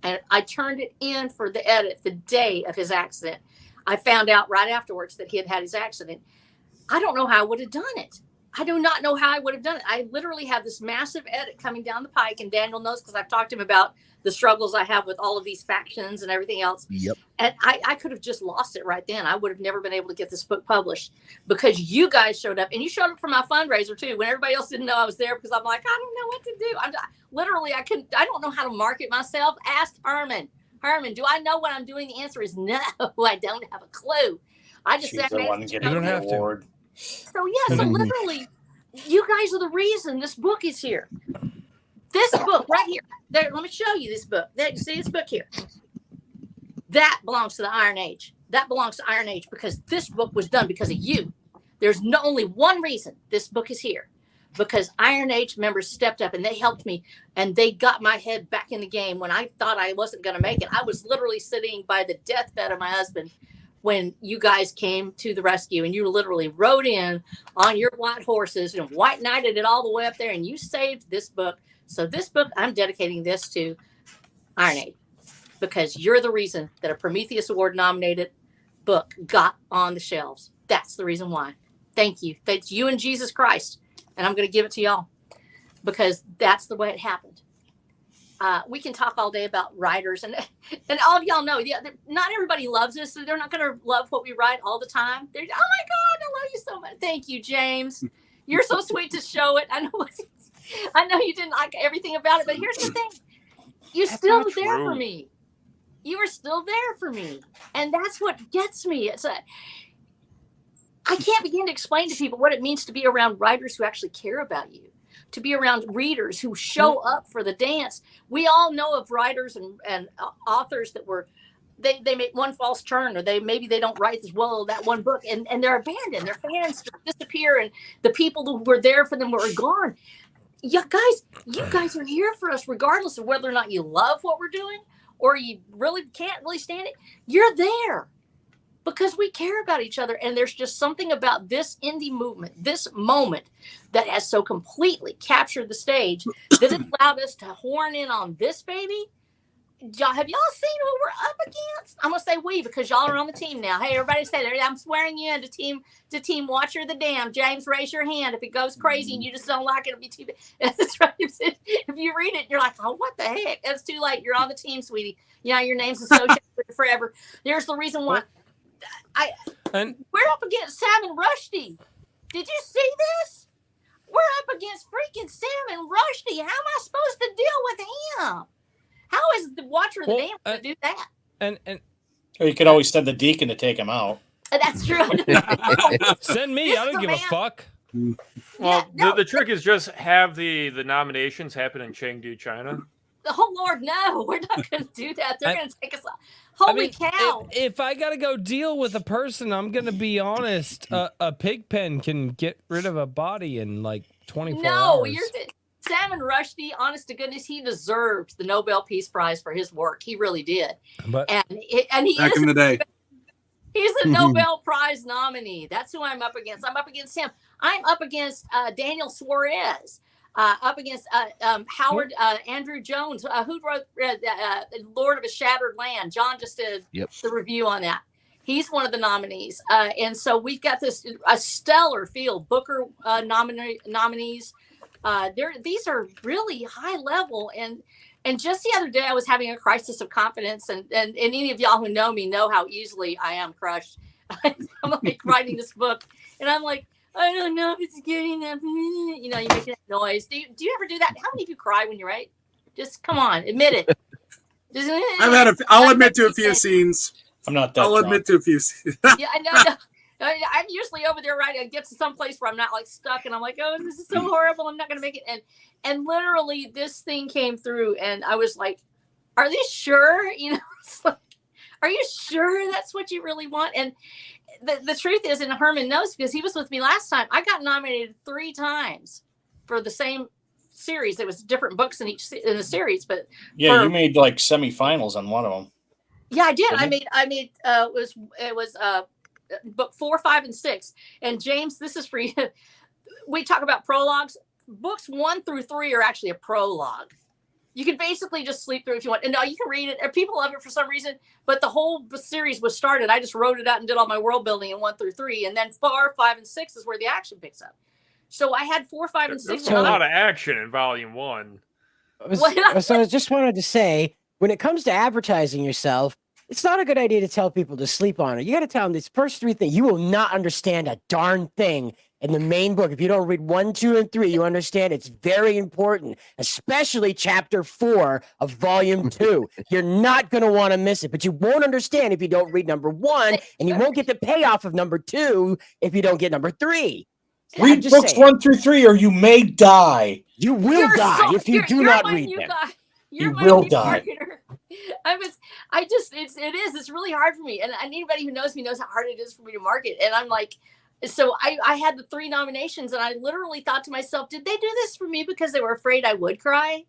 And I turned it in for the edit the day of his accident. I found out right afterwards that he had had his accident. I don't know how I would have done it. I do not know how I would have done it. I literally have this massive edit coming down the pike, and Daniel knows because I've talked to him about the struggles I have with all of these factions and everything else. Yep. And I could have just lost it right then. I would have never been able to get this book published because you guys showed up, and you showed up for my fundraiser too, when everybody else didn't know I was there because I'm like, I don't know what to do. I don't know how to market myself. Ask Herman. Herman, do I know what I'm doing? The answer is no. I don't have a clue. I just She's the one getting the award. So yeah, so literally, you guys are the reason this book is here. This book right here. There, let me show you this book. There, you see this book here? That belongs to the Iron Age. That belongs to Iron Age because this book was done because of you. There's only one reason this book is here. Because Iron Age members stepped up and they helped me and they got my head back in the game when I thought I wasn't going to make it. I was literally sitting by the deathbed of my husband when you guys came to the rescue, and you literally rode in on your white horses and white knighted it all the way up there, and you saved this book. So this book, I'm dedicating this to Iron Age because you're the reason that a Prometheus Award nominated book got on the shelves. That's the reason why. Thank you. Thanks you and Jesus Christ. And I'm going to give it to y'all because that's the way it happened. We can talk all day about writers, and all of y'all know, yeah, not everybody loves us, so they're not going to love what we write all the time. They're, oh my God, I love you so much. Thank you, James. You're so sweet to show it. I know you didn't like everything about it, but here's the thing. You're still there for me. You are still there for me. And that's what gets me. I can't begin to explain to people what it means to be around writers who actually care about you, to be around readers who show up for the dance. We all know of writers and authors that they make one false turn, or maybe they don't write as well that one book, and they're abandoned. Their fans disappear, and the people who were there for them were gone. Yeah, guys, you guys are here for us regardless of whether or not you love what we're doing or you really can't really stand it. You're there because we care about each other. And there's just something about this indie movement, this moment, that has so completely captured the stage that it allowed us to horn in on this baby. Have y'all seen who we're up against? I'm gonna say we because y'all are on the team now. Hey, everybody, say there. I'm swearing you in to team Watcher the Dam. James, raise your hand if it goes crazy and you just don't like it. It'll be too bad. That's right. If you read it, you're like, oh, what the heck? It's too late. You're on the team, sweetie. Yeah, your name's associated with it forever. There's the reason why. We're up against Sam and Rushdie. Did you see this? We're up against freaking Sam and Rushdie. How am I supposed to deal with him? How is the Watcher of the Dam going to do that? And or you could always send the deacon to take him out. That's true. Send me. I don't give a fuck. Well, the trick is just have the nominations happen in Chengdu, China. Oh Lord, no! We're not going to do that. They're going to take us. Holy cow! If I got to go deal with a person, I'm going to be honest. A pig pen can get rid of a body in like 24 hours. Salman Rushdie, honest to goodness, he deserved the Nobel Peace Prize for his work. He really did. And he back in the day. He's a Nobel Prize nominee. That's who I'm up against. I'm up against him. I'm up against Daniel Suarez. Up against Howard Andrew Jones, who wrote Lord of a Shattered Land. John just did the review on that. He's one of the nominees. And so we've got a stellar field. Booker nominees. These are really high level, and just the other day I was having a crisis of confidence, and any of y'all who know me know how easily I am crushed. I'm like writing this book, and I'm like, I don't know if it's good enough. You know, you make that noise. Do you ever do that? How many of you cry when you write? Just come on, admit it. I'll admit to a few scenes. I'm not that. I'll admit to a few scenes. Yeah, I know. I'm usually over there writing. I get to some place where I'm not like stuck, and I'm like, oh, this is so horrible. I'm not going to make it. And literally, this thing came through, and I was like, are they sure? You know, it's like, are you sure that's what you really want? And the truth is, and Herman knows because he was with me last time, I got nominated 3 times for the same series. There was different books in the series, but yeah, you made like semifinals on one of them. Yeah, I did. I made it was book 4, 5, and 6. And James, this is for you. we talk about prologues. Books 1 through 3 are actually a prologue. You can basically just sleep through if you want. And now you can read it. And people love it for some reason. But the whole series was started. I just wrote it out and did all my world building in 1 through 3. And then 4, 5, and 6 is where the action picks up. So I had 4, 5, and 6. There's a lot of action in volume 1. So I just wanted to say, when it comes to advertising yourself, it's not a good idea to tell people to sleep on it. You got to tell them these first 3 things. You will not understand a darn thing in the main book. If you don't read 1, 2, and 3, you understand it's very important, especially chapter 4 of volume 2. You're not going to want to miss it, but you won't understand if you don't read number 1, and you won't get the payoff of number 2 if you don't get number 3. Read books 1 through 3, or you may die. You will die if you do not read them. You will die. It's really hard for me. And anybody who knows me knows how hard it is for me to market. And I'm like, so I had the 3 nominations, and I literally thought to myself, did they do this for me because they were afraid I would cry?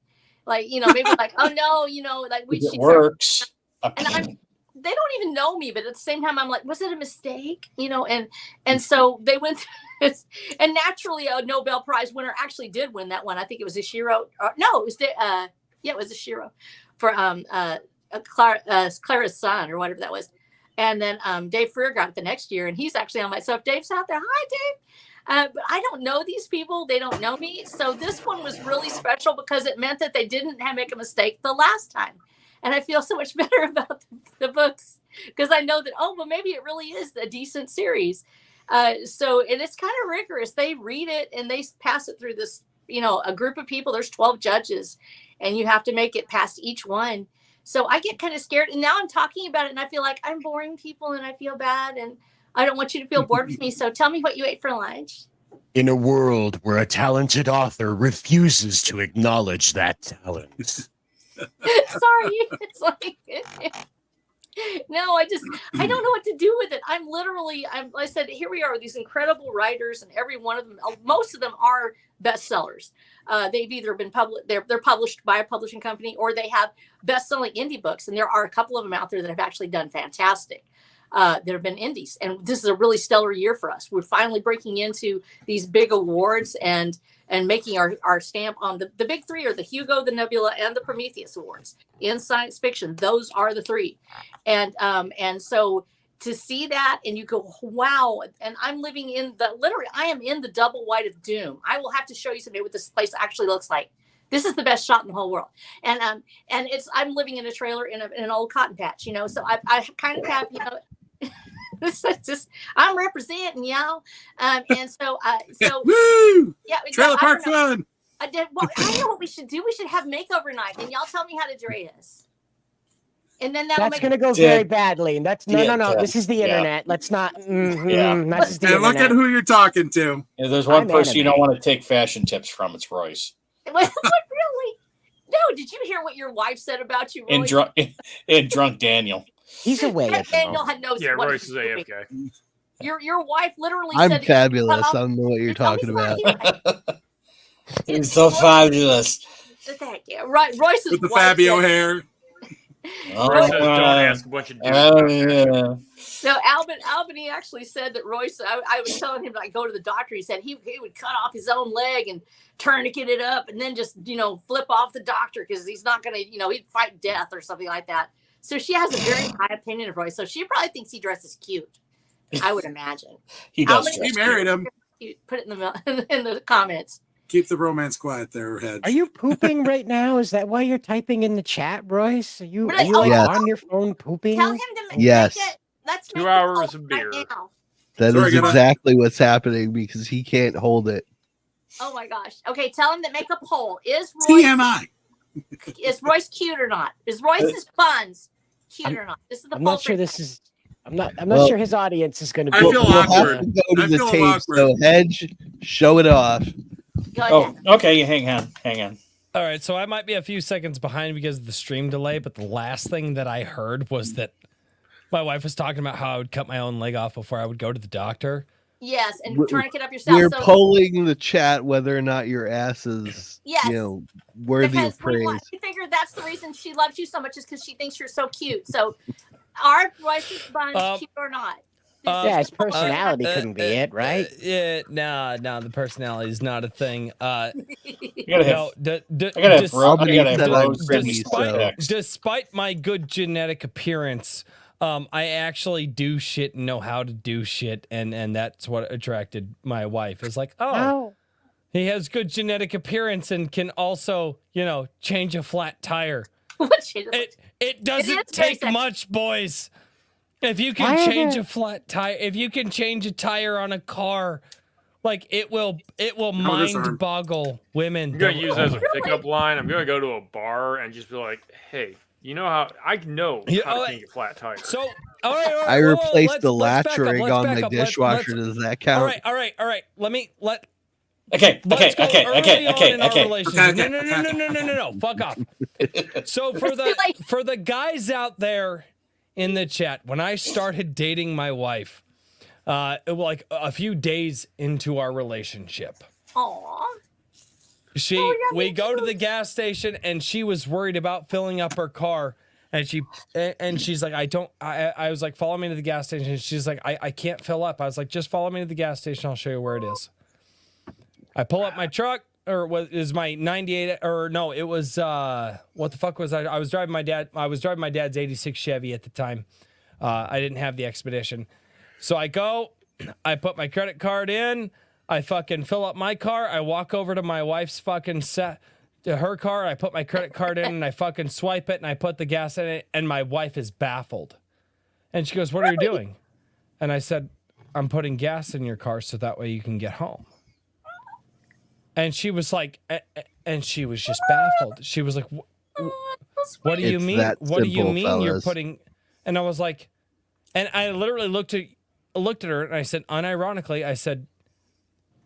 Like, maybe like, oh no, like it works. And they don't even know me, but at the same time, I'm like, was it a mistake? And so they went through, and naturally a Nobel Prize winner actually did win that one. I think it was Ishiro. It was Ishiro for Clara's son or whatever that was. And then Dave Freer got it the next year, and he's actually on my. So if Dave's out there, hi Dave. But I don't know these people; they don't know me. So this one was really special because it meant that they didn't make a mistake the last time, and I feel so much better about the books because I know that maybe it really is a decent series. And it's kind of rigorous. They read it and they pass it through this, a group of people. There's 12 judges, and you have to make it past each one. So I get kind of scared, and now I'm talking about it, and I feel like I'm boring people, and I feel bad, and I don't want you to feel bored with me. So tell me what you ate for lunch. In a world where a talented author refuses to acknowledge that talent. Sorry, it's like no, I don't know what to do with it. I said, here we are with these incredible writers, and every one of them, most of them are bestsellers. They've either been published, they're published by a publishing company, or they have best-selling indie books. And there are a couple of them out there that have actually done fantastic. That have been indies. And this is a really stellar year for us. We're finally breaking into these big awards and making our stamp on the big 3 are the Hugo, the Nebula, and the Prometheus Awards in science fiction. Those are the 3. And so to see that and you go, wow. And I'm living in I am in the double white of doom. I will have to show you someday what this place actually looks like. This is the best shot in the whole world. And I'm living in a trailer in an old cotton patch, so I kind of have, this is just, I'm representing y'all. And so woo! Yeah, trailer park fun. I know what we should do. We should have makeover night, and y'all tell me how to dress. And then that's going to go very badly. And that's no. This is the internet. Let's not. This is the and look at who you're talking to. Yeah, there's one person you don't want to take fashion tips from. It's Royce. What really? No, did you hear what your wife said about you, Royce? And drunk Daniel. He's away. Daniel knows. Yeah, Royce is AFK. Your wife literally I'm said fabulous. I don't know what you're talking about. He's so fabulous. Yeah, right. Royce's with the Fabio hair. Royce says, don't ask a bunch of dudes. No, Albany actually said that Royce. I was telling him to go to the doctor. He said he would cut off his own leg and tourniquet it up, and then just flip off the doctor because he's not gonna he'd fight death or something like that. So she has a very high opinion of Royce. So she probably thinks he dresses cute. I would imagine. He does. He married him. Put it in the comments. Keep the romance quiet there, Head. Are you pooping right now? Is that why you're typing in the chat, Royce? Are you on your phone pooping? Tell him to yes. Let's 2 hours of beer. Right now. That is exactly what's happening because he can't hold it. Oh my gosh. Okay, tell him to make a poll. Is Royce TMI. Is Royce cute or not? Is Royce's buns cute or not? This is the I'm not sure this is. I'm not sure his audience is going to be. I feel awkward. Have to go to the tape, so Hedge, show it off. Oh, okay. Hang on. All right, so I might be a few seconds behind because of the stream delay, but the last thing that I heard was that my wife was talking about how I would cut my own leg off before I would go to the doctor. Yes, and tourniquet up yourself. We're polling the chat whether or not your ass is, worthy because of praise. We figured that's the reason she loves you so much is because she thinks you're so cute. So, are Royce's buns cute or not? Yeah, his personality couldn't be it, right? Yeah, no, the personality is not a thing. I gotta have, No, despite my good genetic appearance, I actually do shit and know how to do shit, and that's what attracted my wife. Is like, oh, he has good genetic appearance and can also, change a flat tire. It doesn't take much, boys. If you can change a flat tire, if you can change a tire on a car, like it will mind boggle women. I'm gonna use it as a pickup line. I'm gonna go to a bar and just be like, "Hey, you know how I know how to change a flat tire." So, all right, I replaced the let's latch back up, ring let's on back my up, let's- dishwasher. Does that count? All right. Okay. Let's go early on in our relationship. No. Fuck off. So for the guys out there in the chat, when I started dating my wife, like a few days into our relationship, we go to the gas station and she was worried about filling up her car, and she's like, I was like, follow me to the gas station. And she's like, I can't fill up. I was like, just follow me to the gas station. I'll show you where it is. I pull up my truck, or what is my 98, or no, it was, what the fuck was I was driving my dad's 86 Chevy at the time. I didn't have the Expedition. So I go, I put my credit card in, I fucking fill up my car, I walk over to my wife's fucking to her car, I put my credit card in and I fucking swipe it and I put the gas in it, and my wife is baffled. And she goes, "What are you doing?" And I said, "I'm putting gas in your car so that way you can get home." And she was like, and she was just baffled. She was like, "What do you mean? What do you mean you're putting?" And I was like, and I literally looked at her and I said, unironically, I said,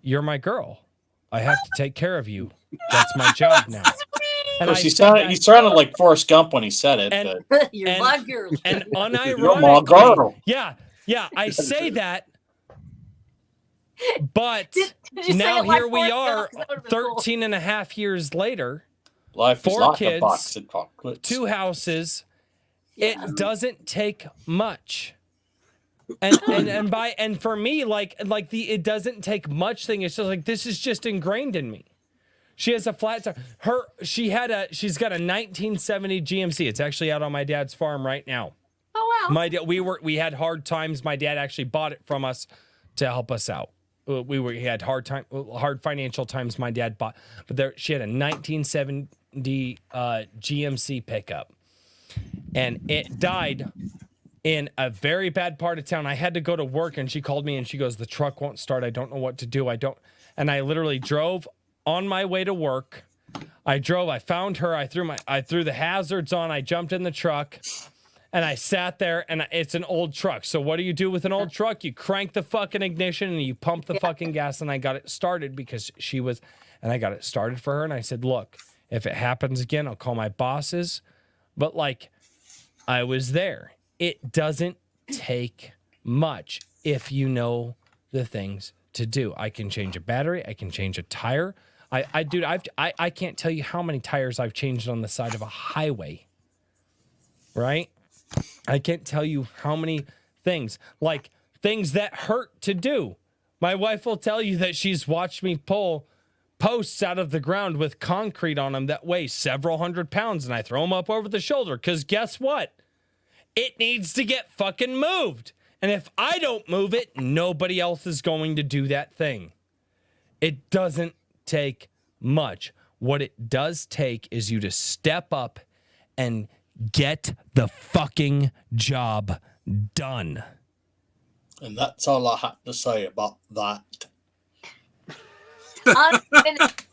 "You're my girl. I have to take care of you. That's my job now." And he sounded like Forrest Gump when he said it. You're my girl. And unironically, You're my girl. Yeah, I say that. But Did you now say it like here we Forrest are, Gump? 'Cause that would've been cool. 13 and a half years later. Life is 4 not kids, a box of chocolates. 2 houses. It doesn't take much. And for me, like it doesn't take much thing. It's just like, this is just ingrained in me. She has a flat tire. She's got a 1970 GMC. It's actually out on my dad's farm right now. Oh wow. We had hard times. My dad actually bought it from us to help us out. He had hard financial times. My dad bought, but she had a 1970 GMC pickup, and it died in a very bad part of town. I had to go to work, and she called me and she goes, "The truck won't start. I don't know what to do. And I literally drove on my way to work. I found her. I threw the hazards on. I jumped in the truck. And I sat there, and it's an old truck. So what do you do with an old truck? You crank the fucking ignition and you pump the fucking gas. And I got it started and I got it started for her. And I said, "Look, if it happens again, I'll call my bosses." But like, I was there. It doesn't take much if you know the things to do. I can change a battery. I can change a tire. I can't tell you how many tires I've changed on the side of a highway. Right? I can't tell you how many things that hurt to do. My wife will tell you that she's watched me pull posts out of the ground with concrete on them that weigh several hundred pounds, and I throw them up over the shoulder because guess what? It needs to get fucking moved. And if I don't move it, nobody else is going to do that thing. It doesn't take much. What it does take is you to step up and get the fucking job done. And that's all I have to say about that.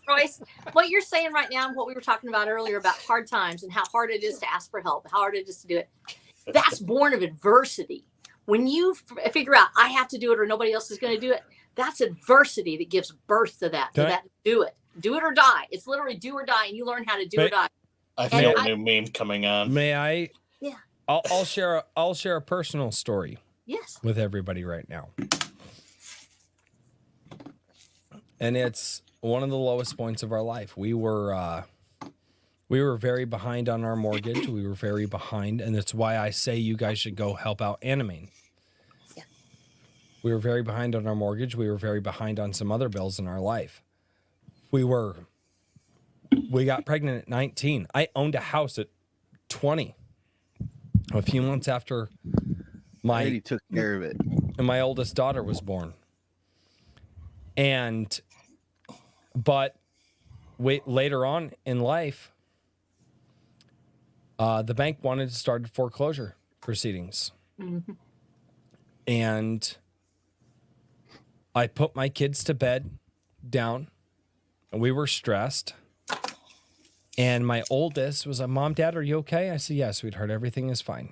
Royce, what you're saying right now and what we were talking about earlier about hard times and how hard it is to ask for help, how hard it is to do it, that's born of adversity. When you figure out I have to do it or nobody else is going to do it, that's adversity that gives birth to that. Do it or die. It's literally do or die, and you learn how to do or die. I feel a new meme coming on. May I? Yeah. I'll share a personal story. Yes. With everybody right now. And it's one of the lowest points of our life. We were very behind on our mortgage. We were very behind, and that's why I say you guys should go help out Animane. We were very behind on our mortgage. We were very behind on some other bills in our life. We got pregnant at 19. I owned a house at 20. A few months after He took care of it. And my oldest daughter was born. But later on in life, the bank wanted to start foreclosure proceedings. Mhm. And I put my kids to bed down, and we were stressed. And my oldest was like, Mom, Dad, are you okay? I said, yes, sweetheart, everything is fine.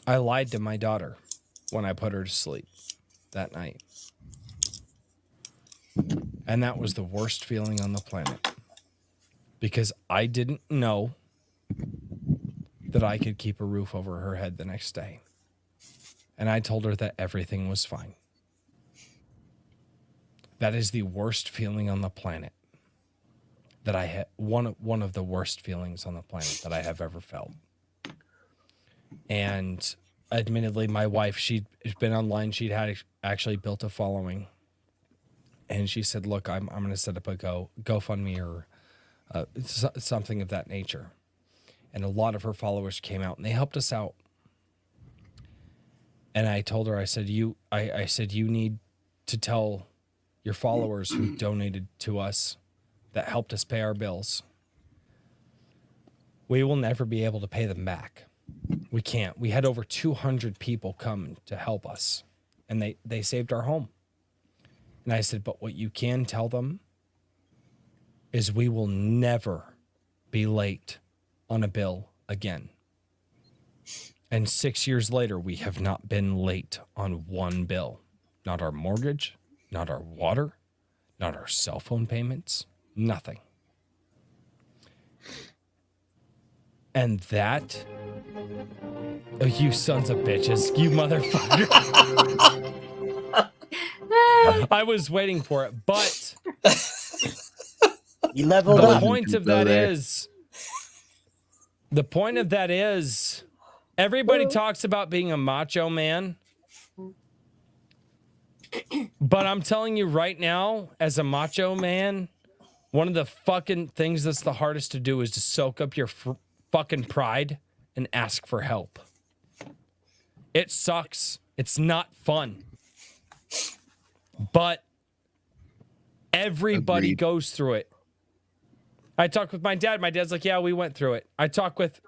I lied to my daughter when I put her to sleep that night. And that was the worst feeling on the planet. Because I didn't know that I could keep a roof over her head the next day. And I told her that everything was fine. That is the worst feeling on the planet that I had. One of the worst feelings on the planet that I have ever felt. And admittedly, my wife, she'd been online. She'd had actually built a following. And she said, look, I'm going to set up a GoFundMe or something of that nature. And a lot of her followers came out and they helped us out. And I told her, I said, you need to tell your followers who donated to us, that helped us pay our bills, we will never be able to pay them back. We can't. We had over 200 people come to help us, and they saved our home. And I said, but what you can tell them is we will never be late on a bill again. And 6 years later, we have not been late on one bill. Not our mortgage, not our water, not our cell phone payments, nothing. And that, oh, you sons of bitches, you motherfucker. I was waiting for it, but you leveled the up. point of that is, everybody talks about being a macho man. But I'm telling you right now, as a macho man, one of the fucking things that's the hardest to do is to soak up your fucking pride and ask for help. It sucks. It's not fun. But everybody goes through it. I talked with my dad. My dad's like, yeah, we went through it. I talk with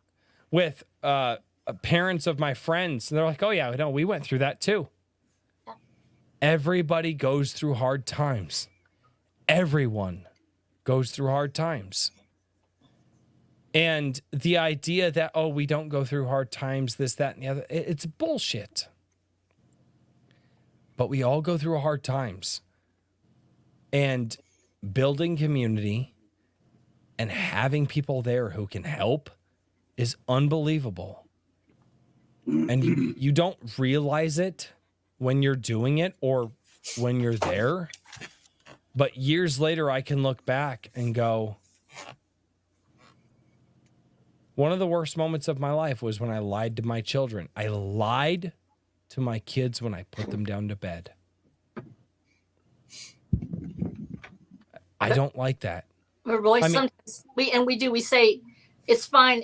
parents of my friends, and they're like, oh yeah, no, we went through that too. Everybody goes through hard times. Everyone goes through hard times. And the idea that, oh, we don't go through hard times, this, that, and the other, it's bullshit. But we all go through hard times. And building community and having people there who can help is unbelievable. And you don't realize it when you're doing it or when you're there. But years later, I can look back and go, one of the worst moments of my life was when I lied to my children. I lied to my kids when I put them down to bed. I don't like that. But Roy, sometimes we say it's fine.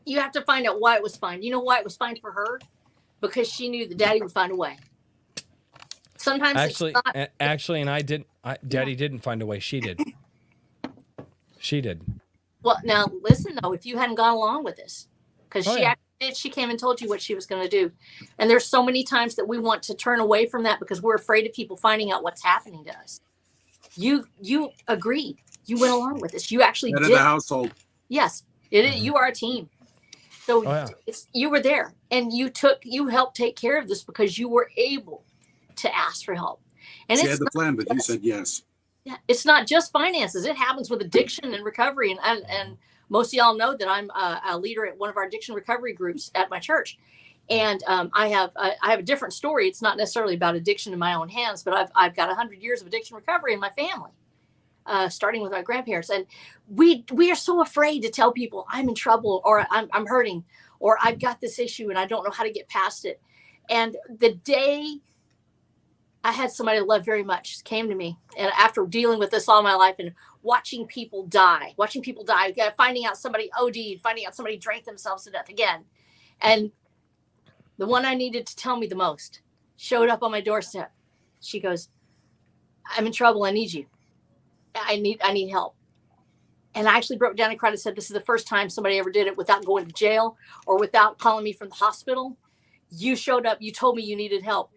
You have to find out why it was fine. You know why it was fine for her? Because she knew that Daddy would find a way. Sometimes Daddy didn't find a way. She did. She did. Well, now listen though, if you hadn't gone along with this, because she came and told you what she was going to do, and there's so many times that we want to turn away from that because we're afraid of people finding out what's happening to us. You agreed. You went along with this. You actually did. The household. Yes, you are a team. So you were there, and you helped take care of this because you were able to ask for help. And she had the plan, but you said yes. Yeah, it's not just finances. It happens with addiction and recovery. And most of y'all know that I'm a leader at one of our addiction recovery groups at my church. And I have a different story. It's not necessarily about addiction in my own hands, but I've got 100 years of addiction recovery in my family, starting with my grandparents. And we are so afraid to tell people I'm in trouble or I'm hurting or I've got this issue and I don't know how to get past it. And the day I had somebody I love very much came to me, and after dealing with this all my life and watching people die, finding out somebody OD'd, finding out somebody drank themselves to death again. And the one I needed to tell me the most showed up on my doorstep. She goes, I'm in trouble. I need you. I need help. And I actually broke down and cried and said, this is the first time somebody ever did it without going to jail or without calling me from the hospital. You showed up. You told me you needed help.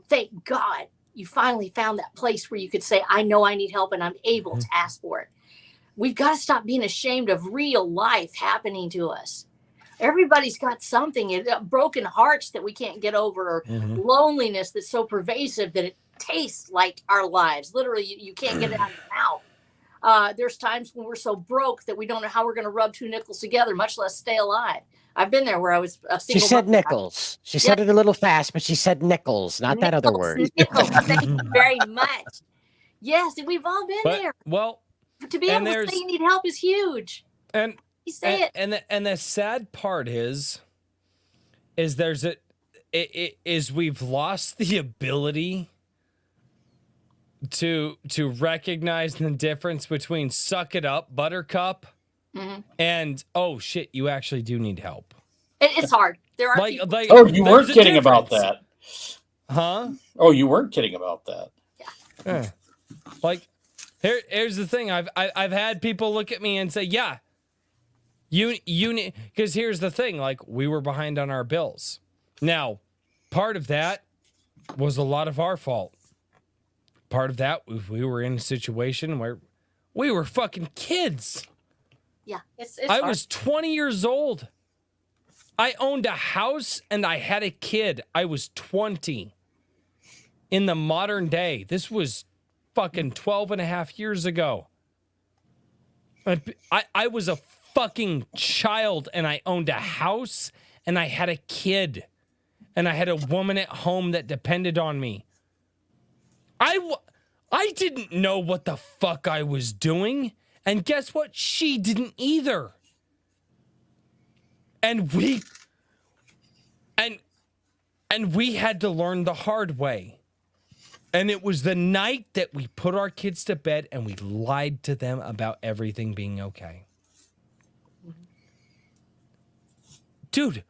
Thank God you finally found that place where you could say, I know I need help and I'm able to ask for it. We've got to stop being ashamed of real life happening to us. Everybody's got something, broken hearts that we can't get over, or loneliness that's so pervasive that it tastes like our lives. Literally, you can't get it out of your mouth. There's times when we're so broke that we don't know how we're going to rub two nickels together, much less stay alive. I've been there where I was a single. She said nickels. She said it a little fast, but she said nickels, not that other word. Nickels. Thank you very much. Yes, we've all been there. Well, to be able to say you need help is huge. And you say it. And the sad part is we've lost the ability to recognize the difference between suck it up, buttercup, and oh shit, you actually do need help. It's hard. There are people. Oh, you weren't kidding about that, huh? Oh, you weren't kidding about that. Yeah. Like, here's the thing. I've had people look at me and say, yeah, you need, because here's the thing. Like, we were behind on our bills. Now, part of that was a lot of our fault. Part of that, we were in a situation where we were fucking kids. Yeah, it's I hard. was 20 years old. I owned a house and I had a kid. I was 20. In the modern day, this was fucking 12 and a half years ago. I was a fucking child and I owned a house and I had a kid. And I had a woman at home that depended on me. I didn't know what the fuck I was doing. And guess what? She didn't either. And we had to learn the hard way. And it was the night that we put our kids to bed and we lied to them about everything being okay. Dude,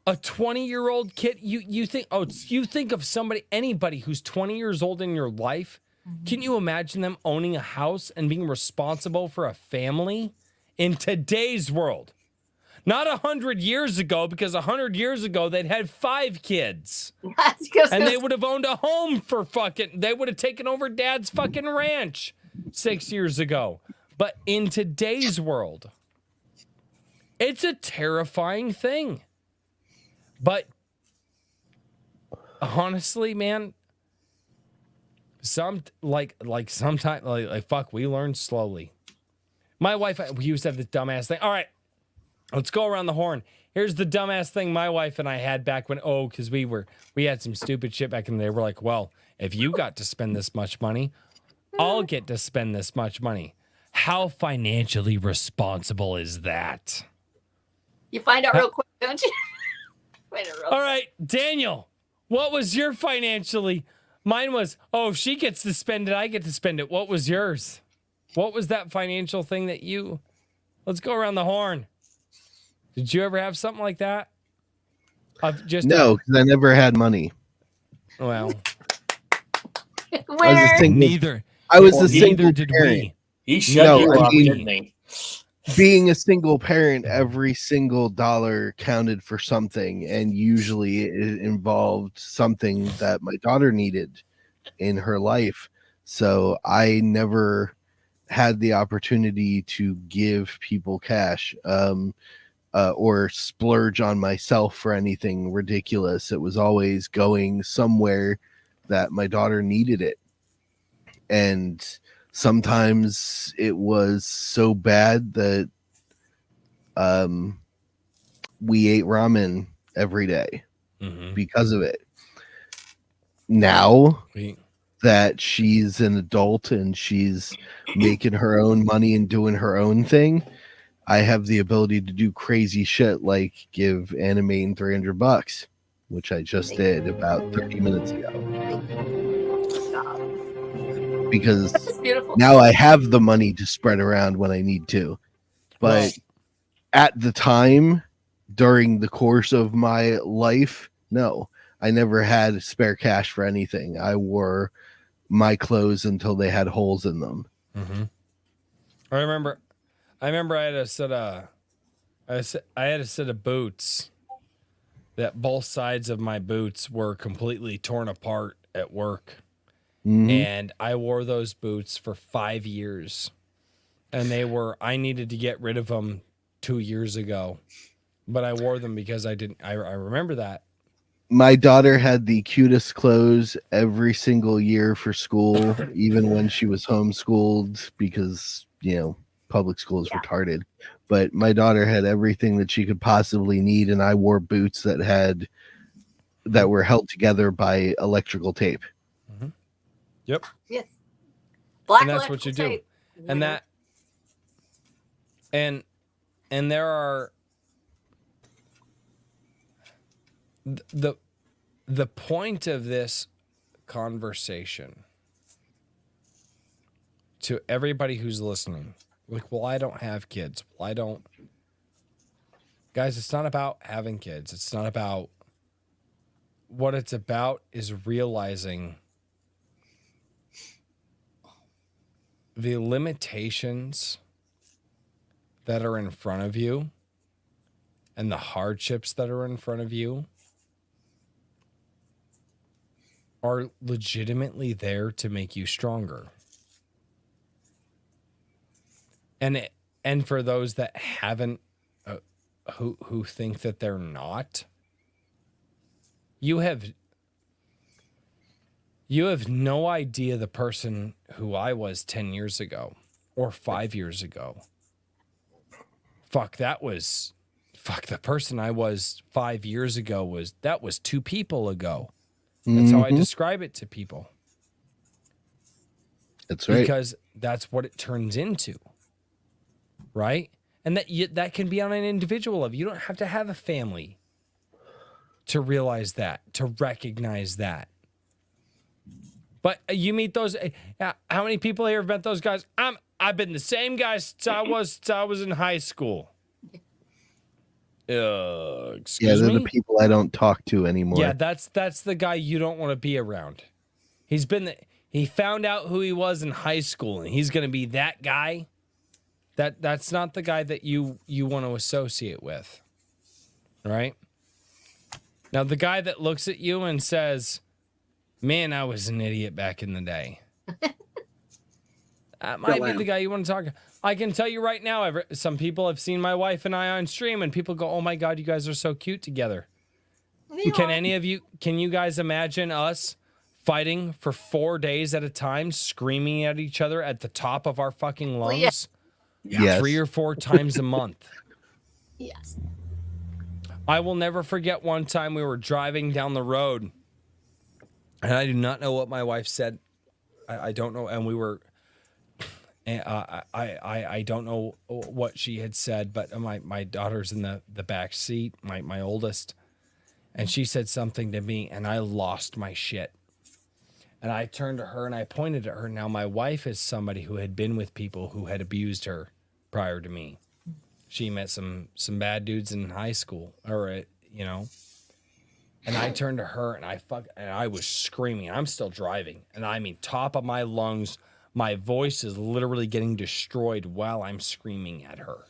a 20-year-old kid, you think of anybody who's 20 years old in your life. Can you imagine them owning a house and being responsible for a family in today's world? Not 100 years ago, because 100 years ago they'd had 5 kids. And they would have owned a home they would have taken over dad's fucking ranch 6 years ago. But in today's world, it's a terrifying thing. But honestly, man, sometimes we learn slowly. My wife, we used to have this dumbass thing. All right, let's go around the horn. Here's the dumbass thing my wife and I had back when, because we had some stupid shit back in the day. We're like, well, if you got to spend this much money, I'll get to spend this much money. How financially responsible is that? You find out real quick, don't you? All right, Daniel, what was your financially? Mine was, if she gets to spend it, I get to spend it. What was yours? What was that financial thing that you... Let's go around the horn. Did you ever have something like that? No, because I never had money. Well, neither. I was a single did parent. we. He shut you up, didn't he? Being a single parent, every single dollar counted for something, and usually it involved something that my daughter needed in her life. So I never had the opportunity to give people cash or splurge on myself for anything ridiculous. It was always going somewhere that my daughter needed it. And sometimes it was so bad that we ate ramen every day because of it. Now that she's an adult and she's making her own money and doing her own thing, I have the ability to do crazy shit like give Animane $300. which I just did about 30 minutes ago. Because That's beautiful. now I have the money to spread around when I need to. But at the time, during the course of my life, no, I never had spare cash for anything. I wore my clothes until they had holes in them. Mm-hmm. I remember I had a set of boots that both sides of my boots were completely torn apart at work. Mhm. And I wore those boots for 5 years. And I needed to get rid of them 2 years ago. But I wore them because I remember that. My daughter had the cutest clothes every single year for school, even when she was homeschooled, because, public school is retarded. But my daughter had everything that she could possibly need, and I wore boots that were held together by electrical tape. Mm-hmm. Yep. Yes. Black And that's what you do. tape. And that and there are the point of this conversation to everybody who's listening, like, well, I don't have kids. Well, I don't. Guys, it's not about having kids. It's not about. What it's about is realizing the limitations that are in front of you and the hardships that are in front of you are legitimately there to make you stronger. And for those that haven't, who think that they're not, you have no idea the person who I was 10 years ago or 5 years ago. The person I was 5 years ago was 2 people ago. That's how I describe it to people. That's right. Because that's what it turns into. Right? And that can be on an individual level. You don't have to have a family to realize that, to recognize that. But you meet those. How many people here have met those guys? I've been the same guy since I was in high school. Excuse they're me? the people I don't talk to anymore. Yeah, that's the guy you don't want to be around. He found out who he was in high school, and he's going to be that guy. That's not the guy that you want to associate with. Right? Now, the guy that looks at you and says, "Man, I was an idiot back in the day." That might be the guy you want to talk to. I can tell you right now, some people have seen my wife and I on stream, and people go, "Oh my God, you guys are so cute together." Can you guys imagine us fighting for 4 days at a time, screaming at each other at the top of our fucking lungs? Yes. 3 or 4 times a month. Yes. I will never forget one time we were driving down the road, and I do not know what my wife said. I don't know, and we were. I don't know what she had said, but my daughter's in the back seat, my oldest, and she said something to me, and I lost my shit. And I turned to her and I pointed at her. Now, my wife is somebody who had been with people who had abused her prior to me. She met some bad dudes in high school, and I turned to her and I was screaming. I'm still driving, and I mean, top of my lungs. My voice is literally getting destroyed while I'm screaming at her.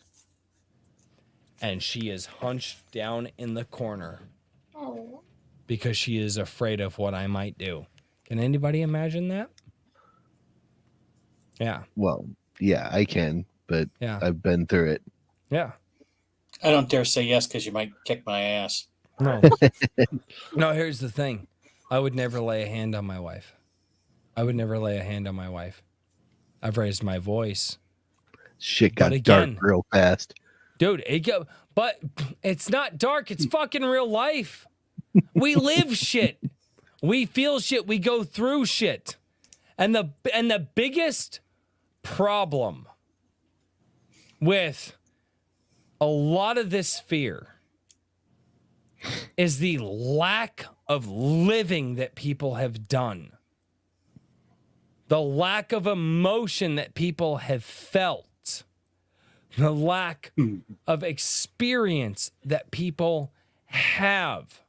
And she is hunched down in the corner because she is afraid of what I might do. Can anybody imagine that? Yeah. Well, yeah, I can, but I've been through it. Yeah. I don't dare say yes because you might kick my ass. No. No, here's the thing. I would never lay a hand on my wife. I've raised my voice. Shit got dark real fast. Dude, but it's not dark. It's fucking real life. We live shit. We feel shit. We go through shit. And the biggest problem with a lot of this fear is the lack of living that people have done. The lack of emotion that people have felt. The lack of experience that people have.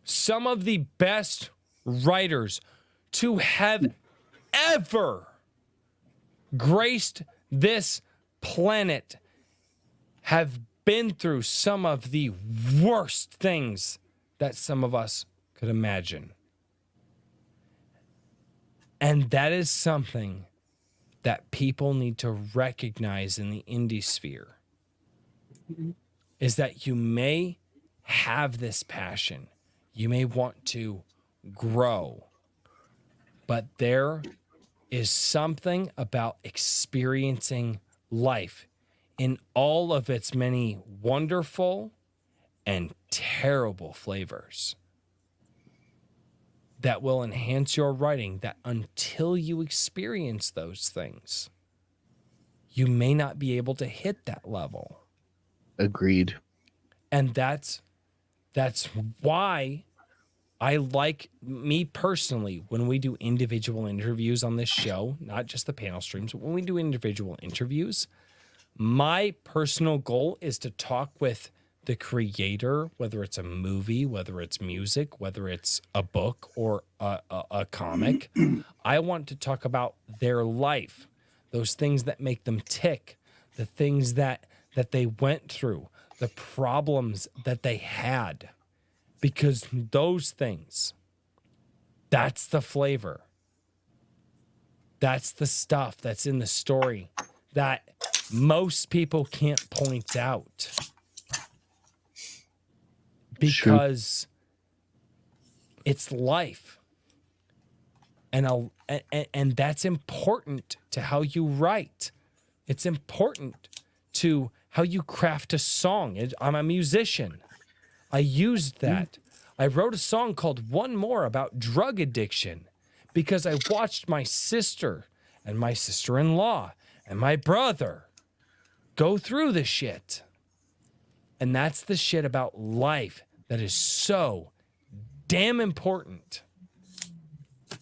Some of the best writers to have ever graced this planet have been through some of the worst things that some of us could imagine. And that is something that people need to recognize in the indie sphere, is that you may have this passion, you may want to grow, but there is something about experiencing life in all of its many wonderful and terrible flavors that will enhance your writing, that until you experience those things, you may not be able to hit that level. Agreed. And that's why I like, me personally, when we do individual interviews on this show, not just the panel streams, but when we do individual interviews, my personal goal is to talk with the creator, whether it's a movie, whether it's music, whether it's a book or a comic. I want to talk about their life, those things that make them tick, the things that they went through, the problems that they had, because those things, that's the flavor. That's the stuff that's in the story that most people can't point out. Because it's life. And that's important to how you write. It's important to how you craft a song. I'm a musician. I used that. I wrote a song called One More about drug addiction because I watched my sister and my sister-in-law and my brother go through the shit. And that's the shit about life that is so damn important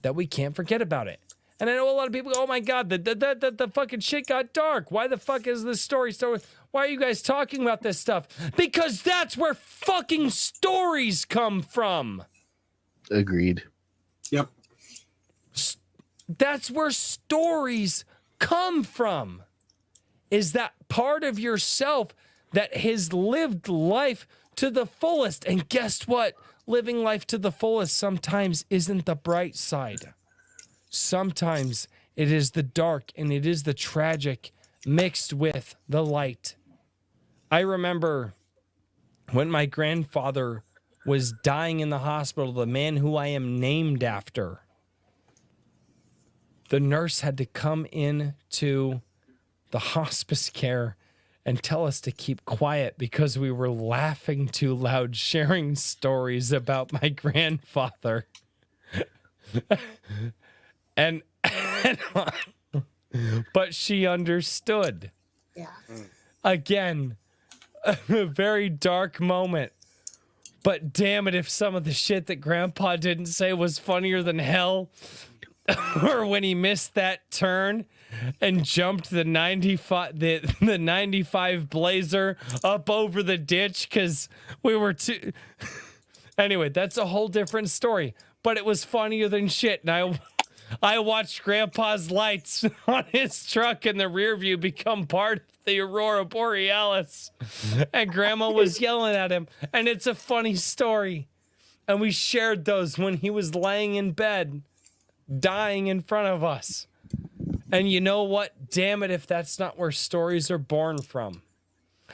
that we can't forget about it. And I know a lot of people go, oh my God, the fucking shit got dark. Why the fuck is this story so? Why are you guys talking about this stuff? Because that's where fucking stories come from. Agreed. Yep. That's where stories come from. Is that part of yourself that has lived life to the fullest. And guess what? Living life to the fullest sometimes isn't the bright side. Sometimes it is the dark and it is the tragic mixed with the light. I remember when my grandfather was dying in the hospital, the man who I am named after, the nurse had to come in to the hospice care and tell us to keep quiet because we were laughing too loud, sharing stories about my grandfather. and but she understood. Yeah. Again, a very dark moment. But damn it, if some of the shit that Grandpa didn't say was funnier than hell, or when he missed that turn and jumped the 95 Blazer up over the ditch because we were too. Anyway, that's a whole different story. But it was funnier than shit, and I watched Grandpa's lights on his truck in the rear view become part of the Aurora Borealis. And Grandma was yelling at him. And it's a funny story. And we shared those when he was laying in bed, dying in front of us. And you know what? Damn it, if that's not where stories are born from.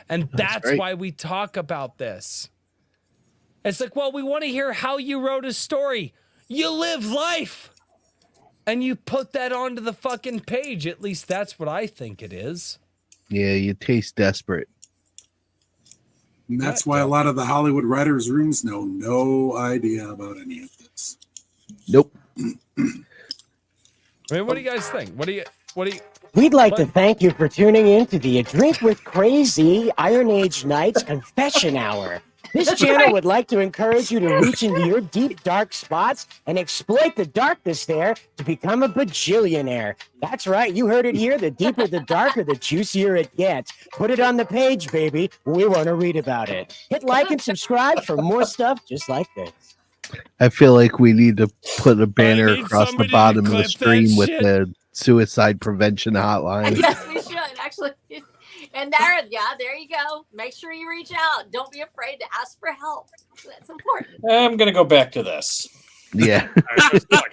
And that's right. why we talk about this. It's like, well, we want to hear how you wrote a story. You live life. And you put that onto the fucking page. At least that's what I think it is. Yeah, you taste desperate. And that's why a lot of the Hollywood writers' rooms know no idea about any of this. Nope. I mean, what do you guys think? What do you? We'd like to thank you for tuning in to the A Drink with Crazy Iron Age Knights Confession Hour. This That's channel right. would like to encourage you to reach into your deep, dark spots and exploit the darkness there to become a bajillionaire. That's right, you heard it here. The deeper the darker, the juicier it gets. Put it on the page, baby. We want to read about it. Hit like and subscribe for more stuff just like this. I feel like we need to put a banner need across the somebody to bottom of the clip that stream with shit. the suicide prevention hotline. Yes, we should actually. And there you go. Make sure you reach out. Don't be afraid to ask for help. That's important. I'm gonna go back to this. Yeah.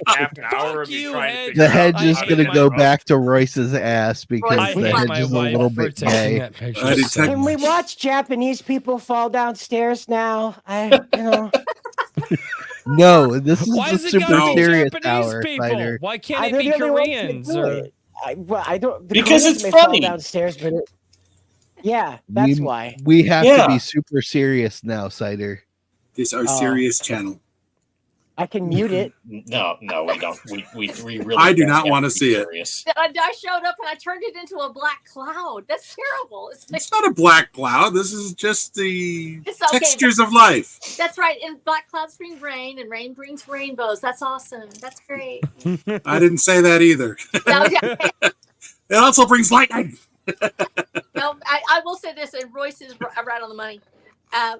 Half an hour of you trying to figure The out hedge how is to going to get go my back to Royce's ass because Royce the hates hedge my is a wife little for bit taking gay. that picture. I detect- Can we watch Japanese people fall downstairs now? You know. No, this is Why the is it super gotta be serious Japanese hour, people? Fighter. Why can't I it be really want to Koreans? do Or it. I don't. The Because Koreans it's may funny. fall downstairs, but yeah, that's why. We have Yeah. to be super serious now, Cider. This our Oh. serious channel. I can mute it. No, we don't. We really. I do don't not have want to be see it. serious. I showed up and I turned it into a black cloud. That's terrible. It's like, It's not a black cloud. This is just the It's okay, textures of life. that's right. And black clouds bring rain, and rain brings rainbows. That's awesome. That's great. I didn't say that either. It also brings lightning. No, I will say this, and Royce is right on the money.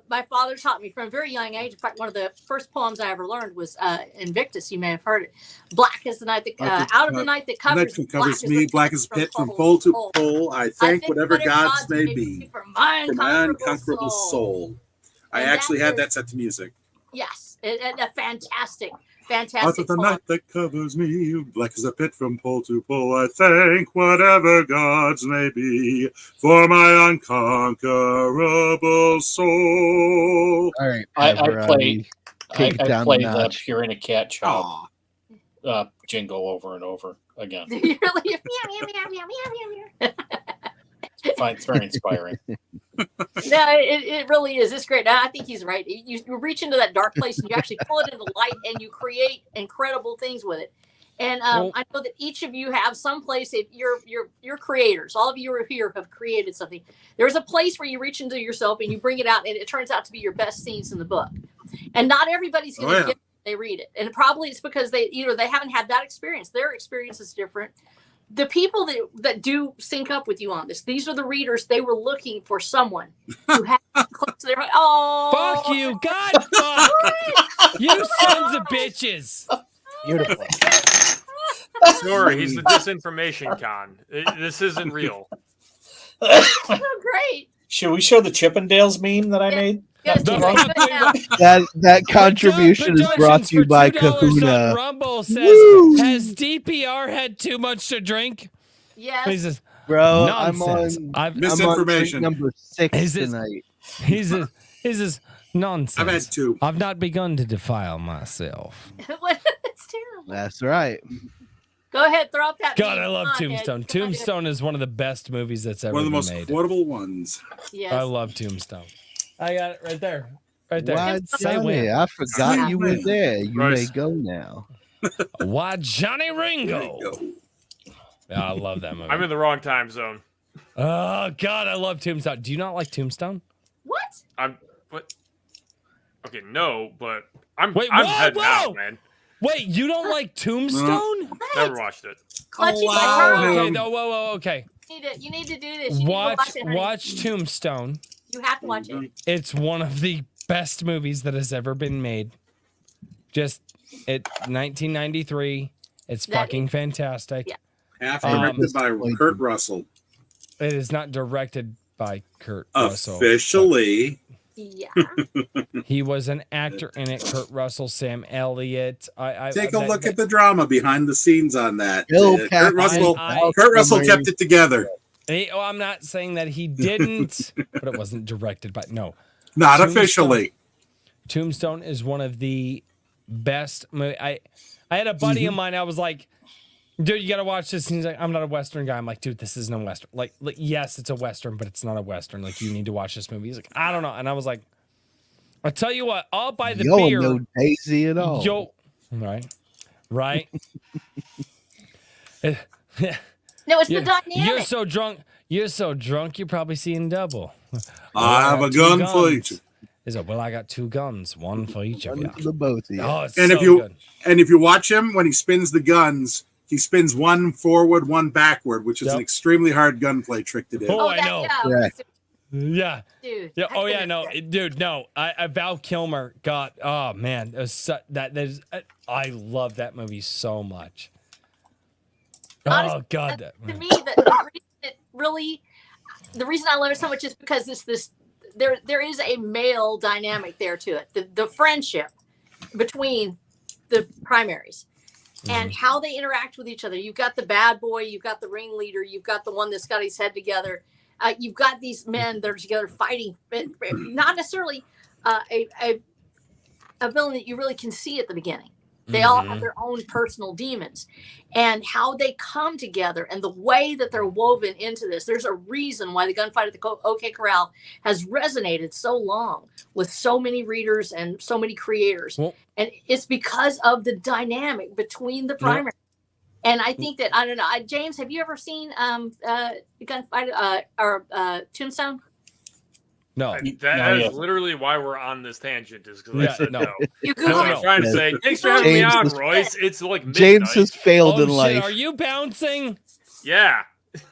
My father taught me from a very young age. In fact, one of the first poems I ever learned was Invictus. You may have heard it. Black is the night that out of the night that covers That covers me, black as a pit from pole to pole. I thank whatever gods may be for my for my unconquerable unconquerable soul. I And actually that had is- that set to music. Yes, a fantastic Out of the poem. night that covers me, black as a pit from pole to pole, I thank whatever gods may be for my unconquerable soul. All right, I Pepperoni, played. take it I down a played the notch. Pure in a Cat Chop jingle over and over again. Do you really? Meow, meow, meow, meow, meow, meow. It's very inspiring. No, it really is. It's great. I think he's right. You reach into that dark place and you actually pull it into light and you create incredible things with it. And I know that each of you have some place. If you're creators, all of you are here have created something. There's a place where you reach into yourself and you bring it out, and it turns out to be your best scenes in the book. And not everybody's going to get it when they read it, and probably it's because they haven't had that experience. Their experience is different. The people that do sync up with you on this, these are the readers. They were looking for someone who had close to their fuck you, God, fuck you, sons of bitches. Beautiful. Sorry, he's the disinformation con. This isn't real. Oh, great. Should we show the Chippendales meme that I made? Yes, That contribution is brought to you by Kahuna. Rumble says, Woo! has DPR had too much to drink? Yes. He says, Bro, nonsense. I'm on drink number 6 tonight. He says, nonsense. I've had 2. I've not begun to defile myself. It's terrible. That's right. Go ahead, throw up that. God, meme. I love Come on, Ed. Tombstone. Come on, dude. Tombstone is one of the best movies that's ever One of the been most made. quotable ones. Yes. I love Tombstone. I got it right there. Right there. Why, Say Johnny? when. I forgot you were there. You may Royce. go now. Why, Johnny Ringo? Yeah, I love that movie. I'm in the wrong time zone. Oh, God, I love Tombstone. Do you not like Tombstone? What? What? Okay, no, but I'm Wait, I'm whoa, heading whoa! out, man. Wait, you don't like Tombstone? Never watched it. Clutching my Oh, pearl. okay, no, whoa, okay. You need to do this. You need to watch it, honey. Watch Tombstone. You have to watch it. It's one of the best movies that has ever been made. Just 1993. It's fucking fantastic. Yeah. Half directed by Kurt Russell. It is not directed by Kurt Russell. Officially. Yeah. He was an actor in it. Kurt Russell, Sam Elliott. Take a look at the drama behind the scenes on that. Bill Kurt Russell, I- Kurt Russell kept it together. I'm not saying that he didn't, but it wasn't directed by. No, Not Tombstone- officially. Tombstone is one of the best. I had a buddy of mine. I was like, dude, you got to watch this. And he's like, I'm not a Western guy. I'm like, dude, this isn't a Western. Like, yes, it's a Western, but it's not a Western. Like, you need to watch this movie. He's like, I don't know. And I was like, I'll tell you what, I'll buy the You don't beer. know Daisy at all. Yo, right. No, it's the You're dynamic. so drunk. You're so drunk. You're probably seeing double. I have a Two gun guns. for you. Is it? Well, I got 2 guns, one for each of you. For the both of you. Oh, it's And so if you good. and if you watch him when he spins the guns, he spins one forward, one backward, which is an Yep. extremely hard gunplay trick to do. Oh, I know. Yeah. Yeah. Dude. Yeah. I Oh yeah. couldn't No, say. dude. No. I Val Kilmer got. Oh man, that is. I love that movie so much. Honestly, Oh God. To me, the reason it really, the reason I love it so much is because there is a male dynamic there to it. The friendship between the primaries and how they interact with each other. You've got the bad boy, you've got the ringleader, you've got the one that's got his head together. You've got these men that are together fighting, not necessarily a villain that you really can see at the beginning. They all have their own personal demons, and how they come together and the way that they're woven into this. There's a reason why the gunfight at the OK Corral has resonated so long with so many readers and so many creators. And it's because of the dynamic between the primary. And I think that, I don't know, James, have you ever seen Gunfight or Tombstone? No. That is literally why we're on this tangent, is because I said no. You That's what I'm trying to say. Thanks for having me on, Royce. It's like midnight. James has failed in shit, life. Are you bouncing? Yeah.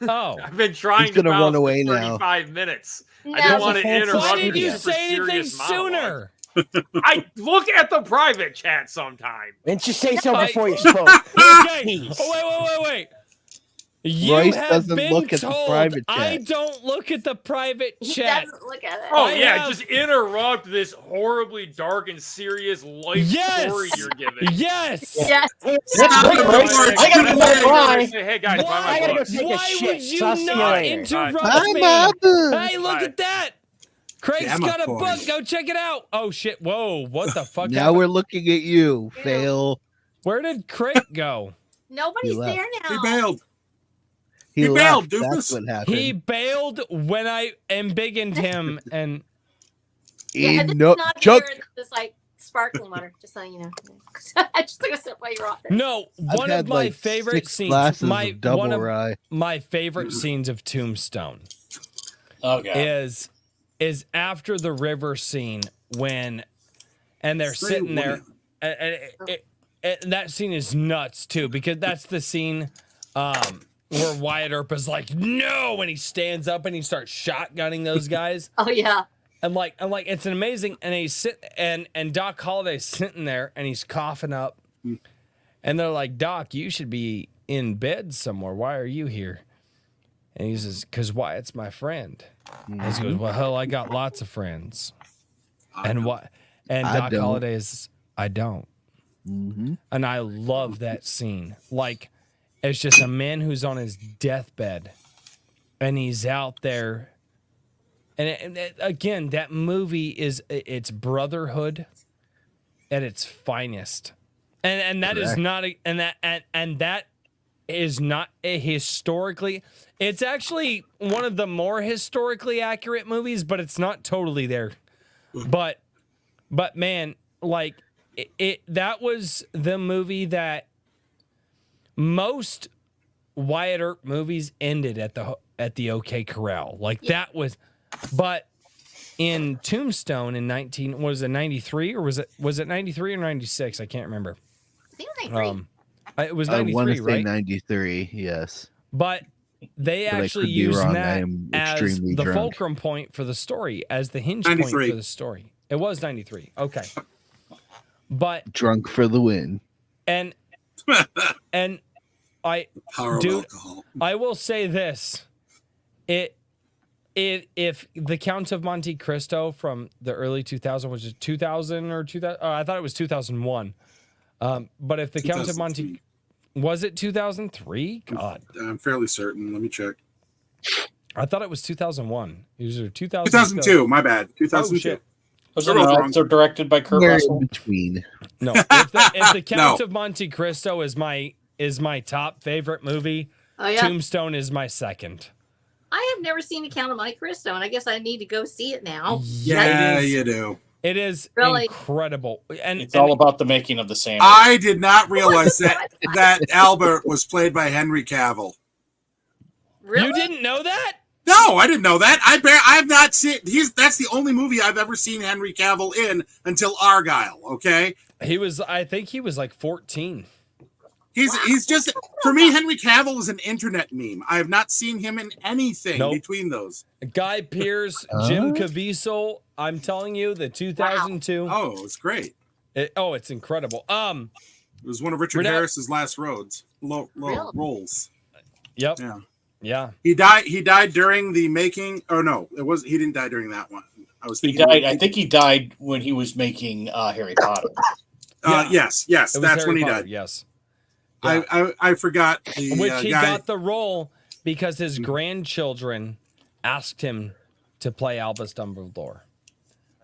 Oh. I've been trying He's gonna to run bounce away for now. 35 minutes. I No. didn't want to interrupt. Why did you your super say anything serious monologue. sooner? I look at the private chat sometime. Didn't you say so before you spoke? Okay. Oh, wait. You Royce have doesn't been look at the told private I chat. don't look at the private He chat. doesn't look at it. Oh I yeah, have- just interrupt this horribly dark and serious life story you're giving. Yes. Yes. I gotta go cry. Hey guys, buy I my gotta go book. take a Why shit. would you So I'll see you not later. interrupt Bye, me? Mama. Hey, look at that. Craig's Damn got a boys. book. Go check it out. Oh shit. Whoa. What the fuck? Now happened? we're looking at you, fail. Where did Craig go? Nobody's left. there now. He bailed. He bailed, left. That's Doofus. what happened. He bailed when I embiggened him, and Yeah, this no is not joke. beer, this like sparkling water, just so you know. I just took a sip while you were off there. no, I've one had of my like favorite 6 scenes. glasses My of double one of rye. my favorite scenes of Tombstone Okay. is after the river scene when, and they're Say sitting there, when. and that scene is nuts too, because that's the scene where Wyatt Earp is like, no, and he stands up and he starts shotgunning those guys. Oh yeah. I'm like, it's an amazing, and he's and Doc Holliday's sitting there and he's coughing up, and they're like, Doc, you should be in bed somewhere. Why are you here? And he says, because Wyatt's my friend. And he goes, well, hell, I got lots of friends. And what? And I Doc don't. Holliday is, I don't. Mm-hmm. And I love that scene. Like, it's just a man who's on his deathbed, and he's out there. And again, that movie it's brotherhood at its finest, and that is Correct. not and that is not a historically. It's actually one of the more historically accurate movies, but it's not totally there. But man, like it that was the movie that most Wyatt Earp movies ended at the OK Corral. Like that was. But in Tombstone in 93 or was it 93 or 96? I can't remember. I think it was 93. It was I want 93, to say right? 93. Yes. But they But I actually could be used wrong. I that am as extremely the drunk. fulcrum point for the story, as the hinge point 93. for the story. It was 93. Okay. But Drunk for the win. and I Power of dude, alcohol. I will say this. If the Count of Monte Cristo from the early 2000s, was it 2000 or 2000? I thought it was 2001. But if the Count of Monte, was it 2003? God, I'm fairly certain. Let me check. I thought it was 2001. It was 2000. 2002. My bad. 2002. Oh shit. Those They're are both not- wrong. they're directed by Kurt They're Russell. in between. No, if the Count No. of Monte Cristo is my top favorite movie, Oh yeah. Tombstone is my second. I have never seen The Count of Monte Cristo, and I guess I need to go see it now. Yeah, it is, you do. It is Really? incredible, and It's all about the making of the sandwich. I did not realize that Albert was played by Henry Cavill. Really? you didn't know that? No, I didn't know that. I've not seen. That's the only movie I've ever seen Henry Cavill in until Argyle. Okay, I think he was like 14. He's just, for me, Henry Cavill is an internet meme. I have not seen him in anything between those. Guy Pearce, Jim Caviezel. I'm telling you, the 2002. Wow. Oh, it's great. It's incredible. It was one of Richard Harris's last roles. Yep. Yeah. He died during the making. Oh no, he didn't die during that one. He died. I think he died when he was making Harry Potter. Yes, that's when he died. Yes. Yeah. I forgot. Which he got the role because his grandchildren asked him to play Albus Dumbledore.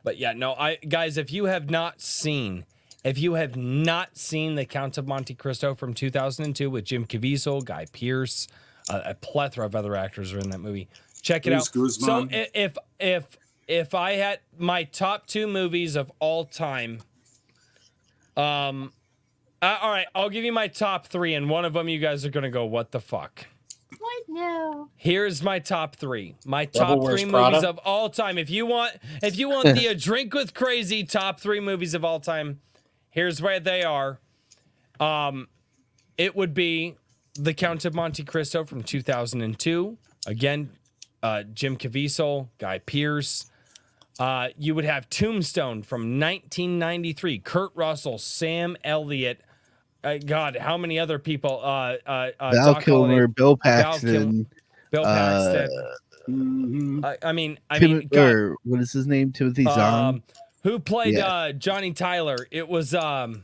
But yeah, no, guys, if you have not seen The Count of Monte Cristo from 2002 with Jim Caviezel, Guy Pearce, a plethora of other actors are in that movie. Check it out. Guzman. So if I had my top 2 movies of all time, all right, I'll give you my top 3, and one of them you guys are gonna go, what the fuck? What? No. Here's my top 3. My top 3 movies of all time. If you want the Drink with Crazy top 3 movies of all time, here's where they are. It would be The Count of Monte Cristo from 2002. Again, Jim Caviezel, Guy Pearce. You would have Tombstone from 1993. Kurt Russell, Sam Elliott. God, how many other people? Val Kilmer, Bill Paxton. Bill Paxton. I mean, or what is his name? Timothy Zahn. Who played Johnny Tyler? It was Johnny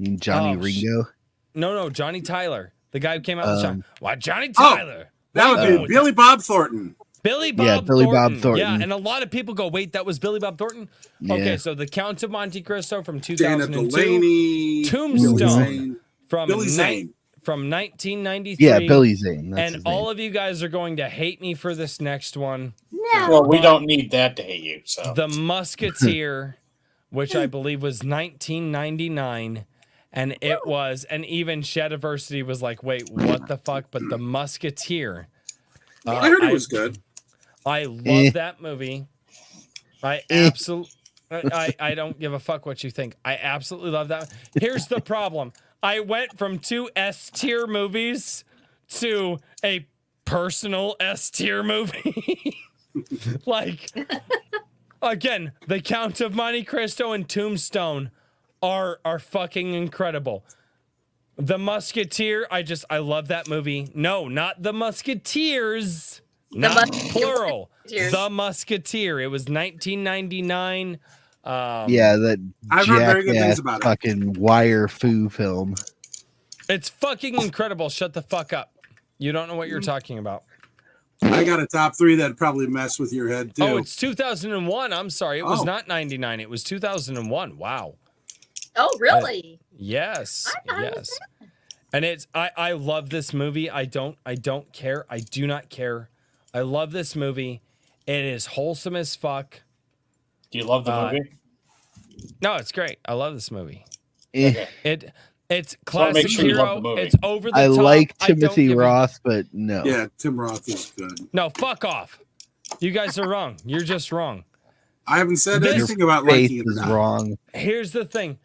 Ringo. No, Johnny Tyler, the guy who came out with Johnny. Why Johnny Tyler? That would be Billy Bob Thornton. Billy Bob Thornton. Yeah, and a lot of people go, wait, that was Billy Bob Thornton? Yeah. Okay, so The Count of Monte Cristo from 2002. Delaney, Tombstone from Billy Zane. From 1993. Yeah, Billy Zane. And all of you guys are going to hate me for this next one. No. Well, we don't need that to hate you. So The Musketeer, which I believe was 1999. And it was, and even Shadiversity was like, wait, what the fuck? But The Musketeer. I heard it was good. I love that movie. I absolutely, I don't give a fuck what you think. I absolutely love that. Here's the problem. I went from 2 S-tier movies to a personal S-tier movie. Like, again, The Count of Monte Cristo and Tombstone are fucking incredible. The Musketeer, I love that movie. No, not The Musketeers. Not plural. The Musketeer. It was 1999. That I've heard very good things about it. Fucking wire foo film. It's fucking incredible. Shut the fuck up. You don't know what you're talking about. I got a top 3 that'd probably mess with your head too. Oh, it's 2001. I'm sorry. It was not 99. It was 2001. Wow. Oh, really? Yes. Yes. And I love this movie. I don't care. I do not care. I love this movie. It is wholesome as fuck. Do you love the movie? No, it's great. I love this movie. Okay. It's classic hero. It's over the top. I like Timothy Roth, but no. Yeah, Tim Roth is good. No, fuck off. You guys are wrong. You're just wrong. I haven't said anything about liking it. Is wrong. Here's the thing.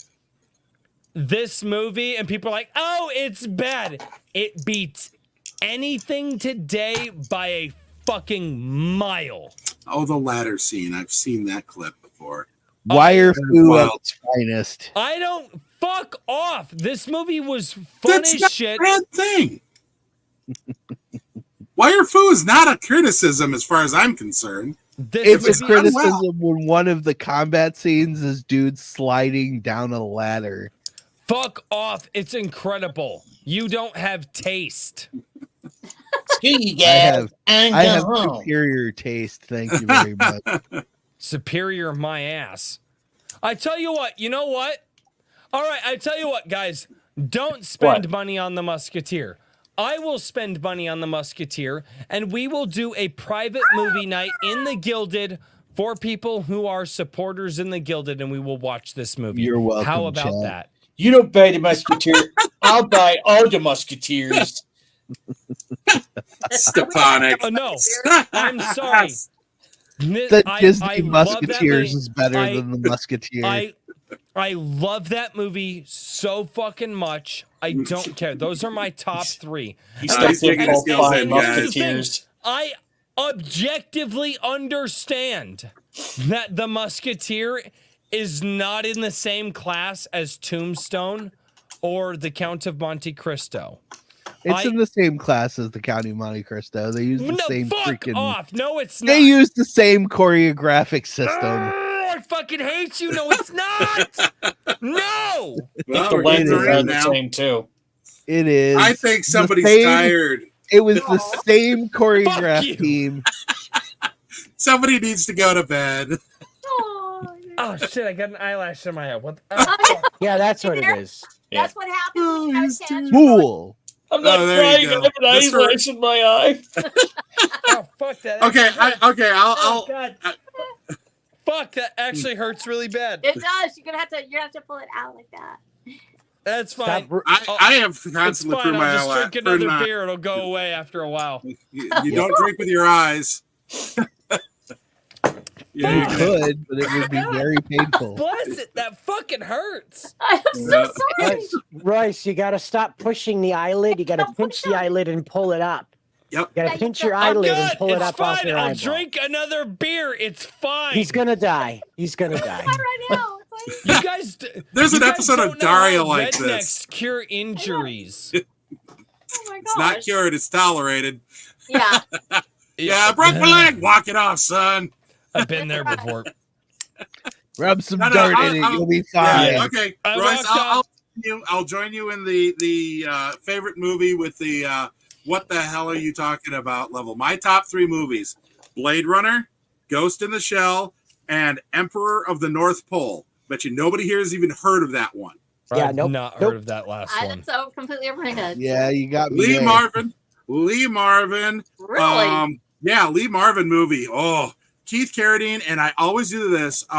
This movie, and people are like, oh, it's bad. It beats anything today by a fucking mile. Oh, the ladder scene. I've seen that clip before. Wire foo at its finest. I don't fuck off. This movie was fun as shit. That's not a bad thing. Wire foo is not a criticism as far as I'm concerned. It's a criticism when one of the combat scenes is dudes sliding down a ladder. Fuck off. It's incredible. You don't have taste. I have superior taste. Thank you very much. Superior my ass. I tell you what, you know what? All right, I tell you what, guys. Don't spend money on The Musketeer. I will spend money on The Musketeer, and we will do a private movie night in the Gilded for people who are supporters in the Gilded, and we will watch this movie. You're welcome. How about Chad. that? You don't buy the Musketeer. I'll buy all the Musketeers. Stepanek. No, I'm sorry. The Disney I love that Musketeers movie. is better than the Musketeer. I love that movie so fucking much. I don't care. Those are my top three. He's taking both fine Musketeers. I objectively understand that the Musketeer is not in the same class as Tombstone or the Count of Monte Cristo. It's in the same class as the Count of Monte Cristo. They use the same fuck freaking. off. No, it's not. They use the same choreographic system. I fucking hate you. No, it's not. No. Well, the lenses are the same too. It is. I think somebody's tired. It was the same choreograph team. Somebody needs to go to bed. Oh shit! I got an eyelash in my head. What? Yeah, that's what it is. That's what happens. Fool. I'm not crying. I have an eyelash in my eye. Oh fuck that. Okay, I'll. God. Fuck, that actually hurts really bad. It does. You're gonna have to pull it out like that. That's fine. I have constantly it's through fine. my I'll just eyelash. drink another beer. It'll go away after a while. You don't drink with your eyes. You could, but it would be very painful. Bless it. That fucking hurts. I'm so sorry. Royce, you gotta stop pushing the eyelid. You gotta pinch the eyelid and pull it up. Yep. You gotta pinch your I'm eyelid good. and pull it It's up off fine. your I'll eyeball. drink another beer. It's fine. He's gonna die. He's gonna die. Right now. You guys. There's you an guys episode of don't know Daria how like rednecks this. Cure injuries. Oh my It's not cured. It's tolerated. Yeah. Yeah, I broke my leg. Walk it off, son. I've been there before. Rub some dirt in it. You'll be fine. Yeah, okay, Royce, I'll join you in the favorite movie with the what the hell are you talking about level. My top three movies: Blade Runner, Ghost in the Shell, and Emperor of the North Pole. Bet you nobody here has even heard of that one. Yeah, I've not heard of that last one. That's so completely over my head. Yeah, you got me. Lee there. Marvin. Really? Yeah, Lee Marvin movie. Oh, Keith Carradine, and I always do this. He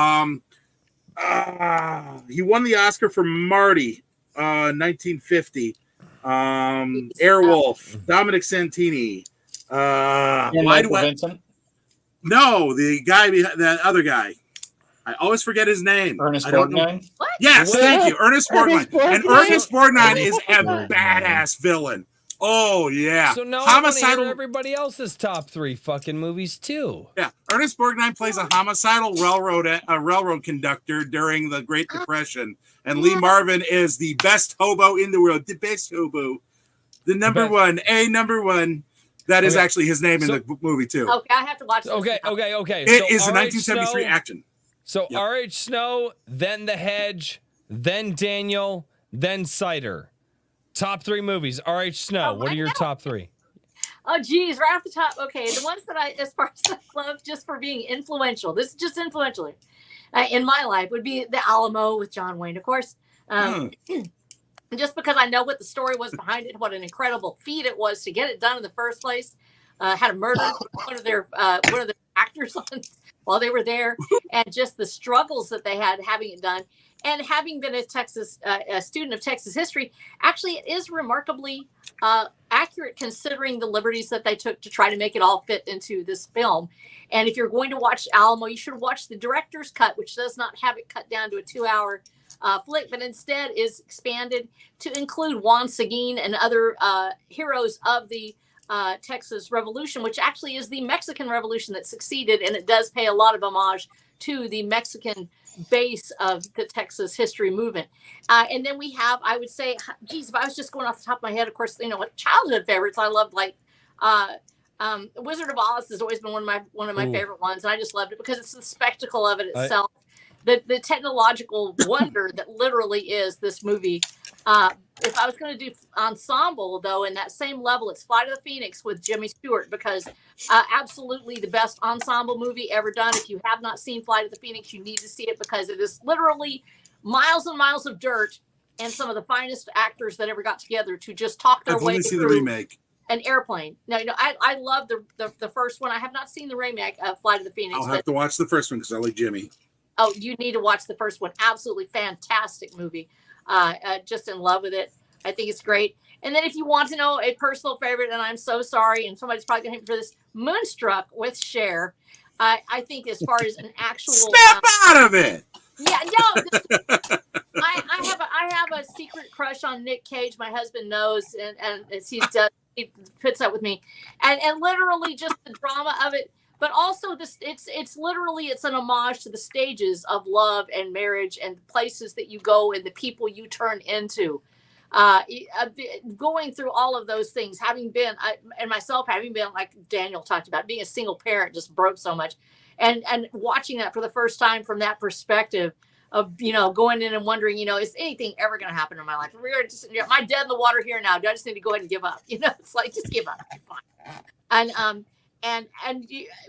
won the Oscar for Marty, 1950. Airwolf, Dominic Santini. Vincent? No, the guy behind that other guy. I always forget his name. Ernest I don't know. Borgnine? What? Yes, thank you, Ernest Borgnine. And Ernest Borgnine is a Borgnine. badass villain. Oh yeah. So now I want to homicidal. hear everybody else's top three fucking movies too. Yeah, Ernest Borgnine plays a homicidal railroad conductor during the Great Depression, and Lee Marvin is the best hobo in the world, the best hobo, the number one. That is actually his name in the movie too. Okay, I have to watch this. Okay. It is a 1973 action. So R.H. Snow, then The Hedge, then Daniel, then Cider. Top three movies. R.H. Snow, what are your top three? Oh, geez, right off the top. Okay, the ones that as far as I love just for being influential, this is just influential in my life, would be The Alamo with John Wayne, of course. Just because I know what the story was behind it, what an incredible feat it was to get it done in the first place. Had a murder one of their actors on while they were there, and just the struggles that they had having it done. And having been a student of Texas history, actually it is remarkably accurate considering the liberties that they took to try to make it all fit into this film. And if you're going to watch Alamo, you should watch the director's cut, which does not have it cut down to a 2-hour flick, but instead is expanded to include Juan Seguin and other heroes of the Texas Revolution, which actually is the Mexican Revolution that succeeded, and it does pay a lot of homage to the Mexican base of the Texas history movement. And then we have, I would say, geez, if I was just going off the top of my head, of course, what childhood favorites I loved, like Wizard of Oz has always been one of my favorite ones, and I just loved it because it's the spectacle of it itself. The technological wonder that literally is this movie. If I was going to do ensemble, though, in that same level, it's Flight of the Phoenix with Jimmy Stewart, because absolutely the best ensemble movie ever done. If you have not seen Flight of the Phoenix, you need to see it because it is literally miles and miles of dirt and some of the finest actors that ever got together to just talk their way through the remake. An airplane. Now, I love the first one. I have not seen the remake of Flight of the Phoenix. I'll have to watch the first one because I like Jimmy. Oh, you need to watch the first one. Absolutely fantastic movie. Just in love with it. I think it's great. And then if you want to know a personal favorite, and I'm so sorry, and somebody's probably going to hate me for this, Moonstruck with Cher. I think as far as an actual Snap out of it. Yeah, no. I have a secret crush on Nick Cage. My husband knows, and he puts up with me, and literally just the drama of it. But also this, it's literally an homage to the stages of love and marriage and the places that you go and the people you turn into. Going through all of those things, having been like Daniel talked about, being a single parent just broke so much, and watching that for the first time from that perspective of going in and wondering, is anything ever going to happen in my life? We're just, am I dead in the water here now? Do I just need to go ahead and give up? It's like, just give up. Fine. And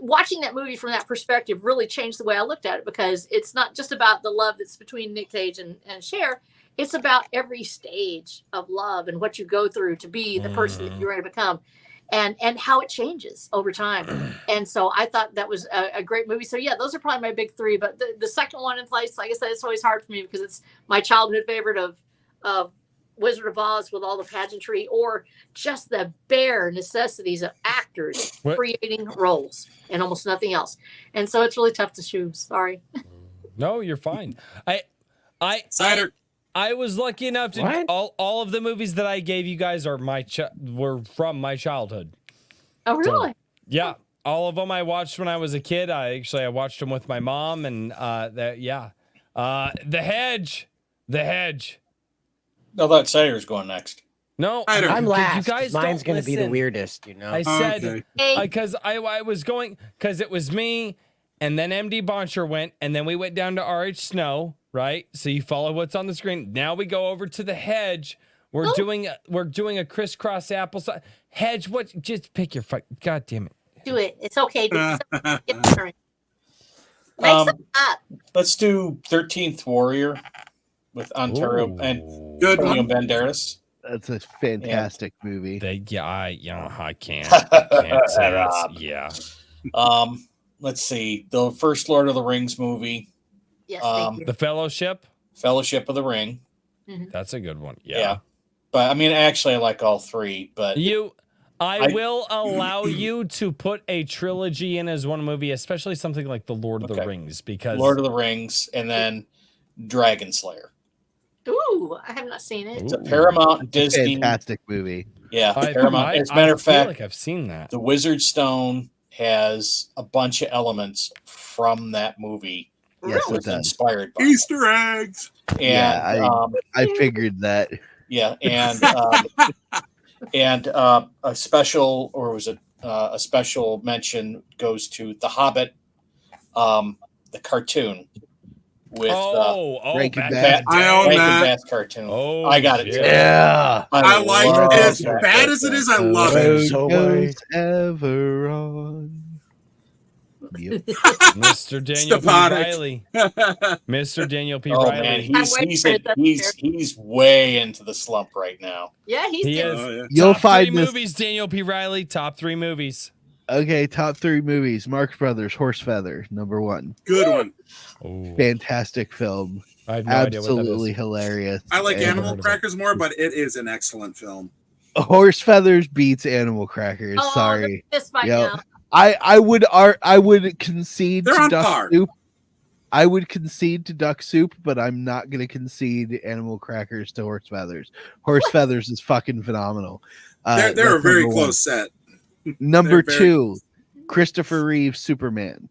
watching that movie from that perspective really changed the way I looked at it, because it's not just about the love that's between Nick Cage and Cher. It's about every stage of love and what you go through to be the person that you're going to become, and how it changes over time. And so I thought that was a great movie. So yeah, those are probably my big three. But the second one in place, like I said, it's always hard for me because it's my childhood favorite of Wizard of Oz, with all the pageantry, or just the bare necessities of actors creating roles and almost nothing else. And so it's really tough to choose. Sorry. No, you're fine. I was lucky enough to all of the movies that I gave you guys are were from my childhood. Oh, really? So, yeah, all of them I watched when I was a kid. I watched them with my mom, and The Hedge. No, that Sayer's going next. No, I'm last. You guys Mine's don't going to be the listen. weirdest, I said because I was going because it was me, and then MD Boncher went, and then we went down to RH Snow. Right, so you follow what's on the screen. Now we go over to The Hedge. We're doing a crisscross applesauce. Hedge, what? Just pick your fight. God damn it. Do it. It's okay. Let's do 13th Warrior with Ontario and Good Antonio one. Banderas. That's a fantastic movie. I can't say it's, yeah. Let's see. The first Lord of the Rings movie. Yes, thank you. The Fellowship of the Ring. Mm-hmm. That's a good one. Yeah. But I mean, actually, I like all three. But I will allow you to put a trilogy in as one movie, especially something like The Lord of the Rings, because Lord of the Rings and then Dragon Slayer. Ooh, I have not seen it. It's a Paramount Disney fantastic movie. Yeah, Paramount. As a matter of fact, like I've seen that. The Wizard Stone has a bunch of elements from that movie. Yes, It was it does. inspired by Easter eggs. And I figured that. yeah, and a special, or was it a special mention goes to The Hobbit, the cartoon with Rankin Bass. I own Rankin that. Bass cartoon. Oh, I got it. Too. Yeah. I like love it. As that bad as it is, I love Road it. goes ever on. Yep. Mr. Daniel P. Stepatic. Riley. Mr. Daniel P. Oh Riley. man, he's way into the slump right now. Yeah, He is. Oh, yeah. You'll Top find three this. movies, Daniel P. Riley. Top 3 movies. Okay, top 3 movies. Marx Brothers, Horse Feather, number 1. Good one. Oh, Fantastic film. I have no idea what that Absolutely is. hilarious. I like And Animal Crackers more, but it is an excellent film. Horse Feathers beats Animal Crackers. Oh, Sorry. this by Yo, now. I would concede They're to on Duck par. Soup. I would concede to Duck Soup, but I'm not going to concede Animal Crackers to Horse Feathers. Horse Feathers is fucking phenomenal. They're a That's very number close set. Number They're very 2, Christopher Reeve Superman.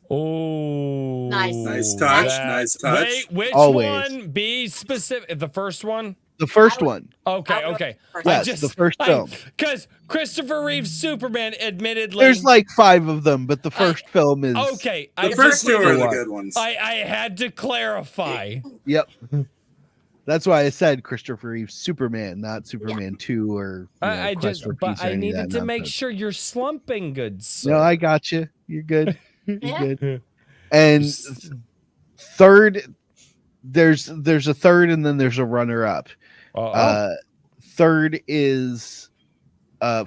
Oh, Nice touch. Nice touch. Wait, which Always. one? Be specific. The first one. The first one. Okay. Yes, the first film. Because Christopher Reeve's Superman, admittedly, There's like 5 of them, but the first film is okay. The first 2 are the good ones. I had to clarify. Yep. That's why I said Christopher Reeve Superman, not Superman 2 or I Quest for Peace or I any of needed that to make nonsense. sure you're slumping, good sir. No, I got you. You're good. You're Yeah. good. And third, there's a third, and then there's a runner up. Third is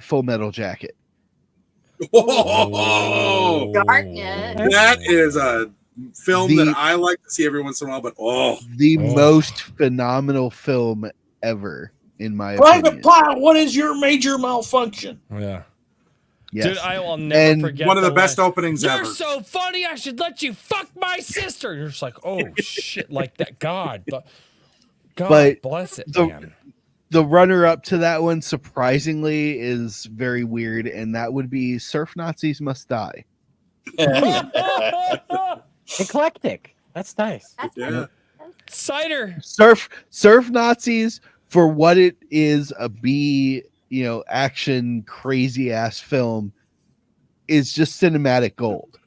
Full Metal Jacket. Oh, Darkness. that is a film The- that I like to see every once in a while, but The most phenomenal film ever, in my Private opinion. Pilot, what is your major malfunction? Yeah. Yes. Dude, I will never forget one of the best openings You're ever. so funny. I should let you fuck my sister. You're just like, oh shit, like that. God But bless it, the, man. The runner-up to that one, surprisingly, is very weird, and that would be Surf Nazis Must Die. Eclectic. That's nice. Yeah. Cider. Surf Nazis, for what it is, a B, action crazy ass film, is just cinematic gold.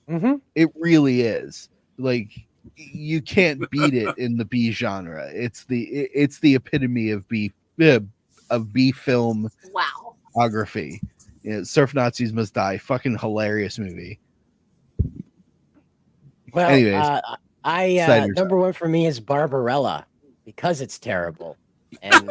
Mm-hmm. It really is. Like, you can't beat it in the B genre. It's the epitome of B film filmography. Surf Nazis Must Die. Fucking hilarious movie. Well, anyways, number one for me is Barbarella because it's terrible, and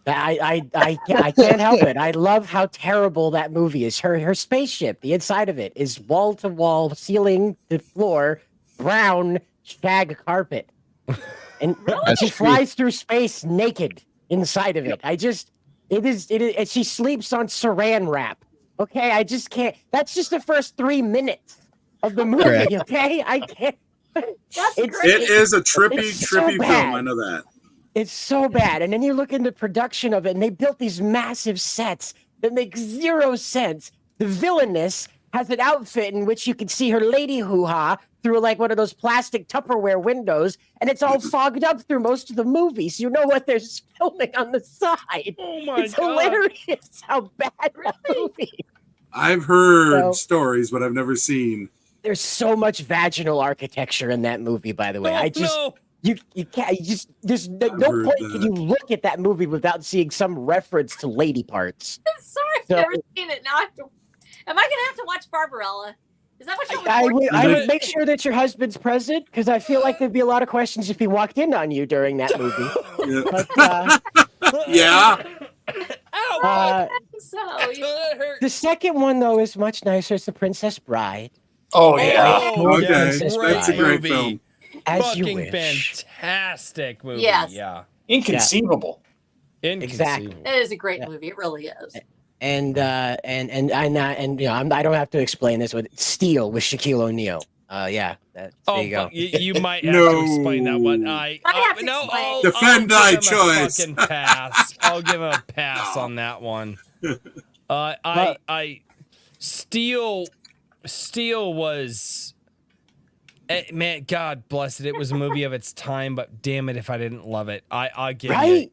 I can't help it. I love how terrible that movie is. Her spaceship, the inside of it is wall to wall, ceiling to floor, brown shag carpet, and she flies through space naked inside of it. It is. And she sleeps on saran wrap. Okay, I just can't. That's just the first 3 minutes of the movie. Correct. Okay, I can't. It is a trippy film. bad. I know that. It's so bad. And then you look into production of it, and they built these massive sets that make zero sense. The villainess has an outfit in which you can see her lady hoo-ha through like one of those plastic Tupperware windows, and it's all fogged up through most of the movie, so you know what they're filming on the side. Oh my it's God. hilarious how bad that movie. I've heard stories, but I've never seen. There's so much vaginal architecture in that movie, by the way. You can't. There's no point can you look at that movie without seeing some reference to lady parts. Sorry, I've never seen it. Now am I gonna have to watch Barbarella? Is that what I would make sure that your husband's present, because I feel like there'd be a lot of questions if he walked in on you during that movie. But, yeah. The second one, though, is much nicer. It's The Princess Bride. Oh yeah. Okay, Princess that's a great movie. film. As you Fucking wish. fantastic movie. Yes. Yeah. Inconceivable. Exactly. It is a great movie. It really is. And I don't have to explain this, but Steel with Shaquille O'Neal. There you go. You might have to explain that one. Defend thy give him a choice. fucking pass. I'll give him a pass on that one. Steel was, man, God bless it. It was a movie of its time, but damn it if I didn't love it. I give you.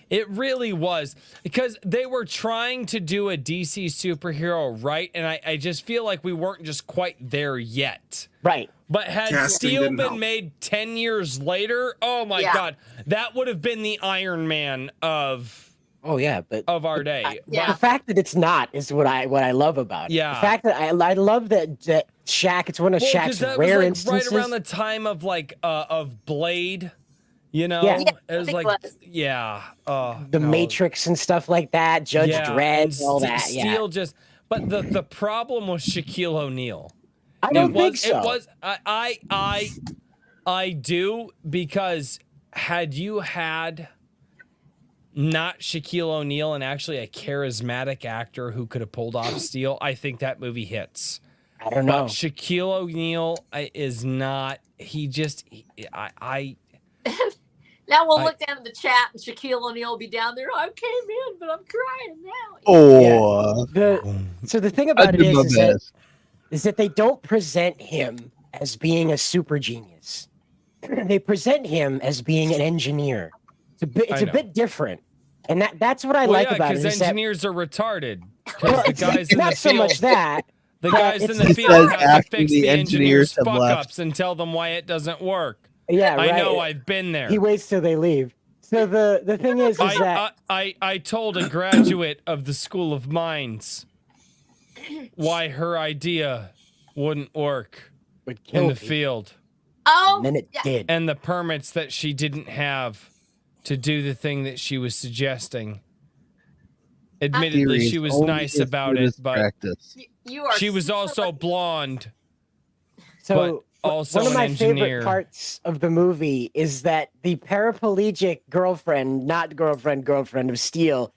It really was, because they were trying to do a DC superhero right, and I just feel like we weren't just quite there yet. Right. But had Casting Steel didn't been help. made 10 years later, oh my God, that would have been the Iron Man of our day. The fact that it's not is what I love about it. Yeah. The fact that I love that Shaq. It's one of Shaq's 'cause that rare was instances. right around the time of of Blade. You know, Yeah. it was like, The Matrix and stuff like that, Judge Dredd, all that. Steel but the problem was Shaquille O'Neal. I don't think so. It was I do, because had you had not Shaquille O'Neal and actually a charismatic actor who could have pulled off Steel, I think that movie hits. I don't know. But Shaquille O'Neal is not. Now we'll look down at the chat, and Shaquille O'Neal will be down there. I came in, but I'm crying now. So the thing about it is that they don't present him as being a super genius. They present him as being an engineer. It's a bit different, and that's what I like about it. Because is that- engineers are retarded. Because the guys in not the so field, much that. the but guys in it's the the- field have to after fix the the engineers' engineers have fuck left. ups and tell them why it doesn't work. Yeah, I right. know. I've been there. He waits till they leave. So the thing is that I told a graduate of the School of Mines why her idea wouldn't work in the field. Oh, and then it did. And the permits that she didn't have to do the thing that she was suggesting. Admittedly, she was nice about it, but you are she was also blonde. So also One of an my engineer. favorite parts of the movie is that the paraplegic girlfriend, not girlfriend of Steel,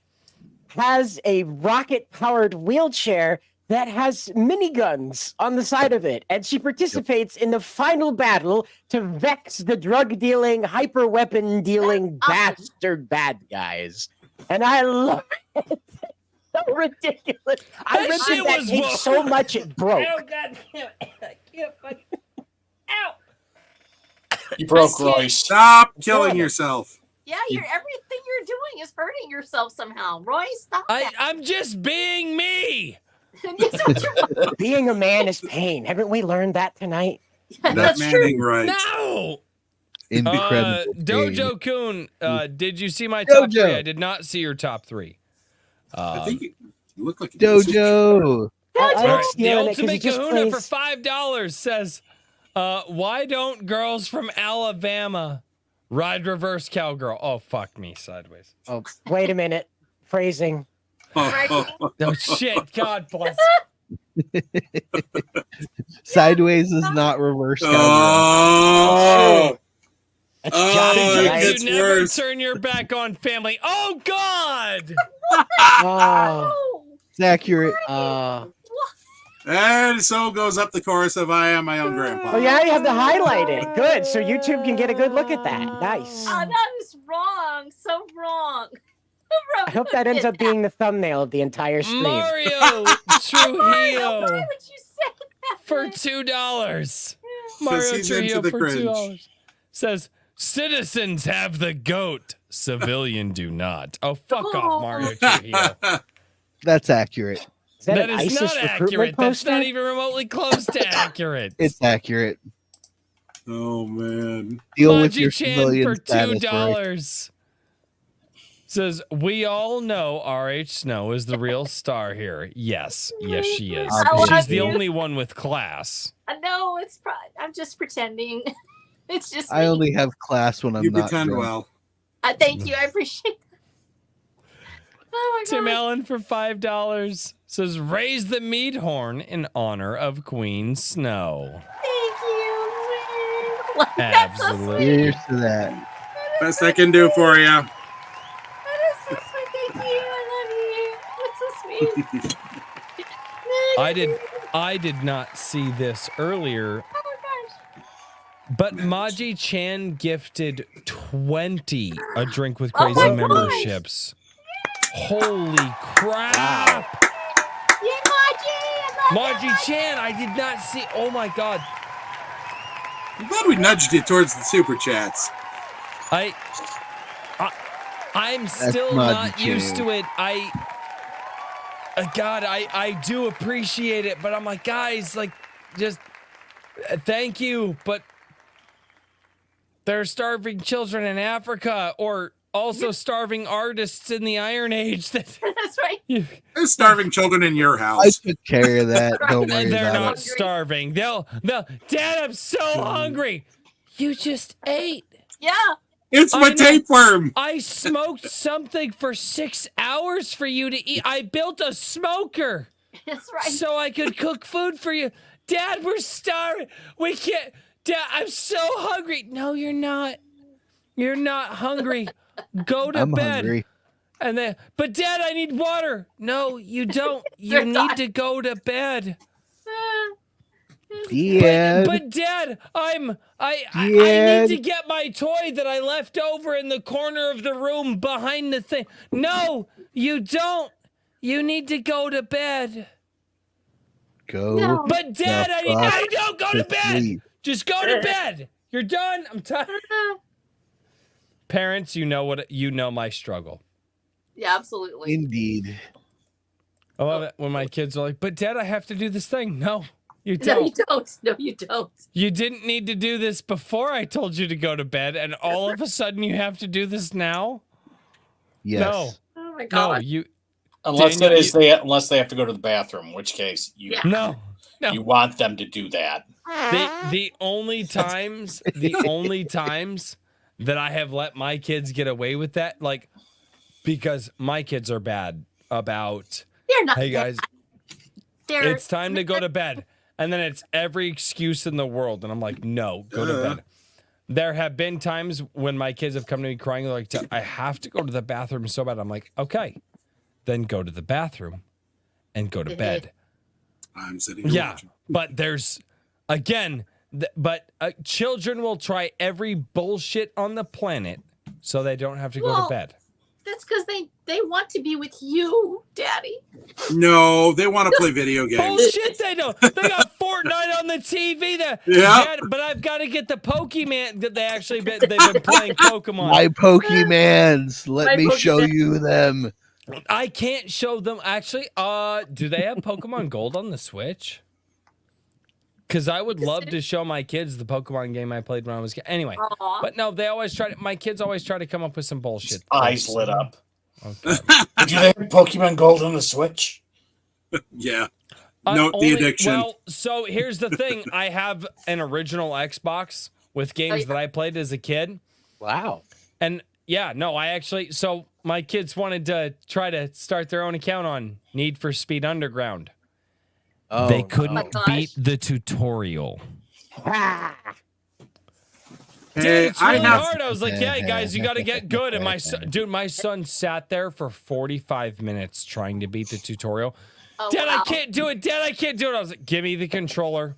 has a rocket-powered wheelchair that has miniguns on the side of it, and she participates in the final battle to vex the drug-dealing, hyper-weapon-dealing bastard bad guys. And I love it. So ridiculous. I That ripped shit that was tape wo- so much it broke. Oh god damn it! I can't fucking. Ow! You broke Royce. Stop killing Yeah. yourself. Yeah, everything you're doing is hurting yourself somehow. Roy, stop that. I'm just being me. Yes, what you're- Being a man is pain. Haven't we learned that tonight? That man ain't right. No. Incredible. Dojo Kun, did you see my top Dojo. three? I did not see your top three. I think you look like Dojo. All right, the stealing it 'cause Ultimate it just Kahuna for plays- $5 says, why don't girls from Alabama ride reverse cowgirl? Oh, fuck me sideways. Oh, wait a minute. Phrasing. Oh, shit. God bless. Sideways is not reverse cowgirl. Oh. That's Oh, Johnny, it Did right? gets you never worse. turn your back on family? Oh, God. Oh, It's accurate. And so goes up the chorus of I Am My Own Grandpa. oh, yeah, you have to highlight it. Good. So YouTube can get a good look at that. Nice. Oh, that is wrong. So wrong. I hope that ends up being the thumbnail of the entire stream. Mario Trujillo Why would you say that? for $2. Mario he's Trujillo into the for cringe. $2 says, citizens have the goat, civilian do not. Oh, fuck off, Mario Trujillo. That's accurate. Is that, That an is ISIS not recruitment accurate. That's poster? not even remotely close to accurate. It's accurate. Oh man. Deal with Maji your Chan civilian for status, Roy. $2 says, we all know R.H. Snow is the real star here. Yes, she is. I love She's the you. only one with class. No, I'm just pretending. It's just I me. only have class when I'm You not pretend drunk. well. Thank you. I appreciate that. Oh my Tim god. Allen for $5 says, raise the meat horn in honor of Queen Snow. Thank you. That's so Absolutely. sweet. Here's to that. Best I can do for you. That is so sweet. Thank you. I love you. That's so sweet. I did not see this earlier, Oh my gosh. but Maji Chan gifted 20 a drink with Oh crazy my gosh. memberships. Holy crap! Yay, Maji! I love Maji Chan, I did not see. Oh my god. I'm glad we nudged you towards the super chats. I'm still Maji not used Chan. to it. God, I do appreciate it, but I'm like, guys, like, just thank you, but there are starving children in Africa, or also starving artists in the Iron Age. That That's right. There's starving children in your I house. took care of that. Don't worry they're about not it. starving. They'll. Dad, I'm so hungry. You just ate. Yeah. It's my I know. tapeworm. I smoked something for 6 hours for you to eat. I built a smoker That's right. so I could cook food for you. Dad, we're starving. We can't. Dad, I'm so hungry. No, you're not. You're not hungry. Go to I'm bed. hungry. And then, but Dad, I need water. No, you don't. You They're need not. to go to bed. Dad. But Dad, I need Dad. to get my toy that I left over in the corner of the room behind the thing. No, you don't. You need to go to bed. Go. No. But Dad, the I fuck don't go to bed. sleep. Just go to bed. You're done. I'm tired. Parents, you know my struggle. Yeah, absolutely. Indeed. I love it when my kids are like, "But Dad, I have to do this thing." No, you No, don't. you don't. No, you don't. You didn't need to do this before I told you to go to bed, and all of a sudden you have to do this now? Yes. No. Oh my No, god. you. Unless Daniel, unless they have to go to the bathroom, in which case you No. you want them to do that. The only times that I have let my kids get away with that, like, because my kids are bad about, They're not. hey guys, They're, it's time to go to bed. And then it's every excuse in the world. And I'm like, no, go to bed. There have been times when my kids have come to me crying, like, I have to go to the bathroom so bad. I'm like, okay, then go to the bathroom and go to bed. I'm sitting here watching. But there's, again, children will try every bullshit on the planet so they don't have to go to bed. That's because they want to be with you, Daddy. No, they want to play video games. Bullshit, they don't. They got Fortnite on the TV. But I've got to get the Pokemon that they've been playing Pokemon. My Pokemans. Let me show you them. I can't show them. Actually, do they have Pokemon Gold on the Switch? Because I would love to show my kids the Pokemon game I played when I was a kid. Anyway, but no, my kids always try to come up with some bullshit. Eyes lit up. Okay. Did you have Pokemon Gold on the Switch? Yeah. Note the addiction. Well, so here's the thing. I have an original Xbox with games that I played as a kid. Wow. And so my kids wanted to try to start their own account on Need for Speed Underground. Oh, they couldn't beat the tutorial. Dude, it's really hard. I was like, yeah, guys, you got to get good. And my son sat there for 45 minutes trying to beat the tutorial. Dad, I can't do it. Dad, I can't do it. I was like, give me the controller.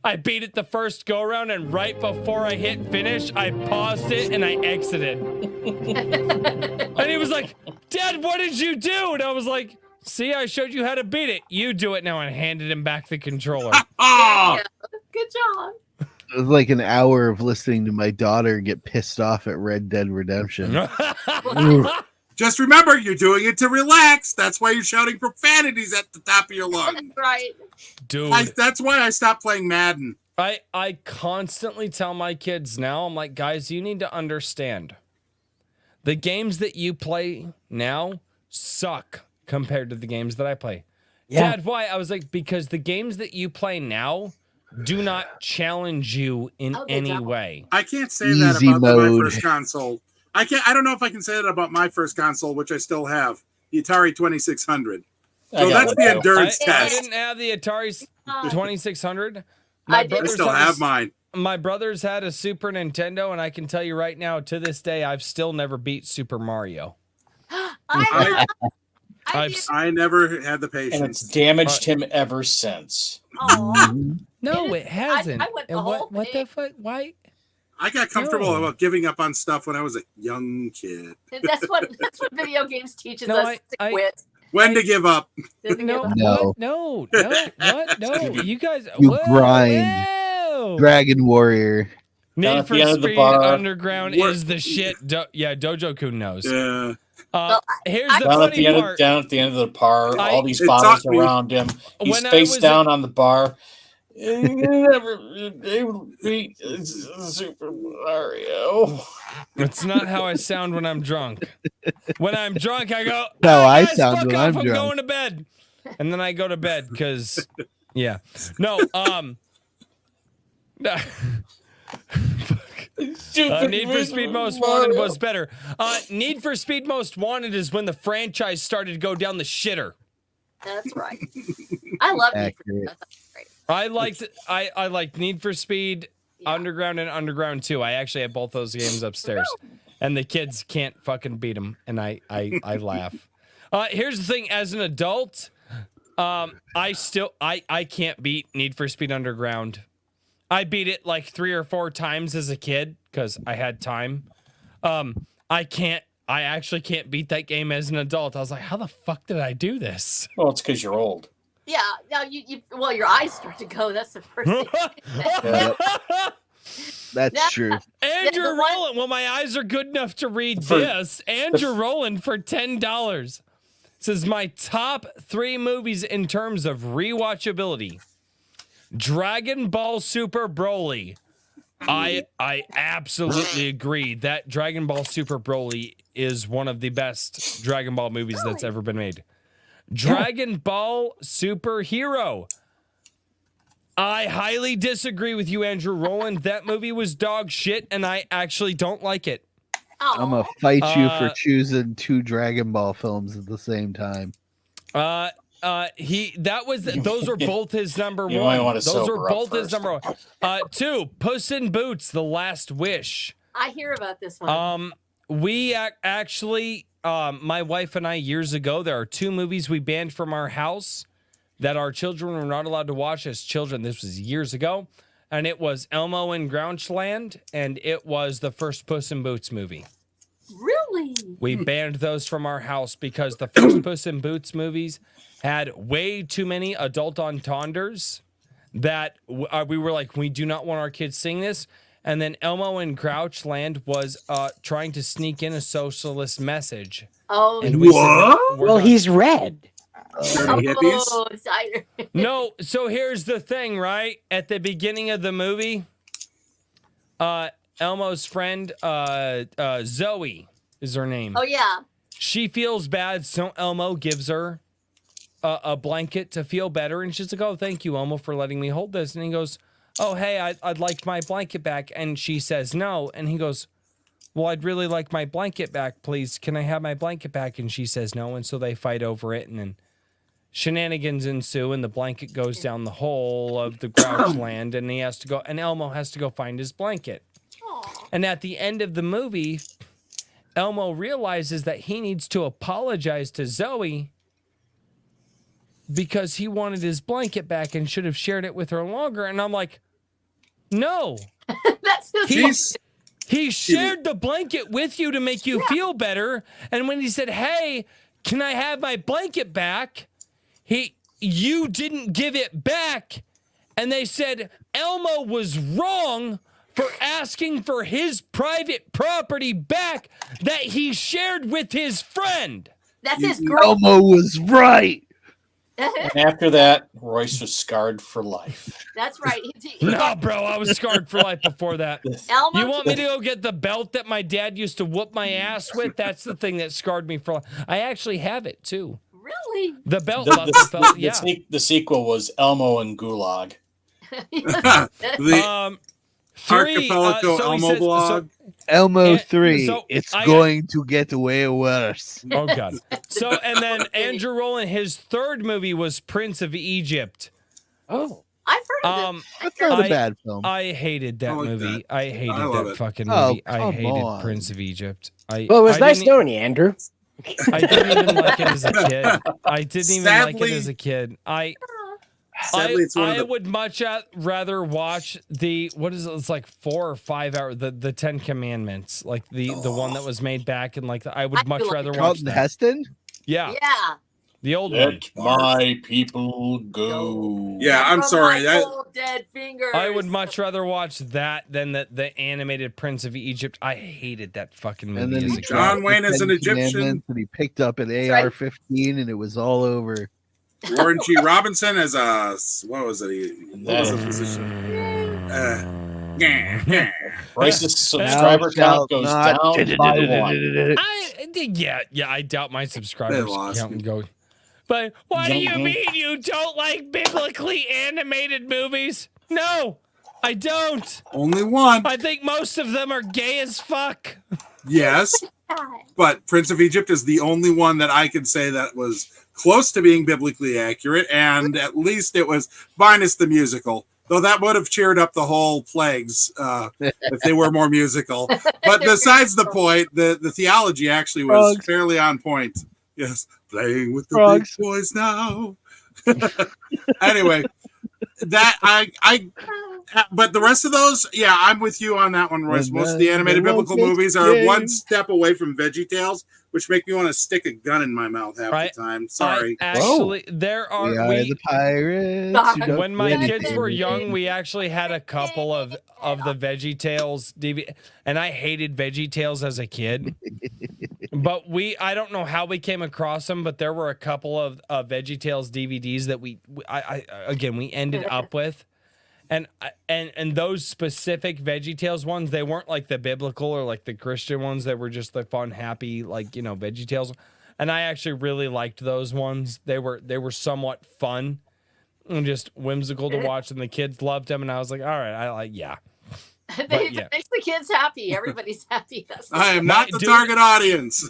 I beat it the first go around, and right before I hit finish, I paused it and I exited. And he was like, Dad, what did you do? And I was like, see, I showed you how to beat it. You do it now, and handed him back the controller. Good job. It was like an hour of listening to my daughter get pissed off at Red Dead Redemption. Just remember, you're doing it to relax. That's why you're shouting profanities at the top of your lungs. Right. Dude. That's why I stopped playing Madden. I constantly tell my kids now, I'm like, guys, you need to understand. The games that you play now suck compared to the games that I play. Yeah. Dad, why? I was like, because the games that you play now do not challenge you in any way. I can't say that about my first console. I don't know if I can say that about my first console, which I still have, the Atari 2600. So that's the endurance test. I didn't have the Atari 2600. I still have mine. My brothers had a Super Nintendo, and I can tell you right now, to this day, I've still never beat Super Mario. I never had the patience. And it's damaged him ever since. No, it hasn't. I went the whole what the fuck? Why? I got comfortable about giving up on stuff when I was a young kid. That's what video games teaches us to quit. When to give up. No. You guys. Grind. Whoa. Dragon Warrior. Need for Speed Underground is the shit. Dojo-kun knows. Yeah. Here's the funny part. Down at the end of the bar, all these bottles around him. He's face down on the bar. You never able to beat Super Mario. It's not how I sound when I'm drunk. When I'm drunk, I go, No, I guys, sound fuck when off, I'm I'm drunk. going to bed. And then I go to bed because, yeah. No, Need for Speed Most Wanted was better. Need for Speed Most Wanted is when the franchise started to go down the shitter. That's right. I love Need for Speed. That's great. I liked Need for Speed Underground and Underground 2. I actually have both those games upstairs, and the kids can't fucking beat them, and I laugh. Here's the thing: as an adult, I can't beat Need for Speed Underground. I beat it like 3 or 4 times as a kid because I had time. I actually can't beat that game as an adult. I was like, how the fuck did I do this? Well, it's because you're old. Yeah, no, well, your eyes start to go. That's the first thing. That's true. Andrew Rowland. Well, my eyes are good enough to read this. Andrew Rowland for $10 says my top 3 movies in terms of rewatchability. Dragon Ball Super Broly. I absolutely agree that Dragon Ball Super Broly is one of the best Dragon Ball movies that's ever been made. Dragon Ball Super Hero. I highly disagree with you, Andrew Rowland. That movie was dog shit, and I actually don't like it. I'm gonna fight you for choosing 2 Dragon Ball films at the same time. those were both his number You might one. wanna Those were sober up both his first. number one. 2, Puss in Boots: The Last Wish. I hear about this one. We actually, my wife and I, years ago, there are 2 movies we banned from our house that our children were not allowed to watch as children. This was years ago. And it was Elmo in Grouchland, and it was the first Puss in Boots movie. Really? We banned those from our house because the first Puss in Boots movies had way too many adult entendres that we were like, we do not want our kids seeing this. And then Elmo in Grouchland was trying to sneak in a socialist message. Oh, and we said, no, we're Well, not. he's red. Oh, No, so here's the thing, right? At the beginning of the movie, Elmo's friend, Zoe is her name. Oh, yeah. She feels bad, so Elmo gives her a blanket to feel better. And she's like, oh, thank you, Elmo, for letting me hold this. And he goes, oh, hey, I'd like my blanket back. And she says no. And he goes, well, I'd really like my blanket back, please. Can I have my blanket back? And she says no. And so they fight over it. And then shenanigans ensue, and the blanket goes down the hole of the Grouchland, and he has to go, and Elmo has to go find his blanket. And at the end of the movie, Elmo realizes that he needs to apologize to Zoe because he wanted his blanket back and should have shared it with her longer. And I'm like, no. That's He shared the blanket with you to make you feel better. And when he said, hey, can I have my blanket back? You didn't give it back. And they said Elmo was wrong for asking for his private property back that he shared with his friend. That's his girl. Elmo was right. And after that, Royce was scarred for life. That's right. No, bro, I was scarred for life before that. Elmo You want me to go get the belt that my dad used to whoop my ass with? That's the thing that scarred me for life. I actually have it too. Really? The belt. The sequel was Elmo and Gulag. The Archipelago Elmo blog. Elmo 3. so it's I- going to get way worse. Oh God. So and then Andrew Rowland, his third movie was Prince of Egypt. Oh. I've heard of it. That's not a bad film. I hated that movie. I hated love that it. fucking Oh, movie. I come hated on. Prince of Egypt. Well, Well, it was nice knowing you, Andrew. I didn't even like it as a kid. I didn't even like it Sadly- as a kid. Sadly, it's one of I the would much rather watch the it's like 4 or 5 hours the 10 Commandments, like the one that was made back in like I would much rather watch Charlton that. Heston? Yeah, Yeah. the old one. Let my people go. Yeah, I'm From sorry. my That cold, dead fingers. I would much rather watch that than the animated Prince of Egypt. I hated that fucking And movie then as he a kid. John dropped Wayne the is an 10 Egyptian. Commandments, and he picked up an right. AR-15, and it was all over. Warren G. Robinson as a what was it? What was the position? Royce's subscriber count goes down by 1. I doubt my They subscribers lost count me. and go. But what do you Mhm. mean you don't like biblically animated movies? No, I don't. Only one. I think most of them are gay as fuck. Yes, but Prince of Egypt is the only one that I could say that was close to being biblically accurate, and at least it was minus the musical. Though that would have cheered up the whole plagues if they were more musical. But besides the point, the theology actually was Frogs. fairly on point. Yes, playing with the Frogs. big boys now. Anyway, that but the rest of those, yeah, I'm with you on that one, Royce. Most of the animated biblical movies are one step away from VeggieTales, which make me want to stick a gun in my mouth half the time. Sorry. Actually, there are We are the pirates. who don't when do my kids anything. were young, we actually had a couple of the VeggieTales DVD, and I hated VeggieTales as a kid. But I don't know how we came across them, but there were a couple of VeggieTales DVDs that we ended up with. And those specific VeggieTales ones, they weren't like the biblical or like the Christian ones. They were just the fun, happy, like, VeggieTales. And I actually really liked those ones. They were somewhat fun and just whimsical to watch, and the kids loved them. And I was like, all right, yeah. It makes the kids happy. Everybody's happy. That's the I am not the target audience.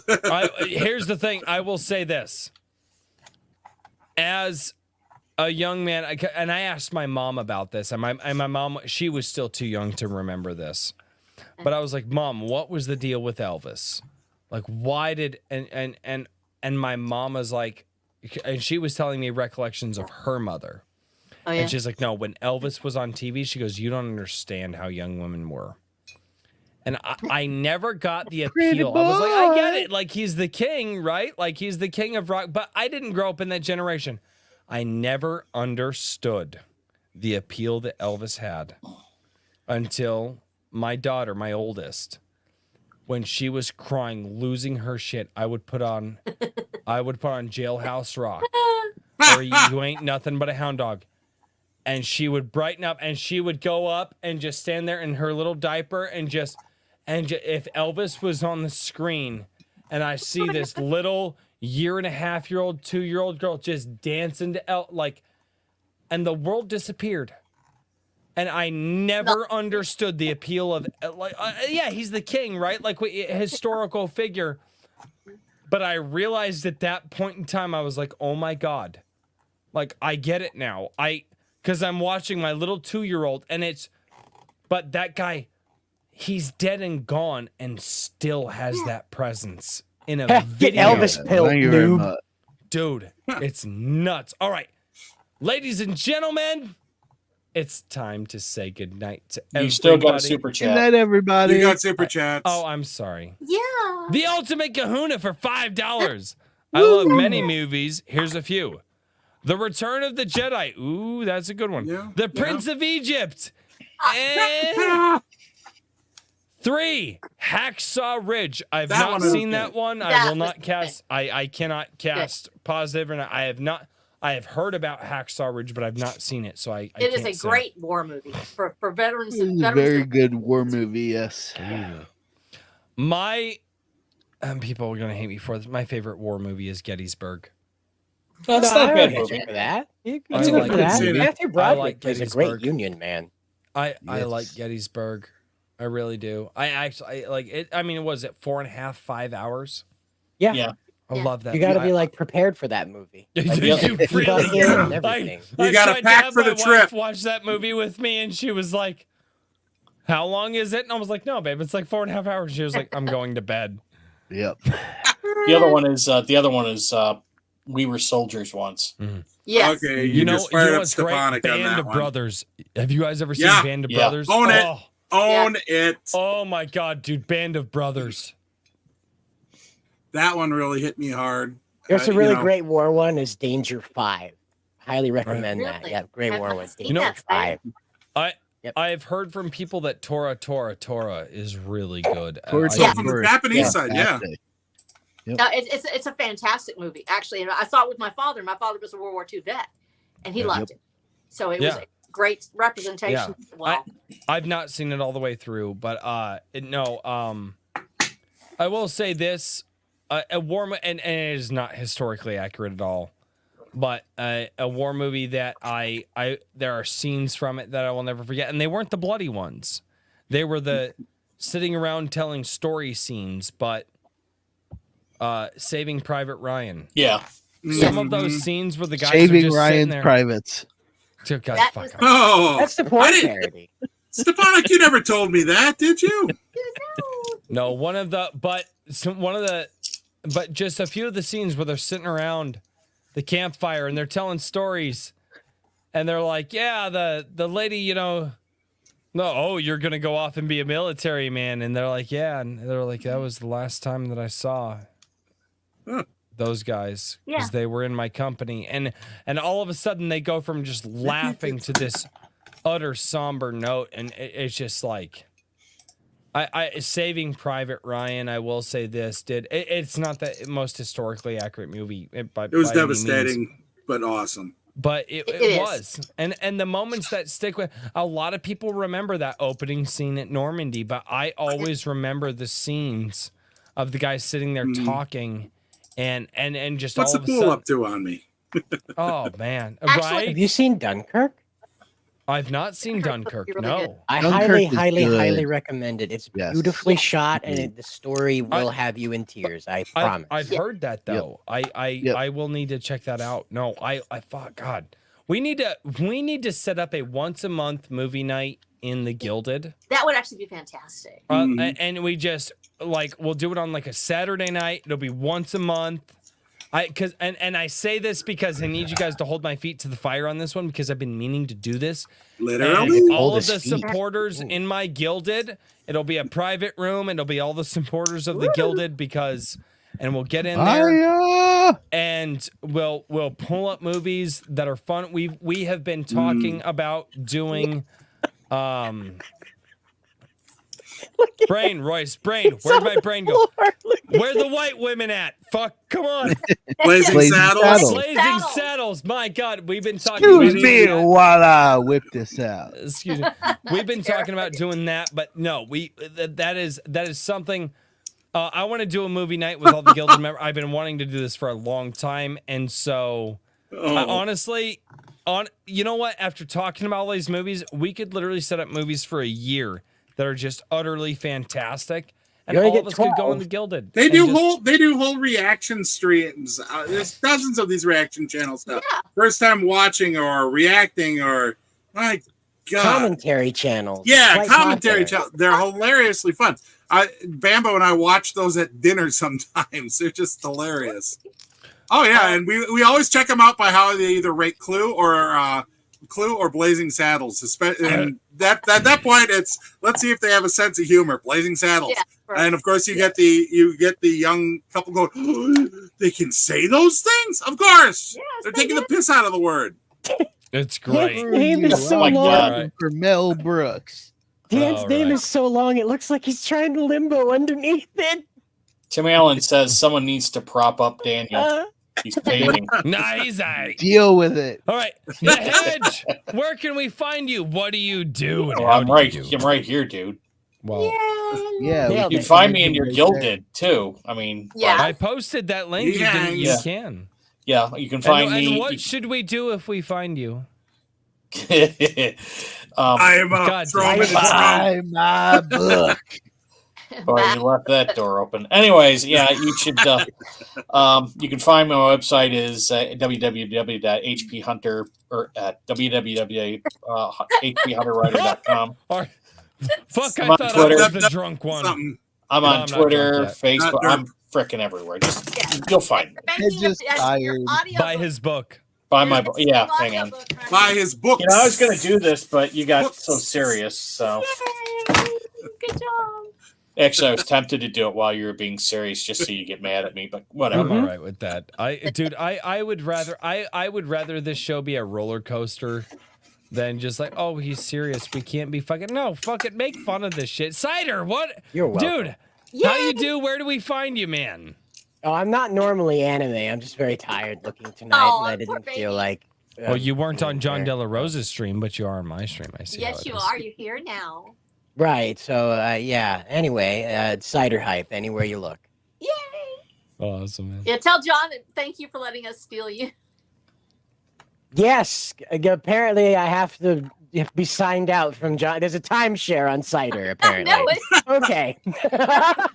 Here's the thing. I will say this. as a young man, and I asked my mom about this, and my mom, she was still too young to remember this, but I was like, Mom, what was the deal with Elvis? Like, why did and my mom was like, and she was telling me recollections of her mother. Oh, yeah? And she's like, no, when Elvis was on TV, she goes, you don't understand how young women were. And I never got the appeal. I was like, I get it. Like, he's the king, right? Like, he's the king of rock. But I didn't grow up in that generation. I never understood the appeal that Elvis had until my daughter, my oldest, when she was crying, losing her shit, I would put on Jailhouse Rock, or You Ain't Nothing But a Hound Dog. And she would brighten up, and she would go up and just stand there in her little diaper and if Elvis was on the screen and I see this little 1.5-year-old, 2-year-old girl just dancing to and the world disappeared. And I never understood the appeal of yeah, he's the king, right? Like historical figure. But I realized at that point in time, I was like, oh my God, like I get it now. Because I'm watching my little 2-year-old, but that guy, he's dead and gone, and still has that presence in a video. Elvis pill, noob. Dude, it's nuts. All right, ladies and gentlemen, it's time to say goodnight to everybody. You still got a super chat. Good night, everybody. You got super chats. Oh, I'm sorry. Yeah. The Ultimate Kahuna for $5. I love many movies. Here's a few. The Return of the Jedi. Ooh, that's a good one. Yeah, The Prince of Egypt. And 3, Hacksaw Ridge. I've not seen that one. I will not cast. I cannot cast positive, and I have heard about Hacksaw Ridge, but I've not seen it, so I It is can't a say. great war movie for veterans. It's a veterans very good war movie, yes. My people are gonna hate me for this. My favorite war movie is Gettysburg. That's No, not I a bad don't movie. hate you for that. That's a good movie. Matthew I Broderick like plays a great Gettysburg. Union man. I like Gettysburg. I really do. I like it. I mean, was it 4.5, 5 hours? Yeah. Yeah. I love that. You got to movie. be like prepared for that movie. You Like, really bucket do. and everything. You gotta tried pack have for my the wife trip. Watch that movie with me, and she was like, "How long is it?" And I was like, "No, babe, it's like 4.5 hours." She was like, "I'm going to bed." Yep. The other one is We Were Soldiers Once. Yes. Okay, You know just fired up what's great? Stepanek on Band that of one. Brothers. Have you guys ever seen Yeah. Band of Yeah. Brothers? Own it. Oh, Own it. oh my God, dude! Band of Brothers. That one really hit me hard. There's a You really know, great war one is Danger 5. Highly recommend that. Really? Yeah, great I've war not one. seen Danger that 5. I've heard from people that Tora is really good. Towards So from the Japanese side, yeah. Yep. No, it's a fantastic movie, actually. And I saw it with my father. My father was a World War II vet, and he loved it. So it was a great representation. Yeah. Wow. I've not seen it all the way through, but I will say this: a war and it is not historically accurate at all, but a war movie that there are scenes from it that I will never forget, and they weren't the bloody ones; they were the sitting around telling story scenes. But Saving Private Ryan, Yeah. some of those scenes where the guys are Saving just sitting Ryan's there. Privates. Dear God, That fuck is- off. Oh, That's the I porn didn't- parody. Stepanek, you never told me that, did you? No, but just a few of the scenes where they're sitting around the campfire and they're telling stories, and they're like, "Yeah, the lady, you're gonna go off and be a military man," and they're like, "Yeah," and they're like, "That was the last time that I saw those guys because they were in my company," and all of a sudden they go from just laughing to this utter somber note, and it's just like. Saving Private Ryan, I will say this, it's not the most historically accurate movie. It was by any means. devastating, but awesome. But it is. was. And the moments that stick with, a lot of people remember that opening scene at Normandy, but I always remember the scenes of the guys sitting there talking and just What's all the of a pool sudden. up to on me? Oh, man. Actually- right? Have you seen Dunkirk? I've not seen Dunkirk. really No. good. I Dunkirk highly, is highly, good. highly recommend it. It's Yes. beautifully shot, and the story will have you in tears. I promise. I've heard that though. I will need to check that out. No, I thought, God, we need to set up a once a month movie night in the Gilded. That would actually be fantastic. And we just we'll do it on like a Saturday night. It'll be once a month. And I say this because I need you guys to hold my feet to the fire on this one because I've been meaning to do this. Literally? And all Hold of his the feet. supporters in my Gilded, it'll be a private room. It'll be all the supporters of the Gilded and we'll get in there and we'll pull up movies that are fun. We have been talking about doing Brain, Royce, Brain. Where'd my brain go? Where the white women at? Fuck, come on. Blazing Saddles. Blazing Saddles. My God, we've been talking. Excuse me while I whip this out. Excuse me. We've been talking about doing that, but no, that is something. I want to do a movie night with all the Gilded members. I've been wanting to do this for a long time, and so honestly, you know what? After talking about all these movies, we could literally set up movies for a year that are just utterly fantastic, and all of us could go in the Gilded. They do whole reaction streams. There's dozens of these reaction channels now. Yeah. First time watching or reacting or my God, commentary channels. Yeah, commentary channels. They're hilariously fun. Bambo and I watch those at dinner sometimes. They're just hilarious. Oh yeah, and we always check them out by how they either rate Clue or Blazing Saddles. And at that point, it's let's see if they have a sense of humor. Blazing Saddles, and of course you get the young couple going. Oh, they can say those things. Of course, they're taking the piss out of the word. It's great. His name is so long. God, for Mel Brooks. Dan's name is so long, it looks like he's trying to limbo underneath it. Tim Allen says someone needs to prop up Daniel. He's fading. Nice. Deal with it. All right, The Hedge. Where can we find you? What do you do? Oh, I'm right here, dude. Well, you can find me in your Gilded too. I mean, I posted that link. You can. Yeah, you can find me. And what should we do if we find you? I am up. Throw him in the trunk. My book. Or you left that door open. Anyways, yeah, you should. You can find my website is www.hphunter or at www.hphunterwriter.com. Fuck, I'm I on thought Twitter. I was the drunk one. I'm on Twitter, Facebook. I'm freaking everywhere. Just you'll find me. Buy his book. Buy my book. Yeah, hang on. Buy his book. You know, I was going to do this, but you got so serious. So. Good job. Actually, I was tempted to do it while you were being serious, just so you get mad at me. But whatever. I'm all right with that. I would rather this show be a roller coaster than just like, oh, he's serious. We can't be fucking. No, fuck it. Make fun of this shit. Cider, what? You're welcome. Dude, how you do? Where do we find you, man? Oh, I'm not normally anime. I'm just very tired looking tonight, and I didn't feel like. Well, you weren't on John De La Rosa's stream, but you are on my stream. I see. Yes, you are. You're here now. Right. So, yeah. Anyway, cider hype anywhere you look. Yay! Awesome, man. Yeah, tell John that thank you for letting us steal you. Yes. Apparently, I have to be signed out from John. There's a timeshare on cider, apparently. Okay.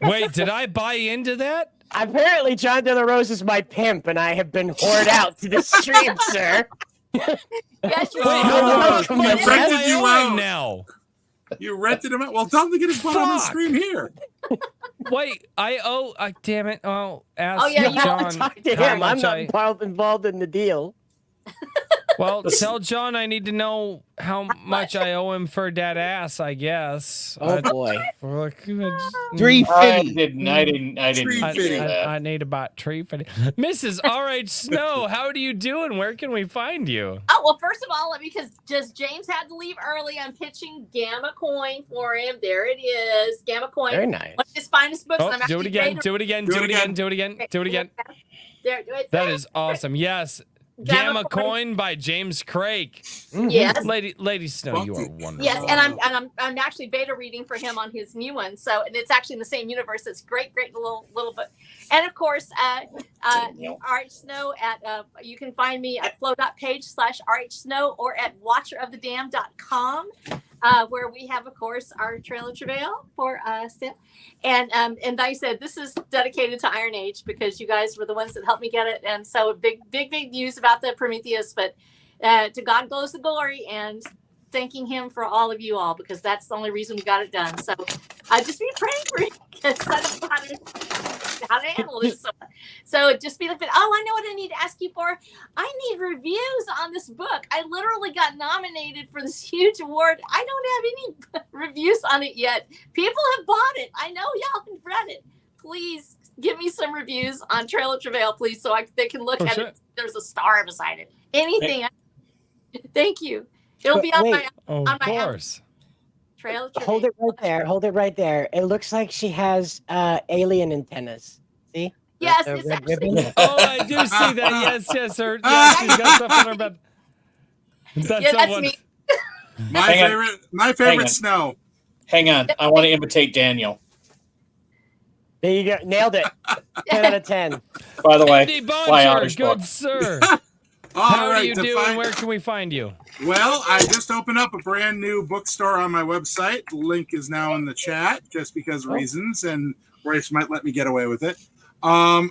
Wait, did I buy into that? Apparently, John De La Rose is my pimp, and I have been whored out to the stream, sir. Yes, you rented you out now. You rented him out. Well, tell him to get his butt on the stream here. Wait, damn it. Oh, ask You John. have to talk to how him. I'm much not involved in the deal. Well, tell John I need to know how much I owe him for that ass, I guess. Oh, boy. $350. I didn't do that. I need about $350. Mrs. R.H. Snow, how do you do and where can we find you? Oh, well, first of all, because just James had to leave early, I'm pitching Gamma Coin for him. There it is. Gamma Coin. Very nice. One of his finest books. Oh, and I'm do it actually again, ready to- do it again, do it again, do it again, do it again. There, right That there. is awesome. Yes. Gamma Coin by James Craig. Yes. Lady Snow, you are wonderful. Yes, and I'm actually beta reading for him on his new one. So, and it's actually in the same universe. It's great little book. And of course, RH Snow at you can find me at flow.page/RH Snow or at watcherofthedam.com. Where we have, of course, our Trail of Travail for Sim. And like I said, this is dedicated to Iron Age because you guys were the ones that helped me get it. And so big news about the Prometheus, but to God goes the glory, and thanking him for all of you all, because that's the only reason we got it done. So just be praying for me because I don't know how to handle this. So just be like, I know what I need to ask you for. I need reviews on this book. I literally got nominated for this huge award. I don't have any reviews on it yet. People have bought it. I know y'all have read it. Please give me some reviews on Trail of Travail, please, so they can look at it. There's a star beside it. Anything. Thank you. It'll be on my course. Trail of Travail. Hold it right there. Hold it right there. It looks like she has alien antennas. See? Yes, The it's red actually. ribbon. Oh, I do see that. Yes, her. Yeah, she's got stuff on her bed. That's me. My favorite Snow. Hang on. I want to imitate Daniel. There you go. Nailed it. 10 out of 10. By the way, Andy fly Boncher, Irish good book. sir. All How right, do you to do, find- and where can we find you? Well, I just opened up a brand new bookstore on my website. The link is now in the chat, just because of reasons, and Royce might let me get away with it. I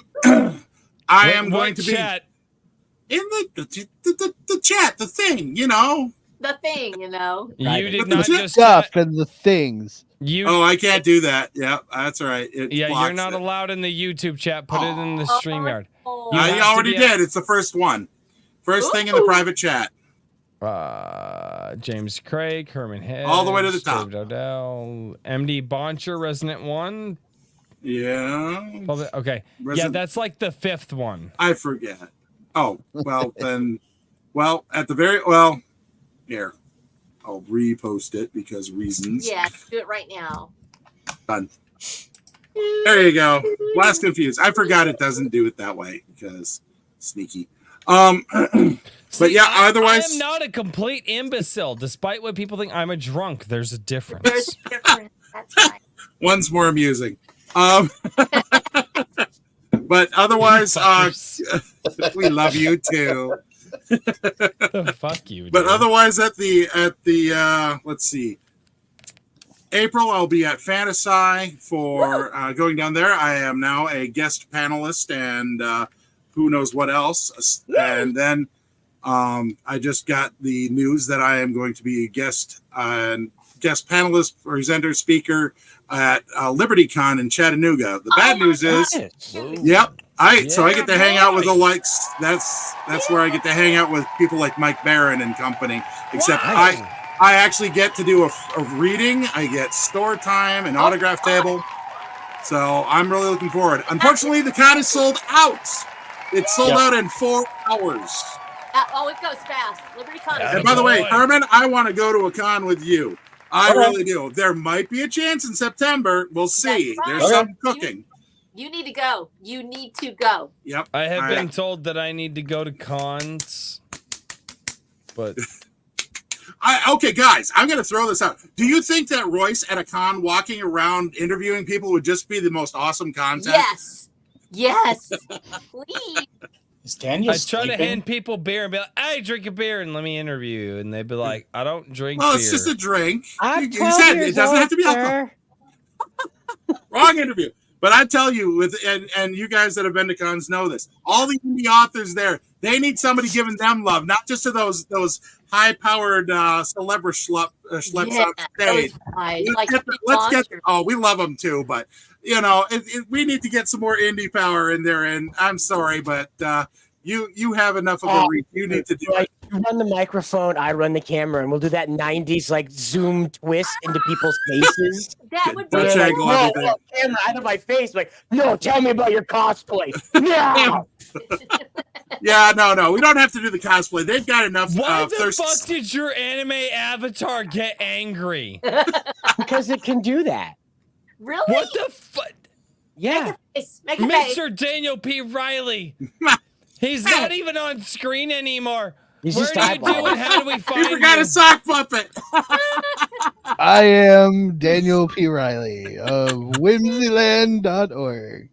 am going to be chat? In the chat, the thing, you know. The thing, you know. You did But the not chat- just Stuff and the things. Oh, I can't do that. Yeah, that's all right. It Yeah, you're blocks not it. allowed in the YouTube chat. Put it in the StreamYard. I already did. It's the first one. First thing in the private chat. James Craig, Herman Hedge, All the way to the top. David Odell, MD Boncher, Resident One. Yeah. Okay. Yeah, Resident- that's like the fifth one. I forget. Oh, well, then, here. I'll repost it because reasons. Yes, do it right now. Done. There you go. Last confused. I forgot it doesn't do it that way because sneaky. But yeah, otherwise I am not a complete imbecile, despite what people think. I'm a drunk. There's a difference. There's a difference. That's fine. one's more amusing. But otherwise, we love you too. Fuck you. But otherwise, at the let's see, April, I'll be at Fantasy for going down there. I am now a guest panelist and who knows what else. And then I just got the news that I am going to be a guest panelist, presenter, speaker at LibertyCon in Chattanooga. The bad news is, so I get to hang out with the likes. That's where I get to hang out with people like Mike Barron and company. Except I actually get to do a reading. I get store time, an autograph table. So I'm really looking forward. Unfortunately, the con is sold out. It's sold out in 4 hours. It goes fast. LibertyCon. And by the way, Herman, I want to go to a con with you. I really do. There might be a chance in September. We'll see. Right. There's some cooking. You need to go. You need to go. Yep. I have been told that I need to go to cons, but okay, guys, I'm going to throw this out. Do you think that Royce at a con walking around interviewing people would just be the most awesome content? Yes. Please. Is Daniel I try to sleeping? hand people beer and be like, "I drink a beer and let me interview you," and they'd be like, "I don't drink Well, beer." it's just a drink. I'm You 12 said years it doesn't have to be old, alcohol. sir. Wrong interview. But I tell you, and you guys that have been to cons know this. All the indie authors there, they need somebody giving them love, not just to those high-powered celebrity schleps on stage. Let's get. Oh, we love them too, but you know, we need to get some more indie power in there. And I'm sorry, but you have enough of a reach. You need to do it. You run the microphone, I run the camera, and we'll do that 90s like zoom twist into people's faces. That would Dutch be angle everything. Camera out of my face, like, no, tell me about your cosplay. No. Yeah, no, we don't have to do the cosplay. They've got enough. Why the thirst. fuck did your anime avatar get angry? Because it can do that. Really? What the fuck? Yeah. Make a face. Mr. Daniel P. Riley. He's not even on screen anymore. He's Where just do you do eyeballing. it? How do we find You forgot you? a sock puppet. I am Daniel P. Riley of whimsyland.org.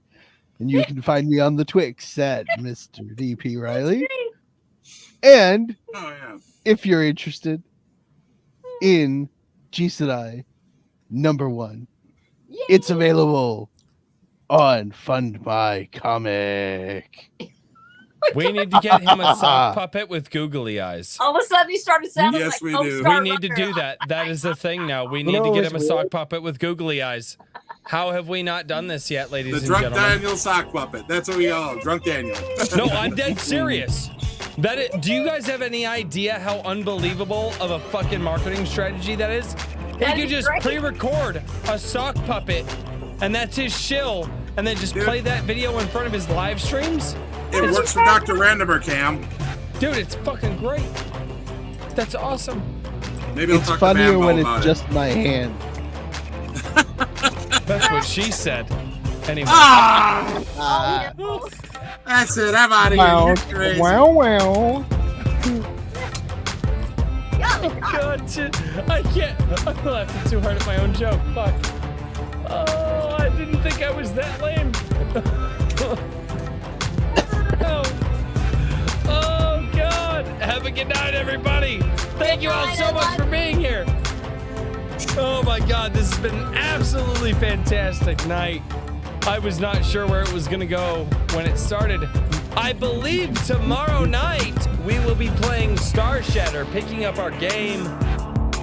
And you can find me on the Twix at Mr. DP Riley. And if you're interested in G Sedai #1, it's available on Fund My Comic. We need to get him a sock puppet with googly eyes. All of a sudden, he started sounding Yes, like we do. We need to do that. That is the thing now. We need to get him a sock puppet with googly eyes. How have we not done this yet, ladies The and Drunk gentlemen? Daniel sock puppet. That's what we call him. Drunk Daniel. No, I'm dead serious. Do you guys have any idea how unbelievable of a fucking marketing strategy that is? He could just pre-record a sock puppet, and that's his shill, and then just play that video in front of his live streams. It works for Dr. Randomer, Cam. Dude, it's fucking great. That's awesome. Maybe I'll It's talk funnier to Bambo when about it's it. just my hand. That's what she said. Anyway. That's it. I'm out of Wow. here. You're crazy. Wow. God, shit. I can't. I'm laughing too hard at my own joke. Fuck. Oh, I didn't think I was that lame. Oh, God. Have a good night, everybody. Thank you all so much for being here. Oh, my God. This has been an absolutely fantastic night. I was not sure where it was going to go when it started. I believe tomorrow night we will be playing Star Shatter, picking up our game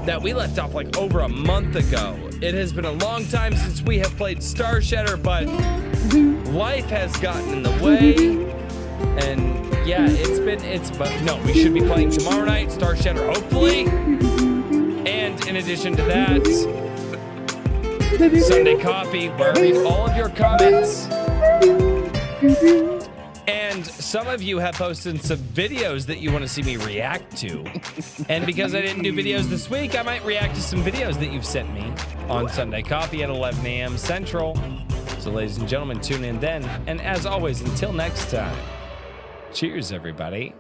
that we left off like over a month ago. It has been a long time since we have played Star Shatter, but life has gotten in the way. And yeah, but we should be playing tomorrow night, Star Shatter, hopefully. And in addition to that, Sunday Coffee, where I read all of your comments. And some of you have posted some videos that you want to see me react to. And because I didn't do videos this week, I might react to some videos that you've sent me on Sunday Coffee at 11 a.m. Central. So ladies and gentlemen, tune in then. And as always, until next time, cheers, everybody.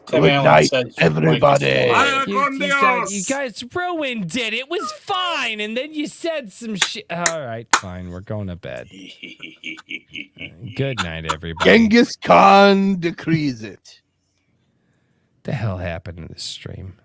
Good night, everybody. You guys ruined it. It was fine. And then you said some shit. All right, fine. We're going to bed. Good night, everybody. Genghis Khan decrees it. The hell happened in this stream?